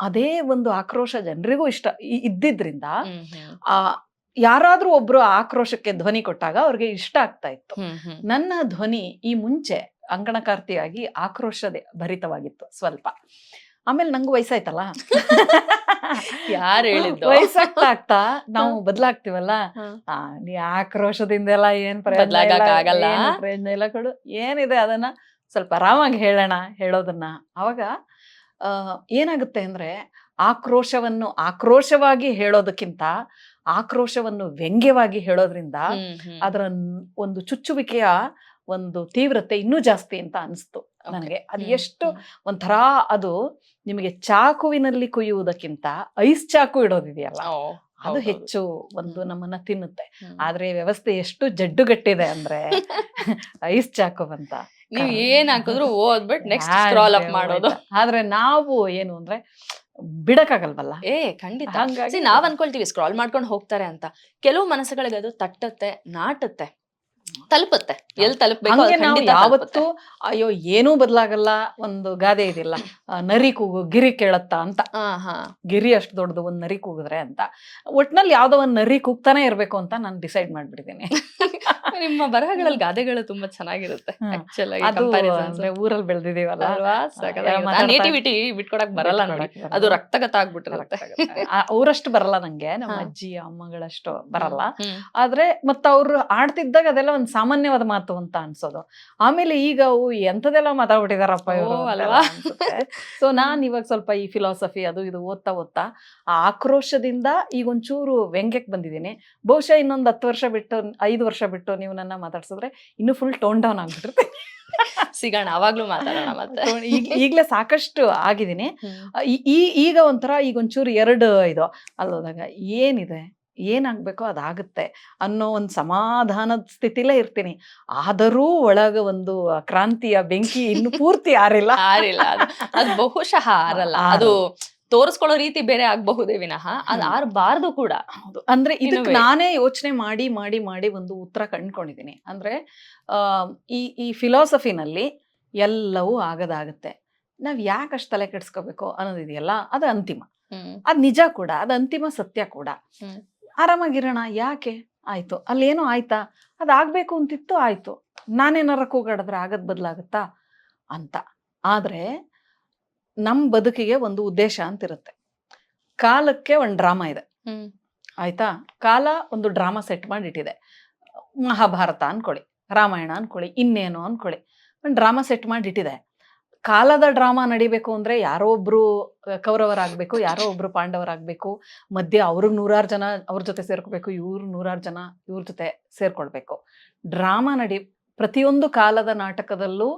ಅದೇ ಒಂದು ಆಕ್ರೋಶ ಜನರಿಗೂ ಇಷ್ಟ ಇದ್ದಿದ್ರಿಂದ ಯಾರಾದ್ರೂ ಒಬ್ರು ಆಕ್ರೋಶಕ್ಕೆ ಧ್ವನಿ ಕೊಟ್ಟಾಗ ಅವ್ರಿಗೆ ಇಷ್ಟ ಆಗ್ತಾ ಇತ್ತು. ನನ್ನ ಧ್ವನಿ ಈ ಮುಂಚೆ ಅಂಕಣಕಾರ್ತಿಯಾಗಿ ಆಕ್ರೋಶದೇ ಭರಿತವಾಗಿತ್ತು ಸ್ವಲ್ಪ. ಆಮೇಲೆ ನಂಗೂ ವಯಸ್ಸಾಯ್ತಲ್ಲ, ಯಾರು ಹೇಳಿದ್ದು, ವಯಸ್ಸಾಗ್ತಾ ನಾವು ಬದಲಾಗ್ತಿವಲ್ಲ, ಆಕ್ರೋಶದಿಂದೆಲ್ಲ ಏನ್ ಪ್ರಯೋಜನ ಇಲ್ಲ ಕೊಡು, ಏನಿದೆ ಅದನ್ನ ಸ್ವಲ್ಪ ಆರಾಮಾಗಿ ಹೇಳೋದನ್ನ. ಅವಾಗ ಏನಾಗುತ್ತೆ ಅಂದ್ರೆ, ಆಕ್ರೋಶವಾಗಿ ಹೇಳೋದಕ್ಕಿಂತ ಆಕ್ರೋಶವನ್ನು ವ್ಯಂಗ್ಯವಾಗಿ ಹೇಳೋದ್ರಿಂದ ಅದರ ಒಂದು ಚುಚ್ಚುವಿಕೆಯ ಒಂದು ತೀವ್ರತೆ ಇನ್ನೂ ಜಾಸ್ತಿ ಅಂತ ಅನಿಸ್ತು ನನಗೆ. ಅದು ಎಷ್ಟು ಒಂಥರ, ಅದು ನಿಮಗೆ ಚಾಕುವಿನಲ್ಲಿ ಕುಯ್ಯುವುದಕ್ಕಿಂತ ಐಸ್ ಚಾಕು ಇಡೋದಿದೆಯಲ್ಲ, ಅದು ಹೆಚ್ಚು ಒಂದು ನಮ್ಮನ್ನ ತಿನ್ನುತ್ತೆ. ಆದ್ರೆ ವ್ಯವಸ್ಥೆ ಎಷ್ಟು ಜಡ್ಡುಗಟ್ಟಿದೆ ಅಂದ್ರೆ ಐಸ್ ಚಾಕು ಅಂತ ನೀವ್ ಏನ್ ಹಾಕಿದ್ರು ಓದ್ಬಿಟ್ಟು ನೆಕ್ಸ್ಟ್ ಸ್ಕ್ರಾಲ್ ಅಪ್ ಮಾಡೋದು. ಆದ್ರೆ ನಾವು ಏನು ಅಂದ್ರೆ ಬಿಡಕ್ಕಾಗಲ್ವಲ್ಲ. ಖಂಡಿತ. ನಾವ್ ಅನ್ಕೊಳ್ತೀವಿ ಸ್ಕ್ರಾಲ್ ಮಾಡ್ಕೊಂಡು ಹೋಗ್ತಾರೆ ಅಂತ. ಕೆಲವು ಮನಸ್ಸುಗಳಿಗೆ ಅದು ತಟ್ಟತ್ತೆ, ನಾಟುತ್ತೆ. ತಲುಪುತ್ತೆ, ಎಲ್ಲಿ ತಲುಪಬೇಕು ಹಂಗೆ ನಾವು ಯಾವತ್ತು ಅಯ್ಯೋ ಏನೂ ಬದಲಾಗಲ್ಲ, ಒಂದು ಗಾದೆ ಇದೆಯಲ್ಲ, ನರಿ ಕೂಗು ಗಿರಿ ಕೇಳತ್ತ ಅಂತ. ಗಿರಿ ಅಷ್ಟು ದೊಡ್ಡದು, ಒಂದ್ ನರಿ ಕೂಗಿದ್ರೆ ಅಂತ. ಒಟ್ನಲ್ಲಿ ಯಾವ್ದೋ ಒಂದ್ ನರಿ ಕೂಗ್ತಾನೆ ಇರ್ಬೇಕು ಅಂತ ನಾನು ಡಿಸೈಡ್ ಮಾಡ್ಬಿಟ್ಟಿದ್ದೀನಿ. ನಿಮ್ಮ ಬರಹಗಳಲ್ಲಿ ಗಾದೆಗಳು ತುಂಬಾ ಚೆನ್ನಾಗಿರುತ್ತೆ. ಅದು ಅಂದ್ರೆ ಊರಲ್ಲಿ ಬೆಳೆದಿದೀವಲ್ಲ, ನೇಟಿವಿಟಿ ಬಿಟ್ಕೊಡಕ್ ಬರಲ್ಲ ನೋಡಿ, ಅದು ರಕ್ತಗತ ಆಗ್ಬಿಟ್ಟಿರುತ್ತೆ. ಅವ್ರಷ್ಟು ಬರಲ್ಲ ನಂಗೆ, ನಮ್ಮ ಅಜ್ಜಿ ಅಮ್ಮಗಳಷ್ಟು ಬರಲ್ಲ. ಆದ್ರೆ ಮತ್ತ ಅವ್ರು ಆಡ್ತಿದ್ದಾಗ ಅದೆಲ್ಲ ಒಂದ್ ಸಾಮಾನ್ಯವಾದ ಮಾತು ಅಂತ ಅನ್ಸೋದು. ಆಮೇಲೆ ಈಗ ಅವು ಎಂತದೆಲ್ಲ ಮಾತಾಡ್ಬಿಟ್ಟಿದಾರಪ್ಪ ಇವರು ಅಲ್ವಾ ಅನ್ಸುತ್ತೆ. ಸೊ ನಾನ್ ಇವಾಗ ಸ್ವಲ್ಪ ಈ ಫಿಲಾಸಫಿ ಅದು ಇದು ಓದ್ತಾ ಆ ಆಕ್ರೋಶದಿಂದ ಈಗ ಒಂಚೂರು ವ್ಯಂಗ್ಯಕ್ಕೆ ಬಂದಿದ್ದೀನಿ. ಬಹುಶಃ ಇನ್ನೊಂದು 10 ವರ್ಷ ಬಿಟ್ಟು 5 ವರ್ಷ ಬಿಟ್ಟು ನೀವು ನನ್ನ ಮಾತಾಡ್ಸಿದ್ರೆ ಇನ್ನು ಫುಲ್ ಟೋನ್ ಡೌನ್ ಆಗ್ಬಿಟ್ಟಿರುತ್ತೆ. ಸಿಗೋಣ, ಅವಾಗ್ಲೂ ಮಾತಾಡೋಣ. ಮತ್ತೆ ಈಗ್ಲೇ ಸಾಕಷ್ಟು ಆಗಿದ್ದೀನಿ. ಈಗ ಒಂಥರ ಈಗ ಒಂಚೂರು ಇದು ಅಲ್ಲೋದಾಗ ಏನಿದೆ, ಏನಾಗ್ಬೇಕೋ ಅದಾಗುತ್ತೆ ಅನ್ನೋ ಒಂದು ಸಮಾಧಾನದ ಸ್ಥಿತಿಲೇ ಇರ್ತೀನಿ. ಆದರೂ ಒಳಗ ಒಂದು ಕ್ರಾಂತಿಯ ಬೆಂಕಿ ಇನ್ನು ಪೂರ್ತಿ ಆರಿಲ್ಲ. ಅದು ಬಹುಶಃ ಆರಲ್ಲ, ಅದು ತೋರಿಸ್ಕೊಳ್ಳೋ ರೀತಿ ಬೇರೆ ಆಗಬಹುದೇ ವಿನಃ ಅದು ಆರಬಾರ್ದು ಕೂಡ. ಅಂದ್ರೆ ಇದಕ್ಕೆ ನಾನೇ ಯೋಚನೆ ಮಾಡಿ ಮಾಡಿ ಮಾಡಿ ಒಂದು ಉತ್ತರ ಕಂಡ್ಕೊಂಡಿದ್ದೀನಿ. ಅಂದ್ರೆ ಈ ಫಿಲಾಸಫಿನಲ್ಲಿ ಎಲ್ಲವೂ ಆಗದಾಗುತ್ತೆ, ನಾವ್ ಯಾಕಷ್ಟು ತಲೆ ಕೆಡ್ಸ್ಕೋಬೇಕು ಅನ್ನೋದಿದೆಯಲ್ಲ, ಅದು ಅಂತಿಮ. ಅದ್ ನಿಜ ಕೂಡ, ಅದು ಅಂತಿಮ ಸತ್ಯ ಕೂಡ. ಆರಾಮಾಗಿರೋಣ, ಯಾಕೆ ಆಯ್ತು, ಅಲ್ಲೇನೋ ಆಯ್ತಾ, ಅದಾಗಬೇಕು ಅಂತಿತ್ತು ಆಯ್ತು, ನಾನೇನಾರ ಕೂಗಾಡಿದ್ರೆ ಆಗದ್ ಬದಲಾಗುತ್ತಾ ಅಂತ. ಆದ್ರೆ ನಮ್ಮ ಬದುಕಿಗೆ ಒಂದು ಉದ್ದೇಶ ಅಂತಿರುತ್ತೆ. ಕಾಲಕ್ಕೆ ಒಂದು ಡ್ರಾಮಾ ಇದೆ, ಆಯ್ತಾ, ಕಾಲ ಒಂದು ಡ್ರಾಮಾ ಸೆಟ್ ಮಾಡಿಟ್ಟಿದೆ. ಮಹಾಭಾರತ ಅನ್ಕೊಳ್ಳಿ, ರಾಮಾಯಣ ಅನ್ಕೊಳ್ಳಿ, ಇನ್ನೇನು ಅನ್ಕೊಳ್ಳಿ, ಒಂದು ಡ್ರಾಮಾ ಸೆಟ್ ಮಾಡಿಟ್ಟಿದೆ. ಕಾಲದ ಡ್ರಾಮಾ ನಡಿಬೇಕು ಅಂದ್ರೆ ಯಾರೋ ಒಬ್ರು ಕೌರವರಾಗಬೇಕು, ಯಾರೋ ಒಬ್ರು ಪಾಂಡವರಾಗಬೇಕು, ಮಧ್ಯೆ ಅವ್ರಿಗೆ 100 ಜನ ಅವ್ರ ಜೊತೆ ಸೇರ್ಕೋಬೇಕು, ಇವ್ರು 100 ಜನ ಇವ್ರ ಜೊತೆ ಸೇರ್ಕೊಳ್ಬೇಕು. ಡ್ರಾಮಾ ಪ್ರತಿಯೊಂದು ಕಾಲದ ನಾಟಕದಲ್ಲೂ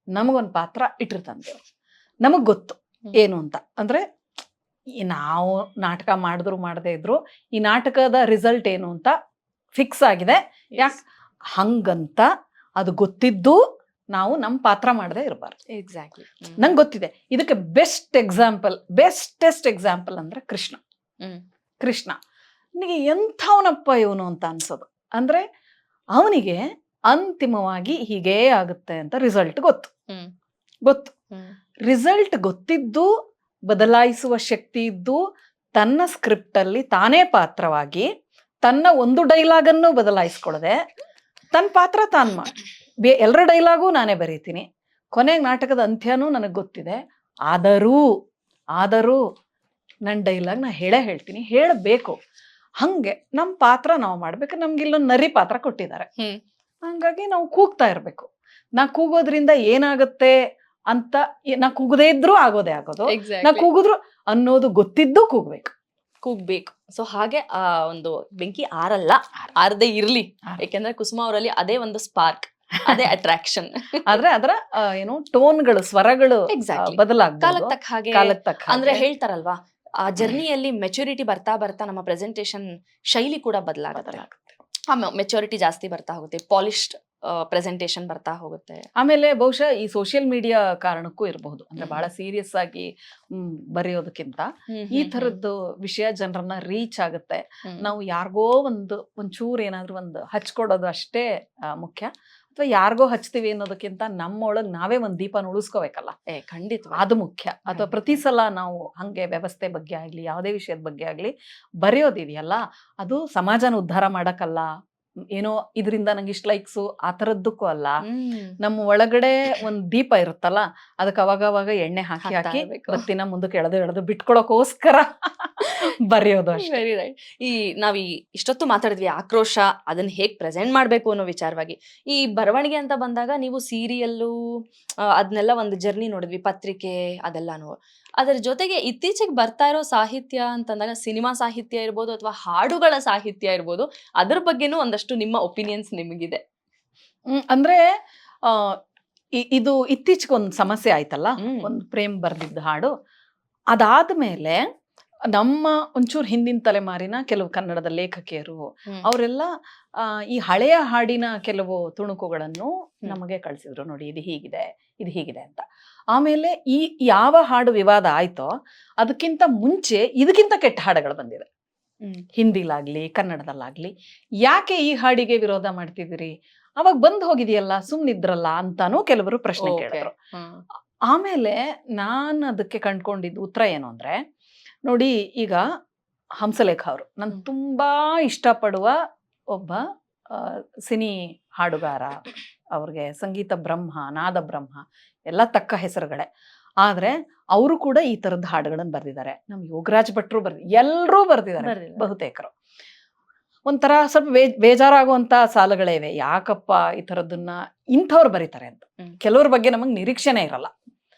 ನಮಗೊಂದು ಪಾತ್ರ ಇಟ್ಟಿರ್ತಂತೆ. ನಮಗ್ ಗೊತ್ತು ಏನು ಅಂತ. ಅಂದ್ರೆ ನಾವು ನಾಟಕ ಮಾಡಿದ್ರು ಮಾಡದೇ ಇದ್ರು ಈ ನಾಟಕದ ರಿಸಲ್ಟ್ ಏನು ಅಂತ ಫಿಕ್ಸ್ ಆಗಿದೆ. ಯಾಕೆ ಹಂಗಂತ ಅದು ಗೊತ್ತಿದ್ದು ನಾವು ನಮ್ಮ ಪಾತ್ರ ಮಾಡದೆ ಇರಬಾರ್ದು. ಎಕ್ಸಾಕ್ಟ್ಲಿ, ನಂಗೆ ಗೊತ್ತಿದೆ. ಇದಕ್ಕೆ ಬೆಸ್ಟೆಸ್ಟ್ ಎಕ್ಸಾಂಪಲ್ ಅಂದ್ರೆ ಕೃಷ್ಣ. ನನಗೆ ಎಂಥವನಪ್ಪ ಇವನು ಅಂತ ಅನ್ಸೋದು. ಅಂದ್ರೆ ಅವನಿಗೆ ಅಂತಿಮವಾಗಿ ಹೀಗೇ ಆಗುತ್ತೆ ಅಂತ ರಿಸಲ್ಟ್ ಗೊತ್ತು. ರಿಸಲ್ಟ್ ಗೊತ್ತಿದ್ದು ಬದಲಾಯಿಸುವ ಶಕ್ತಿ ಇದ್ದು ತನ್ನ ಸ್ಕ್ರಿಪ್ಟ್ ಅಲ್ಲಿ ತಾನೇ ಪಾತ್ರವಾಗಿ ತನ್ನ ಒಂದು ಡೈಲಾಗನ್ನು ಬದಲಾಯಿಸ್ಕೊಳ್ಳದೆ ತನ್ನ ಪಾತ್ರ ತಾನು ಮಾಡಿ, ಎಲ್ಲರ ಡೈಲಾಗೂ ನಾನೇ ಬರೀತೀನಿ, ಕೊನೆಗೆ ನಾಟಕದ ಅಂತ್ಯನೂ ನನಗೆ ಗೊತ್ತಿದೆ. ಆದರೂ ನನ್ನ ಡೈಲಾಗ್ ನಾ ಹೇಳ್ತೀನಿ, ಹೇಳಬೇಕು. ಹಂಗೆ ನಮ್ಮ ಪಾತ್ರ ನಾವು ಮಾಡ್ಬೇಕು. ನಮ್ಗೆ ಇಲ್ಲೊಂದು ನರಿ ಪಾತ್ರ ಕೊಟ್ಟಿದ್ದಾರೆ, ಹಂಗಾಗಿ ನಾವು ಕೂಗ್ತಾ ಇರ್ಬೇಕು. ನಾ ಕೂಗೋದ್ರಿಂದ ಏನಾಗುತ್ತೆ ಅಂತ, ನಾ ಕೂಗದೇ ಇದ್ರೂ ಆಗೋದೇ ಆಗೋದು, ನಾ ಕೂಗಿದ್ರು ಅನ್ನೋದು ಗೊತ್ತಿದ್ದು ಕೂಗ್ಬೇಕು. ಸೊ ಹಾಗೆ ಆ ಒಂದು ಬೆಂಕಿ ಆರದೇ ಇರ್ಲಿ. ಯಾಕೆಂದ್ರೆ ಕುಸುಮ ಅವರಲ್ಲಿ ಅದೇ ಒಂದು ಸ್ಪಾರ್ಕ್, ಅದೇ ಅಟ್ರಾಕ್ಷನ್. ಆದ್ರೆ ಅದರ ಏನು ಟೋನ್ಗಳು, ಸ್ವರಗಳು ಕಾಲಕ್ಕೆ ತಕ್ಕ ಹಾಗೆ. ಅಂದ್ರೆ ಹೇಳ್ತಾರಲ್ವಾ, ಆ ಜರ್ನಿಯಲ್ಲಿ ಮೆಚುರಿಟಿ ಬರ್ತಾ ಬರ್ತಾ ನಮ್ಮ ಪ್ರೆಸೆಂಟೇಶನ್ ಶೈಲಿ ಕೂಡ ಬದಲಾಗುತ್ತೆ. ಮೆಚುರಿಟಿ ಜಾಸ್ತಿ ಬರ್ತಾ ಹೋಗುತ್ತೆ, ಪಾಲಿಶ್ಡ್ ಪ್ರೆಸೆಂಟೇಶನ್ ಬರ್ತಾ ಹೋಗುತ್ತೆ. ಆಮೇಲೆ ಬಹುಶಃ ಈ ಸೋಷಿಯಲ್ ಮೀಡಿಯಾ ಕಾರಣಕ್ಕೂ ಇರಬಹುದು. ಅಂದ್ರೆ ಬಹಳ ಸೀರಿಯಸ್ ಆಗಿ ಬರೆಯೋದಕ್ಕಿಂತ ಈ ತರದ್ದು ವಿಷಯ ಜನರನ್ನ ರೀಚ್ ಆಗುತ್ತೆ. ನಾವು ಯಾರಿಗೋ ಒಂಚೂರು ಏನಾದ್ರು ಒಂದು ಹಚ್ಕೊಡೋದು ಅಷ್ಟೇ ಮುಖ್ಯ, ಅಥವಾ ಯಾರಿಗೋ ಹಚ್ತೀವಿ ಅನ್ನೋದಕ್ಕಿಂತ ನಮ್ಮೊಳಗ್ ನಾವೇ ಒಂದ್ ದೀಪನ ಉಳಿಸ್ಕೋಬೇಕಲ್ಲ. ಖಂಡಿತ ಅದು ಮುಖ್ಯ. ಅಥವಾ ಪ್ರತಿ ಸಲ ನಾವು ಹಂಗೆ ವ್ಯವಸ್ಥೆ ಬಗ್ಗೆ ಆಗ್ಲಿ, ಯಾವುದೇ ವಿಷಯದ ಬಗ್ಗೆ ಆಗ್ಲಿ ಬರೆಯೋದಿದೆಯಲ್ಲ, ಅದು ಸಮಾಜನ ಉದ್ಧಾರ ಮಾಡಕ್ಕಲ್ಲ, ಏನೋ ಇದರಿಂದ ನಂಗೆ ಇಷ್ಟ ಲೈಕ್ಸು ಆ ತರದ್ದಕ್ಕೂ ಅಲ್ಲ. ನಮ್ಮ ಒಳಗಡೆ ಒಂದ್ ದೀಪ ಇರುತ್ತಲ್ಲ, ಅದಕ್ಕೆ ಅವಾಗ ಎಣ್ಣೆ ಹಾಕಿ ಬತ್ತಿನ ಮುಂದಕ್ಕೆ ಎಳೆದು ಬಿಟ್ಕೊಳಕೋಸ್ಕರ ಬರೆಯೋದು ಅಷ್ಟೇ. Very right. ನಾವ್ ಇಷ್ಟೊತ್ತು ಮಾತಾಡಿದ್ವಿ ಆಕ್ರೋಶ, ಅದನ್ನ ಹೇಗ್ ಪ್ರೆಸೆಂಟ್ ಮಾಡ್ಬೇಕು ಅನ್ನೋ ವಿಚಾರವಾಗಿ. ಈ ಬರವಣಿಗೆ ಅಂತ ಬಂದಾಗ ನೀವು ಸೀರಿಯಲ್ಲು ಅದನ್ನೆಲ್ಲ ಒಂದು ಜರ್ನಿ ನೋಡಿದ್ವಿ, ಪತ್ರಿಕೆ ಅದೆಲ್ಲಾನು. ಅದರ ಜೊತೆಗೆ ಇತ್ತೀಚೆಗೆ ಬರ್ತಾ ಇರೋ ಸಾಹಿತ್ಯ ಅಂತಂದಾಗ ಸಿನಿಮಾ ಸಾಹಿತ್ಯ ಇರ್ಬೋದು ಅಥವಾ ಹಾಡುಗಳ ಸಾಹಿತ್ಯ ಇರ್ಬೋದು, ಅದ್ರ ಬಗ್ಗೆನೂ ಒಂದಷ್ಟು ನಿಮ್ಮ ಒಪಿನಿಯನ್ಸ್ ನಿಮಗಿದೆ. ಅಂದ್ರೆ ಇದು ಇತ್ತೀಚೆಗೆ ಒಂದು ಸಮಸ್ಯೆ ಆಯ್ತಲ್ಲ, ಒಂದು ಪ್ರೇಮ್ ಬರ್ದಿದ್ದ ಹಾಡು. ಅದಾದ್ಮೇಲೆ ನಮ್ಮ ಒಂಚೂರು ಹಿಂದಿನ ತಲೆಮಾರಿನ ಕೆಲವು ಕನ್ನಡದ ಲೇಖಕಿಯರು ಅವರೆಲ್ಲ ಈ ಹಳೆಯ ಹಾಡಿನ ಕೆಲವು ತುಣುಕುಗಳನ್ನು ನಮಗೆ ಕಳಿಸಿದ್ರು, ನೋಡಿ ಇದು ಹೀಗಿದೆ ಅಂತ. ಆಮೇಲೆ ಈ ಯಾವ ಹಾಡು ವಿವಾದ ಆಯ್ತೋ ಅದಕ್ಕಿಂತ ಮುಂಚೆ ಇದಕ್ಕಿಂತ ಕೆಟ್ಟ ಹಾಡುಗಳು ಬಂದಿದೆ, ಹಿಂದಿಲಾಗ್ಲಿ ಕನ್ನಡದಲ್ಲಾಗ್ಲಿ. ಯಾಕೆ ಈ ಹಾಡಿಗೆ ವಿರೋಧ ಮಾಡ್ತಿದ್ದೀರಿ ಅವಾಗ ಬಂದ್ ಹೋಗಿದೆಯಲ್ಲ ಸುಮ್ನಿದ್ರಲ್ಲ ಅಂತಾನೂ ಕೆಲವರು ಪ್ರಶ್ನೆ Okay. ಕೇಳಿದ್ರು. ಹ್ಮ್. ಆಮೇಲೆ ನಾನು ಅದಕ್ಕೆ ಕಂಡ್ಕೊಂಡಿದ್ದು ಉತ್ತರ ಏನು ಅಂದ್ರೆ, ನೋಡಿ ಈಗ ಹಂಸಲೇಖ ಅವರು ನಾನು ಹ್ಮ್. ತುಂಬಾ ಇಷ್ಟಪಡುವ ಒಬ್ಬ ಸಿನಿ ಹಾಡುಗಾರ, ಅವ್ರಿಗೆ ಸಂಗೀತ ಬ್ರಹ್ಮ, ನಾದ ಬ್ರಹ್ಮ ಎಲ್ಲ ತಕ್ಕ ಹೆಸರುಗಳೇ. ಆದ್ರೆ ಅವರು ಕೂಡ ಈ ತರದ ಹಾಡುಗಳನ್ನು ಬರ್ದಿದ್ದಾರೆ. ನಮ್ ಯೋಗರಾಜ್ ಭಟ್ರು ಎಲ್ಲರೂ ಬರ್ದಿದ್ದಾರೆ ಬರ್ದಿದ್ದಾರೆ. ಬಹುತೇಕರು. ಒಂಥರ ಸ್ವಲ್ಪ ಬೇಜಾರಾಗುವಂತ ಸಾಲುಗಳೇ ಇವೆ. ಯಾಕಪ್ಪ ಈ ತರದನ್ನ ಇಂಥವ್ರು ಬರೀತಾರೆ ಅಂತ. ಹ್ಮ್. ಕೆಲವ್ರ ಬಗ್ಗೆ ನಮಗ್ ನಿರೀಕ್ಷೆನೇ ಇರಲ್ಲ,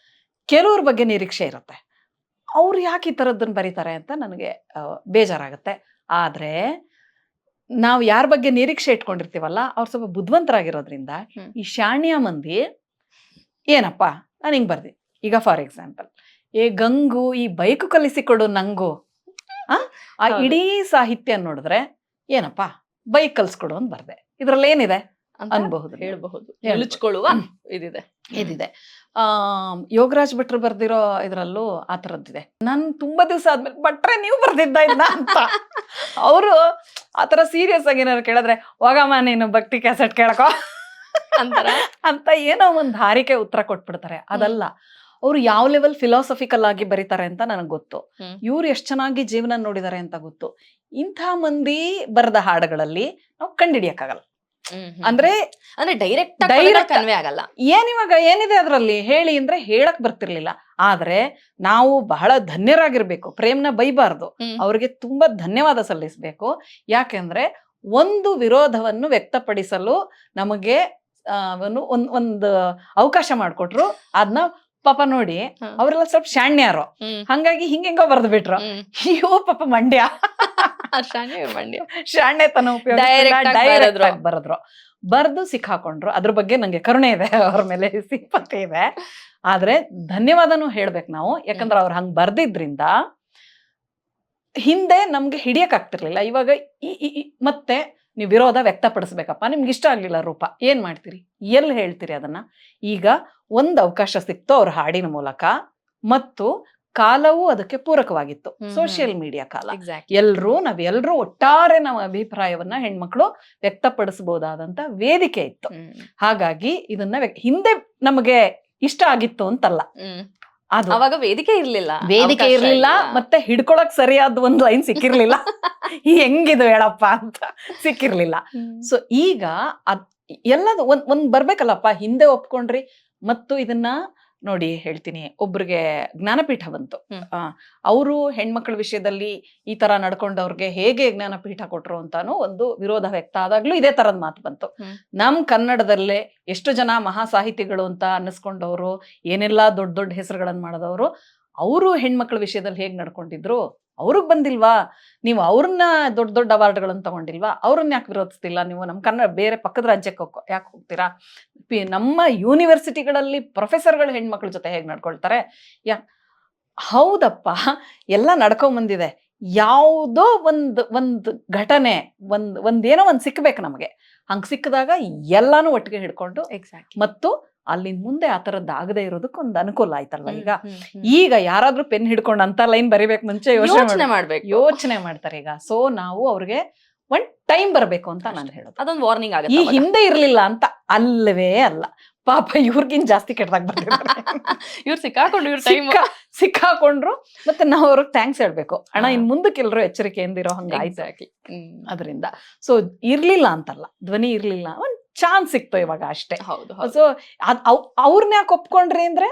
ಕೆಲವ್ರ ಬಗ್ಗೆ ನಿರೀಕ್ಷೆ ಇರುತ್ತೆ. ಅವ್ರು ಯಾಕೆ ಈ ತರದನ್ನ ಬರೀತಾರೆ ಅಂತ ನನಗೆ ಬೇಜಾರಾಗತ್ತೆ. ಆದ್ರೆ ನಾವು ಯಾರ ಬಗ್ಗೆ ನಿರೀಕ್ಷೆ ಇಟ್ಕೊಂಡಿರ್ತೀವಲ್ಲ ಅವ್ರು ಸ್ವಲ್ಪ ಬುದ್ಧಿವಂತರಾಗಿರೋದ್ರಿಂದ ಹ್ಮ್. ಈ ಶಾಣ್ಯ ಮಂದಿ ಏನಪ್ಪ ನಾನು ಹಿಂಗ್ ಬರ್ದಿ. ಈಗ ಫಾರ್ ಎಕ್ಸಾಂಪಲ್, ಏ ಗಂಗು ಈ ಬೈಕು ಕಲಿಸಿಕೊಡು ನಂಗು, ಆ ಹೌದು. ಇಡೀ ಸಾಹಿತ್ಯ ನೋಡಿದ್ರೆ ಏನಪ್ಪ ಬೈಕ್ ಕಲ್ಸ್ಕೊಡು ಅಂತ ಬರ್ದೆ. ಇದ್ರಲ್ಲಿ ಏನಿದೆ ಅಂತ ಅನ್ಬಹುದು, ಹೇಳ್ಬಹುದು, ಹೇಳ್ಬೋದು. ಮುಳುಚ್ಕೊಳ್ಳುವ ಇದಿದೆ. ಇದಿದೆ. ಯೋಗರಾಜ್ ಭಟ್ರು ಬರ್ದಿರೋ ಇದ್ರಲ್ಲೂ ಆ ಥರದ್ದಿದೆ. ನಾನು ತುಂಬಾ ದಿವಸ ಆದ್ಮೇಲೆ ಭಟ್ರೆ ನೀವು ಬರ್ದಿದ್ದ ಇದನ್ನ ಅಂತ ಅವರು ಆತರ ಸೀರಿಯಸ್ ಆಗಿ ಏನಾದ್ರು ಕೇಳಿದ್ರೆ, ಹೋಗಮ್ಮ ನೀನು ಭಕ್ತಿ ಕ್ಯಾಸೆಟ್ ಕೇಳಕೋ ಅಂತಾರ. ಅಂತ ಏನೋ ಒಂದು ಹಾರಿಕೆ ಉತ್ತರ ಕೊಟ್ಬಿಡ್ತಾರೆ. ಅದಲ್ಲ, ಅವ್ರು ಯಾವ ಲೆವೆಲ್ ಫಿಲಾಸಫಿಕಲ್ ಆಗಿ ಬರೀತಾರೆ ಅಂತ ನನಗೆ ಗೊತ್ತು. ಹ್ಮ್. ಇವ್ರು ಎಷ್ಟು ಚೆನ್ನಾಗಿ ಜೀವನ ನೋಡಿದ್ದಾರೆ ಅಂತ ಗೊತ್ತು. ಇಂಥ ಮಂದಿ ಬರೆದ ಹಾಡುಗಳಲ್ಲಿ ನಾವು ಕಂಡಿಡಿಯಕ್ಕಾಗಲ್ಲ. ಅಂದ್ರೆ ಡೈರೆಕ್ಟ್ Direct. ಕನ್ವೆ ಆಗಲ್ಲ. ಏನಿವಾಗ ಏನಿದೆ ಅದರಲ್ಲಿ ಹೇಳಿ ಅಂದ್ರೆ ಹೇಳಕ್ ಬರ್ತಿರ್ಲಿಲ್ಲ. ಆದ್ರೆ ನಾವು ಬಹಳ ಧನ್ಯರಾಗಿರ್ಬೇಕು, ಪ್ರೇಮ್ನ ಬೈಬಾರ್ದು, ಹ್ಮ್. ಅವ್ರಿಗೆ ತುಂಬಾ ಧನ್ಯವಾದ ಸಲ್ಲಿಸ್ಬೇಕು. ಯಾಕೆಂದ್ರೆ ಒಂದು ವಿರೋಧವನ್ನು ವ್ಯಕ್ತಪಡಿಸಲು ನಮಗೆ ಒಂದು ಅವಕಾಶ ಮಾಡಿಕೊಟ್ರು. ಅದನ್ನ ಪಾಪ ನೋಡಿ ಹ್ಮ್. ಅವರೆಲ್ಲ ಸ್ವಲ್ಪ ಶಾಣ್ಯಾರು, ಹ್ಮ್. ಹಂಗಾಗಿ ಹಿಂಗೆಂಗೋ ಬರ್ದು ಬಿಟ್ರು. ಹ್ಮ್. ಅಯ್ಯೋ ಪಾಪ ಮಂಡ್ಯ ಮಂಡ್ಯ. ಶಾಣ್ಯತನ Direct ಆಗಿ ಡೈರೆಕ್ಟ್ ಬರೆದ್ರು. ಆಗಿ ಬರೆದ್ರು, ಬರ್ದು ಸಿಕ್ಕಾಕೊಂಡ್ರು. ಅದ್ರ ಬಗ್ಗೆ ನಂಗೆ ಕರುಣೆ ಇದೆ, ಅವ್ರ ಮೇಲೆ ಸಿಂಪತಿ ಇದೆ. ಆದ್ರೆ ಧನ್ಯವಾದನೂ ಹೇಳ್ಬೇಕು ನಾವು, ಯಾಕಂದ್ರೆ ಅವ್ರು ಹಂಗ್ ಬರ್ದಿದ್ರಿಂದ ಹಿಂದೆ ನಮ್ಗೆ ಹಿಡಿಯಕ್ ಆಗ್ತಿರ್ಲಿಲ್ಲ. ಇವಾಗ ಮತ್ತೆ ನೀವು ವಿರೋಧ ವ್ಯಕ್ತಪಡಿಸ್ಬೇಕಪ್ಪ, ನಿಮ್ಗೆ ಇಷ್ಟ ಆಗ್ಲಿಲ್ಲ ರೂಪ, ಏನ್ ಮಾಡ್ತೀರಿ, ಎಲ್ಲಿ ಹೇಳ್ತೀರಿ ಅದನ್ನ? ಈಗ ಒಂದ್ ಅವಕಾಶ ಸಿಕ್ತು ಅವ್ರ ಹಾಡಿನ ಮೂಲಕ, ಮತ್ತು ಕಾಲವೂ ಅದಕ್ಕೆ ಪೂರಕವಾಗಿತ್ತು, ಸೋಷಿಯಲ್ ಮೀಡಿಯಾ ಕಾಲ. ನಾವೆಲ್ಲರೂ ಒಟ್ಟಾರೆ ನಮ್ಮ ಅಭಿಪ್ರಾಯವನ್ನ ಹೆಣ್ಮಕ್ಳು ವ್ಯಕ್ತಪಡಿಸಬಹುದಾದಂತ ವೇದಿಕೆ ಇತ್ತು. ಹಾಗಾಗಿ ಇದನ್ನ ಹಿಂದೆ ನಮಗೆ ಇಷ್ಟ ಆಗಿತ್ತು ಅಂತಲ್ಲ, ಅದು ಅವಾಗ ವೇದಿಕೆ ಇರ್ಲಿಲ್ಲ, ವೇದಿಕೆ ಅವಕಾಶ ಇರ್ಲಿಲ್ಲ, ಇಲ್ಲ. ಮತ್ತೆ ಹಿಡ್ಕೊಳಕ್ ಸರಿಯಾದ ಒಂದು ಲೈನ್ ಸಿಕ್ಕಿರ್ಲಿಲ್ಲ. ಹೆಂಗಿದು ಹೇಳಪ್ಪ ಅಂತ ಸಿಕ್ಕಿರ್ಲಿಲ್ಲ. ಸೊ ಈಗ ಎಲ್ಲದು ಒಂದ್ ಬರ್ಬೇಕಲ್ಲಪ್ಪ, ಹಿಂದೆ ಒಪ್ಕೊಂಡ್ರಿ. ಮತ್ತು ಇದನ್ನ ನೋಡಿ ಹೇಳ್ತೀನಿ, ಒಬ್ರಿಗೆ ಜ್ಞಾನಪೀಠ ಬಂತು. ಅವರು ಹೆಣ್ಮಕ್ಳ ವಿಷಯದಲ್ಲಿ ಈ ತರ ನಡ್ಕೊಂಡವ್ರಿಗೆ ಹೇಗೆ ಜ್ಞಾನಪೀಠ ಕೊಟ್ರು ಅಂತಾನು ಒಂದು ವಿರೋಧ ವ್ಯಕ್ತ ಆದಾಗ್ಲೂ ಇದೇ ತರದ್ ಮಾತು ಬಂತು. ನಮ್ ಕನ್ನಡದಲ್ಲೇ ಎಷ್ಟು ಜನ ಮಹಾ ಸಾಹಿತಿಗಳು ಅಂತ ಅನ್ನಿಸ್ಕೊಂಡವ್ರು, ಏನೆಲ್ಲಾ ದೊಡ್ಡ ದೊಡ್ಡ ಹೆಸರುಗಳನ್ನ ಮಾಡಿದವರು, ಅವರು ಹೆಣ್ಮಕ್ಳ ವಿಷಯದಲ್ಲಿ ಹೇಗ್ ನಡ್ಕೊಂಡಿದ್ರು, ಅವ್ರಿಗೆ ಬಂದಿಲ್ವಾ? ನೀವು ಅವ್ರನ್ನ ದೊಡ್ಡ ದೊಡ್ಡ ಅವಾರ್ಡ್ಗಳನ್ನ ತಗೊಂಡಿಲ್ವಾ? ಅವ್ರನ್ನ ಯಾಕೆ ವಿರೋಧಿಸ್ತಿಲ್ಲ ನೀವು? ನಮ್ಮ ಕನ್ನಡ ಬೇರೆ ಪಕ್ಕದ ರಾಜ್ಯಕ್ಕೆ ಯಾಕೆ ಹೋಗ್ತೀರಾ? ನಮ್ಮ ಯೂನಿವರ್ಸಿಟಿಗಳಲ್ಲಿ ಪ್ರೊಫೆಸರ್ಗಳು ಹೆಣ್ಮಕ್ಳ ಜೊತೆ ಹೇಗೆ ನಡ್ಕೊಳ್ತಾರೆ? ಹೌದಪ್ಪ, ಎಲ್ಲ ನಡ್ಕೊಂಬಂದಿದೆ. ಯಾವುದೋ ಒಂದು ಘಟನೆ, ಒಂದೇನೋ ಒಂದು ಸಿಕ್ಬೇಕು ನಮಗೆ. ಹಂಗೆ ಸಿಕ್ಕಿದಾಗ ಎಲ್ಲಾನು ಒಟ್ಟಿಗೆ ಹಿಡ್ಕೊಂಡು, ಮತ್ತು ಅಲ್ಲಿಂದ ಮುಂದೆ ಆ ತರದ್ದು ಆಗದೆ ಇರೋದಕ್ಕೆ ಒಂದು ಅನುಕೂಲ ಆಯ್ತಲ್ವ. ಈಗ ಯಾರಾದ್ರೂ ಪೆನ್ ಹಿಡ್ಕೊಂಡು ಅಂತ ಲೈನ್ ಬರಿಬೇಕು ಮುಂಚೆ ಯೋಚನೆ ಮಾಡ್ತಾರೆ ಈಗ. ಸೊ ನಾವು ಅವ್ರಿಗೆ ಒಂದ್ ಟೈಮ್ ಬರ್ಬೇಕು ಅಂತ ನಾನು ಹೇಳೋದು. ಅದೊಂದು ವಾರ್ನಿಂಗ್ ಆಗುತ್ತೆ. ಈ ಹಿಂದೆ ಇರ್ಲಿಲ್ಲ ಅಂತ ಅಲ್ಲವೇ ಅಲ್ಲ, ಪಾಪ ಇವ್ರಿಗಿನ್ ಜಾಸ್ತಿ ಕೆಟ್ಟದಾಗ ಬರ್ತಿದ್ದಾರೆ. ಇವ್ರು ಸಿಕ್ಕಾಕೊಂಡ್ರು. ಮತ್ತೆ ನಾವು ಅವ್ರಿಗೆ ಥ್ಯಾಂಕ್ಸ್ ಹೇಳ್ಬೇಕು, ಅಣ್ಣ ಇನ್ ಮುಂದಕ್ಕೆ ಎಲ್ರು ಎಚ್ಚರಿಕೆಯಿಂದ ಇರೋ ಹಂಗಾಯ್ತು. ಅದರಿಂದ ಸೊ ಇರ್ಲಿಲ್ಲ ಅಂತಲ್ಲ, ಧ್ವನಿ ಇರ್ಲಿಲ್ಲ, ಒಂದ್ ಚಾನ್ಸ್ ಸಿಕ್ತು ಇವಾಗ ಅಷ್ಟೇ. ಸೊ ಅವ್ರನ್ನ ಯಾಕೆ ಒಪ್ಕೊಂಡ್ರಿ ಅಂದ್ರೆ,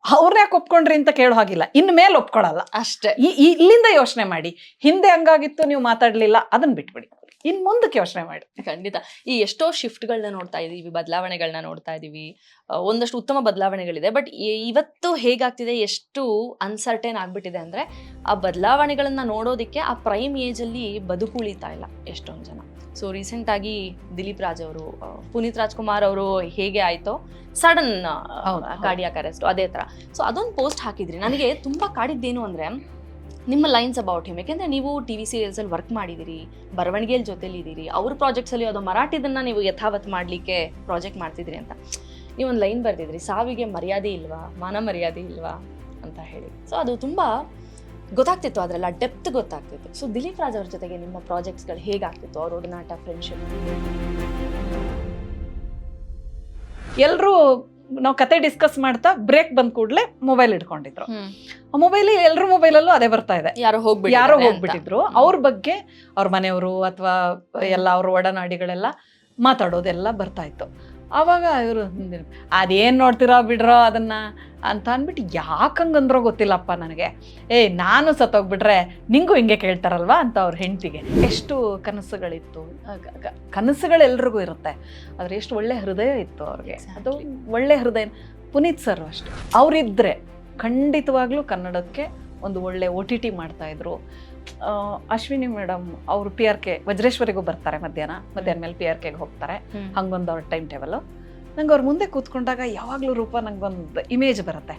ಅವ್ರನ್ನ ಯಾಕೆ ಒಪ್ಕೊಂಡ್ರಿ ಅಂತ ಕೇಳೋ ಹಾಗಿಲ್ಲ, ಇನ್ ಮೇಲೆ ಒಪ್ಕೊಳಲ್ಲ ಅಷ್ಟೇ. ಇಲ್ಲಿಂದ ಯೋಚನೆ ಮಾಡಿ, ಹಿಂದೆ ಹಂಗಾಗಿತ್ತು ನೀವು ಮಾತಾಡ್ಲಿಲ್ಲ, ಅದನ್ನ ಬಿಟ್ಬಿಡಿ, ಇನ್ ಮುಂದಕ್ಕೆ ಯೋಚನೆ ಮಾಡಿ. ಖಂಡಿತ. ಈ ಎಷ್ಟೋ ಶಿಫ್ಟ್ಗಳನ್ನ ನೋಡ್ತಾ ಇದೀವಿ, ಬದಲಾವಣೆಗಳನ್ನ ನೋಡ್ತಾ ಇದೀವಿ, ಒಂದಷ್ಟು ಉತ್ತಮ ಬದಲಾವಣೆಗಳಿದೆ. ಬಟ್ ಇವತ್ತು ಹೇಗಾಗ್ತಿದೆ, ಎಷ್ಟು ಅನ್ಸರ್ಟೈನ್ ಆಗ್ಬಿಟ್ಟಿದೆ ಅಂದ್ರೆ, ಆ ಬದಲಾವಣೆಗಳನ್ನ ನೋಡೋದಿಕ್ಕೆ ಆ ಪ್ರೈಮ್ ಏಜ್ ಅಲ್ಲಿ ಬದುಕು ಉಳಿತಾ ಇಲ್ಲ ಎಷ್ಟೊಂದು ಜನ. ಸೊ ರೀಸೆಂಟ್ ಆಗಿ ದಿಲೀಪ್ ರಾಜ್ ಅವರು, ಪುನೀತ್ ರಾಜ್ಕುಮಾರ್ ಅವರು ಹೇಗೆ ಆಯ್ತೋ ಸಡನ್ ಕಾರ್ಡಿಯಾಕ್ ಅರೆಸ್ಟ್, ಅದೇ ತರ. ಸೊ ಅದೊಂದು ಪೋಸ್ಟ್ ಹಾಕಿದ್ರಿ, ನನಗೆ ತುಂಬಾ ಕಾಡಿದ್ದೇನು ಅಂದ್ರೆ ನಿಮ್ಮ ಲೈನ್ಸ್ ಅಬೌಟ್ ಹಿಮ್. ಯಾಕೆಂದ್ರೆ ನೀವು ಟಿವಿ ಸೀರಿಯಲ್ಸ್ ಅಲ್ಲಿ ವರ್ಕ್ ಮಾಡಿದಿರಿ, ಬರವಣಿಗೆಯಲ್ಲಿ ಜೊತೆಲಿ ಇದ್ದೀರಿ, ಅವ್ರ ಪ್ರಾಜೆಕ್ಟ್ಸ್ ಅಲ್ಲಿ ಯಾವುದೋ ಮರಾಠಿದನ್ನ ನೀವು ಯಥಾವತ್ ಮಾಡ್ಲಿಕ್ಕೆ ಪ್ರಾಜೆಕ್ಟ್ ಮಾಡ್ತಿದ್ರಿ ಅಂತ ನೀವೊಂದು ಲೈನ್ ಬರ್ದಿದ್ರಿ, ಸಾವಿಗೆ ಮರ್ಯಾದೆ ಇಲ್ವಾ, ಮಾನ ಮರ್ಯಾದೆ ಇಲ್ವಾ ಅಂತ ಹೇಳಿ. ಸೊ ಅದು ತುಂಬಾ ಗೊತ್ತಾಗ್ತಿತ್ತು, ಅದರೆಲ್ಲ ಡೆಪ್ತ್ ಗೊತ್ತಾಗ್ತಿತ್ತು. ಸೊ ದಿಲೀಪ್ ರಾಜ್ ಅವ್ರ ಜೊತೆಗೆ ನಿಮ್ಮ ಪ್ರಾಜೆಕ್ಟ್ಸ್ಗಳು ಹೇಗಾಗ್ತಿತ್ತು, ಅವ್ರ ಒಡನಾಟ, ಫ್ರೆಂಡ್ಶಿಪ್? ಎಲ್ಲರೂ ನಾವು ಕತೆ ಡಿಸ್ಕಸ್ ಮಾಡ್ತಾ ಬ್ರೇಕ್ ಬಂದ ಕೂಡಲೇ ಮೊಬೈಲ್ ಇಟ್ಕೊಂಡಿದ್ರು. ಆ ಮೊಬೈಲ್ ಎಲ್ಲರ ಮೊಬೈಲಲ್ಲೂ ಅದೇ ಬರ್ತಾ ಇದೆ. ಯಾರೋ ಹೋಗ್ಬಿಟ್ಟಿದ್ರು. ಅವ್ರ ಬಗ್ಗೆ ಅವ್ರ ಮನೆಯವರು ಅಥವಾ ಎಲ್ಲ ಅವ್ರ ಒಡನಾಡಿಗಳೆಲ್ಲ ಮಾತಾಡೋದೆಲ್ಲ ಬರ್ತಾ ಇತ್ತು. ಆವಾಗ ಇವರು ಅದೇನು ನೋಡ್ತೀರೋ ಬಿಡ್ರೋ ಅದನ್ನ ಅಂತ ಅಂದ್ಬಿಟ್ಟು ಯಾಕಂಗಂದ್ರೋ ಗೊತ್ತಿಲ್ಲಪ್ಪ ನನಗೆ, ನಾನು ಸತ್ತೋಗ್ಬಿಟ್ರೆ ನಿಂಗೂ ಹಿಂಗೆ ಕೇಳ್ತಾರಲ್ವಾ ಅಂತ ಅವ್ರ ಹೆಂಡತಿಗೆ. ಎಷ್ಟು ಕನಸುಗಳಿತ್ತು, ಕನಸುಗಳೆಲ್ರಿಗೂ ಇರುತ್ತೆ, ಆದರೆ ಎಷ್ಟು ಒಳ್ಳೆ ಹೃದಯ ಇತ್ತು ಅವ್ರಿಗೆ. ಅದು ಒಳ್ಳೆ ಹೃದಯ. ಪುನೀತ್ ಸರ್ ಅಷ್ಟೆ, ಅವರಿದ್ದರೆ ಖಂಡಿತವಾಗ್ಲೂ ಕನ್ನಡಕ್ಕೆ ಒಂದು ಒಳ್ಳೆ OTT ಮಾಡ್ತಾಯಿದ್ರು. ಅಶ್ವಿನಿ ಮೇಡಮ್ ಅವರು PRK ವಜ್ರೇಶ್ವರಿಗೂ ಬರ್ತಾರೆ, ಮಧ್ಯಾಹ್ನ ಮೇಲೆ PRKಗೆ ಹೋಗ್ತಾರೆ. ಹಂಗೊಂದು ಅವ್ರ ಟೈಮ್ ಟೇಬಲ್. ನಂಗೆ ಅವ್ರ ಮುಂದೆ ಕೂತ್ಕೊಂಡಾಗ ಯಾವಾಗಲೂ ರೂಪ ನಂಗೊಂದು ಇಮೇಜ್ ಬರುತ್ತೆ.